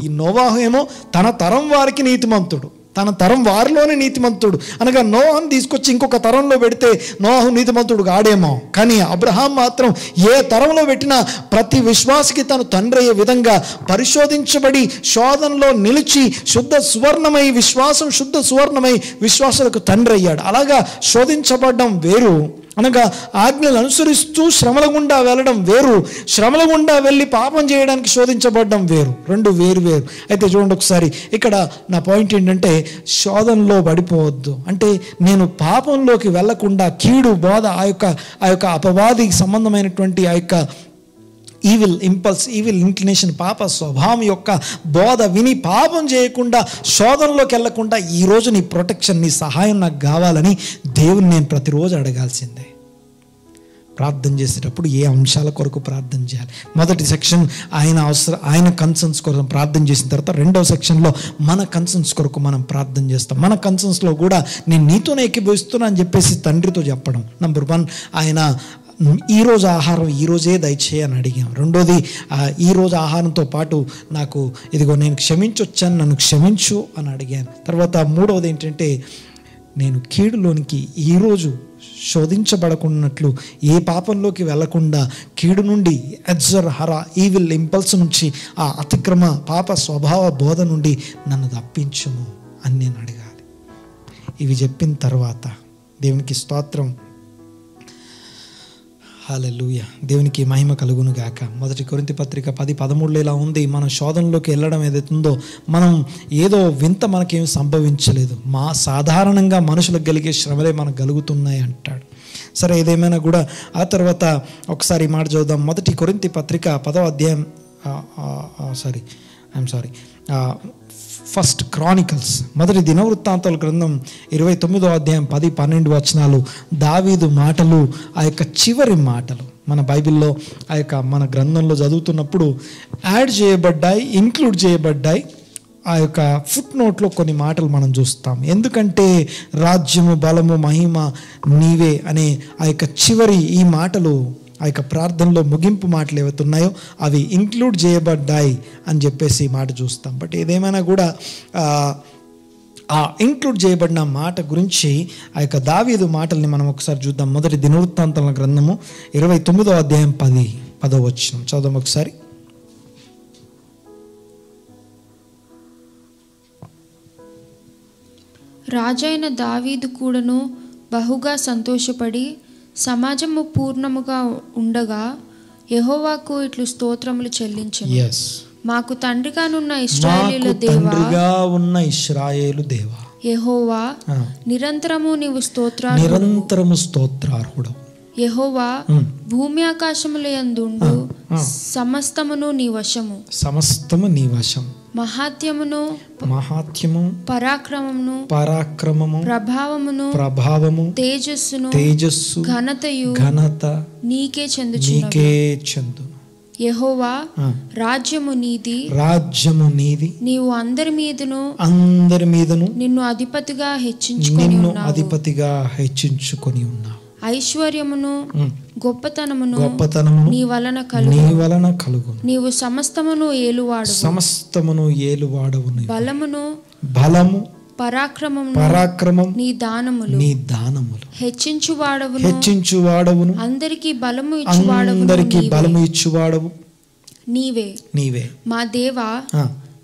S2: ఈ నోవాహు ఏమో తన తరం వారికి నీతిమంతుడు, తన తరం వారిలోనే నీతిమంతుడు అనగా నోవాహుని తీసుకొచ్చి ఇంకొక తరంలో పెడితే నోవాహు నీతిమంతుడు కాడేమో. కానీ అబ్రహాం మాత్రం ఏ తరంలో పెట్టినా ప్రతి విశ్వాసికి తను తండ్రి అయ్యే విధంగా పరిశోధించబడి శోధనలో నిలిచి శుద్ధ సువర్ణమై విశ్వాసులకు తండ్రి అయ్యాడు. అలాగా శోధించబడడం వేరు, అనగా ఆజ్ఞలు అనుసరిస్తూ శ్రమల గుండా వెళ్ళడం వేరు, శ్రమల గుండా వెళ్ళి పాపం చేయడానికి శోధించబడడం వేరు. రెండు వేరు వేరు. అయితే చూడండి ఒకసారి ఇక్కడ నా పాయింట్ ఏంటంటే, శోధనలో పడిపోవద్దు అంటే నేను పాపంలోకి వెళ్లకుండా కీడు బోధ ఆ యొక్క అపవాదికి సంబంధమైనటువంటి ఆ యొక్క ఈవిల్ ఇంపల్స్, ఈవిల్ ఇంక్లినేషన్, పాప స్వభావం యొక్క బోధ విని పాపం చేయకుండా శోధనలోకి వెళ్లకుండా ఈరోజు నీ ప్రొటెక్షన్, నీ సహాయం నాకు కావాలని దేవుని నేను ప్రతిరోజు అడగాల్సిందే. ప్రార్థన చేసేటప్పుడు ఏ అంశాల కొరకు ప్రార్థన చేయాలి? మొదటి సెక్షన్ ఆయన కన్సర్న్స్ కొరకు ప్రార్థన చేసిన తర్వాత రెండవ సెక్షన్లో మన కన్సర్న్స్ కొరకు మనం ప్రార్థన చేస్తాం. మన కన్సర్న్స్లో కూడా నేను నీతోనే ఏకీభవిస్తున్నా అని చెప్పేసి తండ్రితో చెప్పడం. నంబర్ 1 ఆయన ఈరోజు ఆహారం ఈరోజే దయచేయని అడిగాం. రెండోది ఈరోజు ఆహారంతో పాటు నాకు ఇదిగో నేను క్షమించొచ్చాను, నన్ను క్షమించు అని అడిగాను. తర్వాత మూడవది ఏంటంటే, నేను కీడులోనికి ఈరోజు శోధించబడకున్నట్లు ఏ పాపంలోకి వెళ్లకుండా కీడు నుండి ఈవిల్ ఇంపల్స్ నుంచి ఆ అతిక్రమ పాప స్వభావ బోధ నుండి నన్ను తప్పించుము అని నేను అడగాలి. ఇవి చెప్పిన తర్వాత దేవునికి స్తోత్రం, హల్లెలూయా, దేవునికి మహిమ కలుగును గాక. మొదటి కొరింథీ పత్రిక 10:13 ఇలా ఉంది, మనం శోధనలోకి వెళ్ళడం ఏదైతుందో మనం ఏదో వింత మనకేం సంభవించలేదు, సాధారణంగా మనుషులకు కలిగే శ్రమలే మనకు కలుగుతున్నాయి అంటాడు. సరే, ఏదేమైనా కూడా ఆ తర్వాత ఒకసారి మాట చదువుదాం. మొదటి కొరింథీ పత్రిక 10వ అధ్యాయం ఫస్ట్ క్రానికల్స్, మొదటి దినవృత్తాంతాల గ్రంథం 29వ అధ్యాయం 10-12 వచనాలు దావీదు మాటలు, ఆ యొక్క చివరి మాటలు మన బైబిల్లో ఆ యొక్క మన గ్రంథంలో చదువుతున్నప్పుడు యాడ్ చేయబడ్డాయి, ఇంక్లూడ్ చేయబడ్డాయి. ఆ యొక్క ఫుట్ నోట్లో కొన్ని మాటలు మనం చూస్తాం. ఎందుకంటే రాజ్యము, బలము, మహిమ నీవే అనే ఆ యొక్క చివరి ఈ మాటలు, ఆ యొక్క ప్రార్థనలో ముగింపు మాటలు ఏవైతే ఉన్నాయో అవి ఇంక్లూడ్ చేయబడ్డాయి అని చెప్పేసి మాట చూస్తాం. బట్ ఏదేమైనా కూడా ఆ ఇంక్లూడ్ చేయబడిన మాట గురించి ఆ యొక్క దావీదు మాటల్ని మనం ఒకసారి చూద్దాం. మొదటి దినవృత్తాంతాల గ్రంథము 29వ అధ్యాయం 10వ వచనం చదుదాం ఒకసారి.
S3: రాజైన దావీదు కూడాను బహుగా సంతోషపడి సమాజము పూర్ణముగా ఉండగా యెహోవాకు ఇట్లు స్తోత్రములు చెల్లించెను. మాకు తండ్రిగానున్న ఇశ్రాయేలు దేవా యెహోవా, నిరంతరము నీవు స్తోత్రార్హుడు. యెహోవా, భూమి ఆకాశముల యందుండు సమస్తమును నీ వశము. మహాత్యమును పరాక్రమము ప్రభావము తేజస్సు ఘనత నీకే చెందును. యెహోవా, రాజ్యము నీది, నీవు అందరి మీదను నిన్ను అధిపతిగా హెచ్చించుకొని ఉన్నావు. ఐశ్వర్యమును గొప్పతనమును నీ వలన కలుగును. నీవు సమస్తమును ఏలువాడవు. బలము పరాక్రమము నీ దానములు. హెచ్చించువాడవును. అందరికి బలము ఇచ్చువాడవు నీవే. మా దేవా,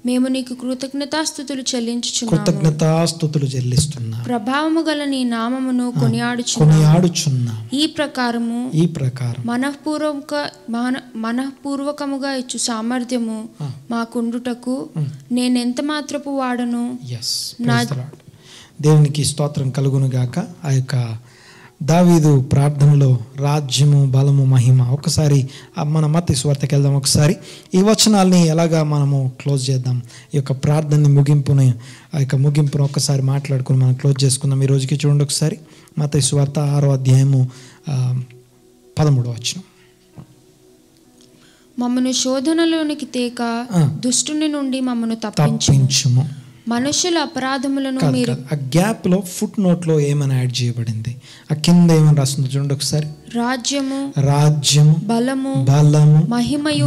S3: మేము నీకు కృతజ్ఞతాస్తుతులు చెల్లించుచున్నాము.
S2: కృతజ్ఞతాస్తుతులు చెల్లిస్తున్నాము.
S3: ప్రభావము గల నీ నామమును కొనియాడుచున్నాము. ఈ ప్రకారము మనఃపూర్వకముగా ఇచ్చు సామర్థ్యము మాకుండుటకు నేనెంత మాత్రపు వాడను.
S2: దేవునికి స్తోత్రం కలుగును గాక. ఆ యొక్క దావీదు ప్రార్థనలో రాజ్యము, బలము, మహిమ. ఒకసారి మన మత్తయి సువార్తకి వెళ్దాం. ఒకసారి ఈ వచనాల్ని ఎలాగా మనము క్లోజ్ చేద్దాం, ఈ యొక్క ప్రార్థనని ముగింపును ఒకసారి మాట్లాడుకుని మనం క్లోజ్ చేసుకుందాం. ఈ రోజుకి చూడండి ఒకసారి మత్తయి సువార్త 6వ అధ్యాయము 13వ వచనం.
S3: మమ్మను శోధనలోనికి తేక దుష్టుని నుండి మమ్మను తప్పించుము. మనుషుల అపరాధములను మీరు
S2: ఆ గ్యాప్ లో ఫుట్ నోట్ లో ఏమైనా యాడ్ చేయబడింది, ఆ కింద ఏమైనా రాస్తుంది చూడండి ఒకసారి. రాజ్యము బలము
S3: మహిమయు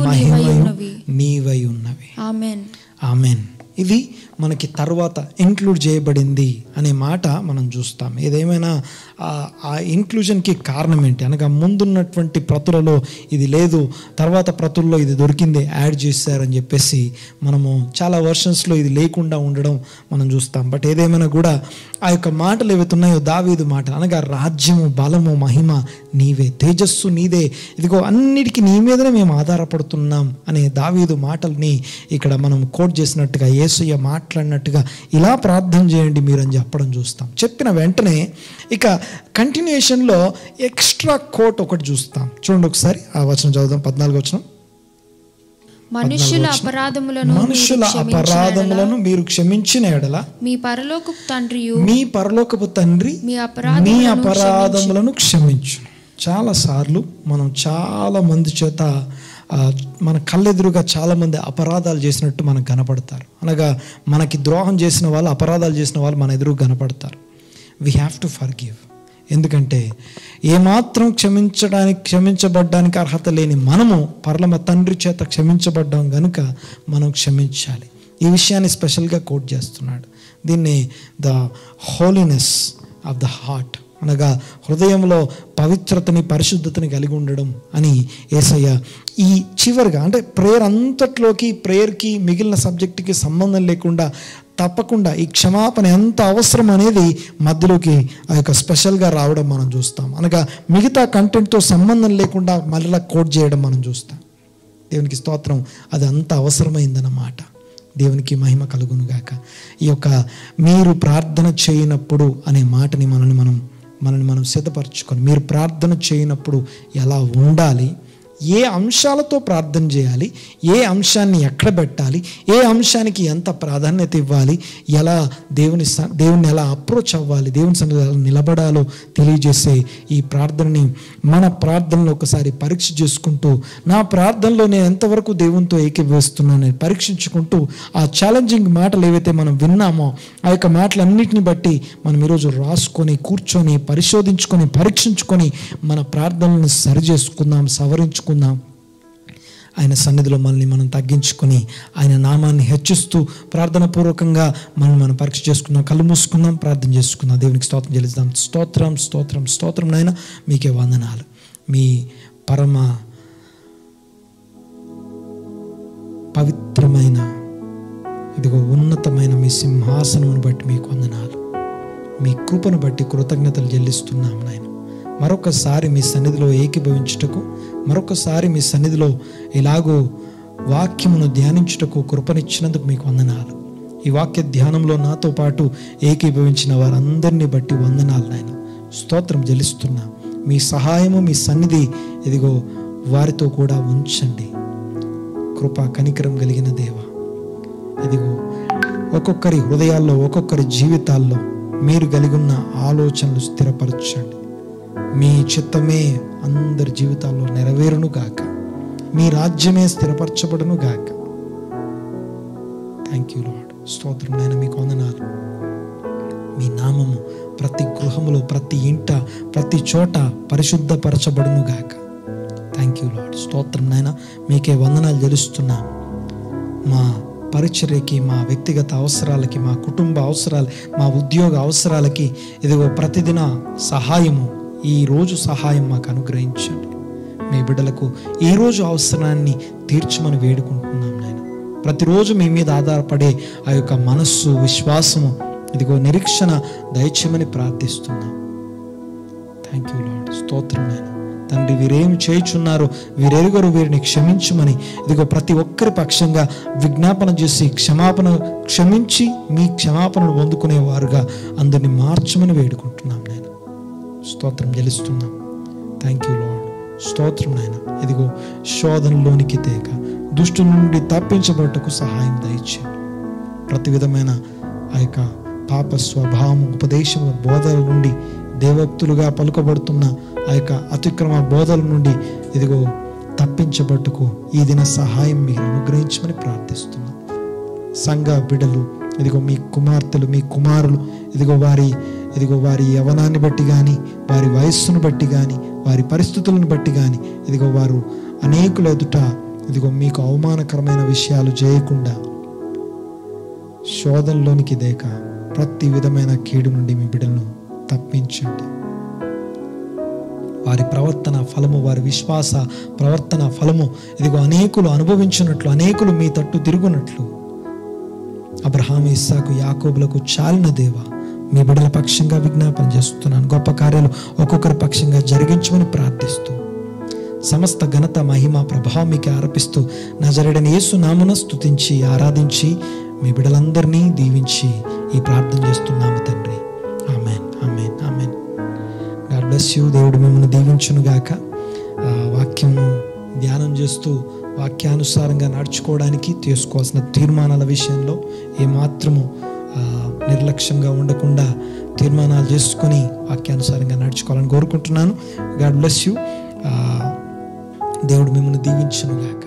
S2: నీవై ఉన్నవి.
S3: ఆమేన్
S2: ఆమేన్. ఇది మనకి తర్వాత ఇంక్లూడ్ చేయబడింది అనే మాట మనం చూస్తాం. ఏదేమైనా ఆ ఇంక్లూజన్కి కారణం ఏంటి అనగా ముందున్నటువంటి ప్రతులలో ఇది లేదు, తర్వాత ప్రతుల్లో ఇది దొరికింది, యాడ్ చేశారని చెప్పేసి మనము చాలా వర్షన్స్లో ఇది లేకుండా ఉండడం మనం చూస్తాం. బట్ ఏదేమైనా కూడా ఆ యొక్క మాటలు ఏవైతే ఉన్నాయో దావీదు మాటలు అనగా రాజ్యము, బలము, మహిమ నీవే, తేజస్సు నీదే, ఇదిగో అన్నిటికీ నీ మీదనే మేము ఆధారపడుతున్నాం అనే దావీదు మాటల్ని ఇక్కడ మనం కోట్ చేసినట్టుగా, యేసయ్య మాట్లాడినట్టుగా ఇలా ప్రార్థన చేయండి మీరు అని చెప్పడం చూస్తాం. చెప్పిన వెంటనే ఇక కంటిన్యూషన్లో ఎక్స్ట్రా కోట్ ఒకటి చూస్తాం. చూడండి ఒకసారి ఆ వచనం చదువుదాం. 14వ వచనం.
S3: మనుషుల
S2: అపరాధములను మీరు క్షమించిన ఎడల మీ పరలోకపు తండ్రి మీ అపరాధములను క్షమించు. చాలాసార్లు మనం చాలా మంది చేత మన కళ్ళెదురుగా చాలామంది అపరాధాలు చేసినట్టు మనకు కనపడతారు. అనగా మనకి ద్రోహం చేసిన వాళ్ళు, అపరాధాలు చేసిన వాళ్ళు మన ఎదురు కనపడతారు. We have to forgive. ఎందుకంటే ఏమాత్రం క్షమించబడ్డానికి అర్హత లేని మనము పరమ తండ్రి చేత క్షమించబడ్డాం కనుక మనం క్షమించాలి. ఈ విషయాన్ని స్పెషల్గా కోట్ చేస్తున్నాడు. దీన్ని the holiness of the heart అనగా హృదయంలో పవిత్రతని, పరిశుద్ధతని కలిగి ఉండడం అని యేసయ్య ఈ చివరిగా అంటే ప్రేయర్ అంతట్లోకి, ప్రేయర్కి మిగిలిన సబ్జెక్టుకి సంబంధం లేకుండా తప్పకుండా ఈ క్షమాపణ ఎంత అవసరం అనేది మధ్యలోకి ఆ యొక్క స్పెషల్గా రావడం మనం చూస్తాం. అనగా మిగతా కంటెంట్తో సంబంధం లేకుండా మళ్ళీ కోట్ చేయడం మనం చూస్తాం. దేవునికి స్తోత్రం. అది అంత అవసరమైందన్నమాట. దేవునికి మహిమ కలుగును గాక. ఈ యొక్క మీరు ప్రార్థన చేయనప్పుడు అనే మాటని మనల్ని మనం సిద్ధపరచుకొని, మీరు ప్రార్థన చేయనప్పుడు ఎలా ఉండాలి, ఏ అంశాలతో ప్రార్థన చేయాలి, ఏ అంశాన్ని ఎక్కడ పెట్టాలి, ఏ అంశానికి ఎంత ప్రాధాన్యత ఇవ్వాలి, ఎలా దేవుని ఎలా అప్రోచ్ అవ్వాలి, దేవుని సన్నిధిలో ఎలా నిలబడాలో తెలియజేసే ఈ ప్రార్థనని మన ప్రార్థనలో ఒకసారి పరీక్ష చేసుకుంటూ, నా ప్రార్థనలో నేను ఎంతవరకు దేవునితో ఏకీభవిస్తున్నానని పరీక్షించుకుంటూ, ఆ ఛాలెంజింగ్ మాటలు ఏవైతే మనం విన్నామో ఆ యొక్క మాటలన్నిటిని బట్టి మనం ఈరోజు రాసుకొని, కూర్చొని, పరిశోధించుకొని, పరీక్షించుకొని మన ప్రార్థనలను సరి చేసుకుందాం, సవరించుకుందాం. ఆయన సన్నిధిలో మనల్ని మనం తగ్గించుకొని ఆయన నామాన్ని హెచ్చిస్తూ ప్రార్థన పూర్వకంగా మనం పరీక్ష చేసుకుందాం. కళ్ళు మూసుకుందాం, ప్రార్థన చేసుకుందాం. దేవునికి స్తోత్రం చెల్లిద్దాం. స్తోత్రం స్తోత్రం స్తోత్రం నాయన, మీకే వందనాలు. మీ పరమ పవిత్రమైన ఇదిగో ఉన్నతమైన మీ సింహాసనమును బట్టి మీకు వందనాలు. మీ కృపను బట్టి కృతజ్ఞతలు చెల్లిస్తున్నాం నాయన. మరొకసారి మీ సన్నిధిలో ఏకీభవించుటకు, మరొకసారి మీ సన్నిధిలో ఇలాగూ వాక్యమును ధ్యానించుటకు కృపనిచ్చినందుకు మీకు వందనాలు. ఈ వాక్య ధ్యానంలో నాతో పాటు ఏకీభవించిన వారందరినీ బట్టి వందనాలు నాయన. స్తోత్రం చెల్లిస్తున్నా. మీ సహాయము, మీ సన్నిధి ఇదిగో వారితో కూడా ఉంచండి. కృపా కనికరం కలిగిన దేవ, ఇదిగో ఒక్కొక్కరి హృదయాల్లో, ఒక్కొక్కరి జీవితాల్లో మీరు కలిగి ఉన్న ఆలోచనలు స్థిరపరచండి. మీ చిత్తమే అందరి జీవితాల్లో నెరవేరును గాక. మీ రాజ్యమే స్థిరపరచబడును గాక. Thank you lord. స్తోత్రం నాయన, మీకు వందనాలు. మీ నామము ప్రతి గృహములో, ప్రతి ఇంట, ప్రతి చోట పరిశుద్ధపరచబడును గాక. Thank you lord. స్తోత్రం నాయన, మీకే వందనాలు చెల్లిస్తున్నా. మా పరిచర్యకి, మా వ్యక్తిగత అవసరాలకి, మా కుటుంబ అవసరాలు, మా ఉద్యోగ అవసరాలకి ఇదిగో ప్రతిదిన సహాయము, ఈరోజు సహాయం మాకు అనుగ్రహించండి. మీ బిడ్డలకు ఈరోజు అవసరాన్ని తీర్చమని వేడుకుంటున్నాం నాయన. ప్రతిరోజు మీ మీద ఆధారపడే ఆ యొక్క మనస్సు, విశ్వాసము, ఇదిగో నిరీక్షణ దయచేయమని ప్రార్థిస్తున్నాం. Thank you lord. స్తోత్రం నాయన. తండ్రి, వీరేమి చేయుచున్నారో వీరెరుగరు, వీరిని క్షమించమని ఇదిగో ప్రతి ఒక్కరి పక్షంగా విజ్ఞాపన చేసి క్షమించి మీ క్షమాపణను పొందుకునేవారుగా అందరిని మార్చమని వేడుకుంటున్నాం నాయన. స్తోత్రం చెల్లిస్తున్నాం. Thank you lord. స్తోత్రం నాయన. ఇదిగో శోధనలోనికి తేక దుష్టుల నుండి తప్పించబడటకు సహాయం దయచేయండి. ప్రతి విధమైన ఆ యొక్క పాప స్వభావం, ఉపదేశముల బోధల నుండి, దేవోక్తులుగా పలుకబడుతున్న ఆ యొక్క అతిక్రమ బోధల నుండి ఇదిగో తప్పించబట్టుకు ఈ దిన సహాయం మీరు అనుగ్రహించమని ప్రార్థిస్తున్నాం. సంఘ బిడ్డలు ఇదిగో మీ కుమార్తెలు, మీ కుమారులు ఇదిగో వారి యవనాన్ని బట్టి కానీ, వారి వయస్సును బట్టి కానీ, వారి పరిస్థితులను బట్టి కానీ ఇదిగో వారు అనేకుల ఎదుట ఇదిగో మీకు అవమానకరమైన విషయాలు చేయకుండా శోధనలోనికి దేక ప్రతి విధమైన కీడు నుండి మీ బిడ్డలను తప్పించండి. వారి ప్రవర్తన ఫలము, వారి విశ్వాస ప్రవర్తన ఫలము ఇదిగో అనేకులు అనుభవించినట్లు, అనేకులు మీ తట్టు తిరుగునట్లు అబ్రహాము, ఇస్సాకు, యాకోబులకు చాలిన దేవ, మీ బిడ్డల పక్షంగా విజ్ఞాపన చేస్తున్నాను. గొప్ప కార్యాలు ఒక్కొక్కరి పక్షంగా జరిగించమని ప్రార్థిస్తూ సమస్త ఘనత, మహిమ, ప్రభావం మీకు ఆరోపిస్తూ నజరేయుడైన యేసు నామమున స్తుతించి ఆరాధించి మీ బిడ్డలందరినీ దీవించి ఈ ప్రార్థన చేస్తున్నాము తండ్రి. Amen, amen, amen. God bless you. దేవుడు మిమ్మల్ని దీవించునుగాక. వాక్యము ధ్యానం చేస్తూ వాక్యానుసారంగా నడుచుకోవడానికి తీసుకోవాల్సిన తీర్మానాల విషయంలో ఏమాత్రము నిర్లక్ష్యంగా ఉండకుండా తీర్మానాలు చేసుకొని వాక్యానుసారంగా నడుచుకోవాలని కోరుకుంటున్నాను. God bless you. దేవుడు మిమ్మల్ని దీవించునుగాక.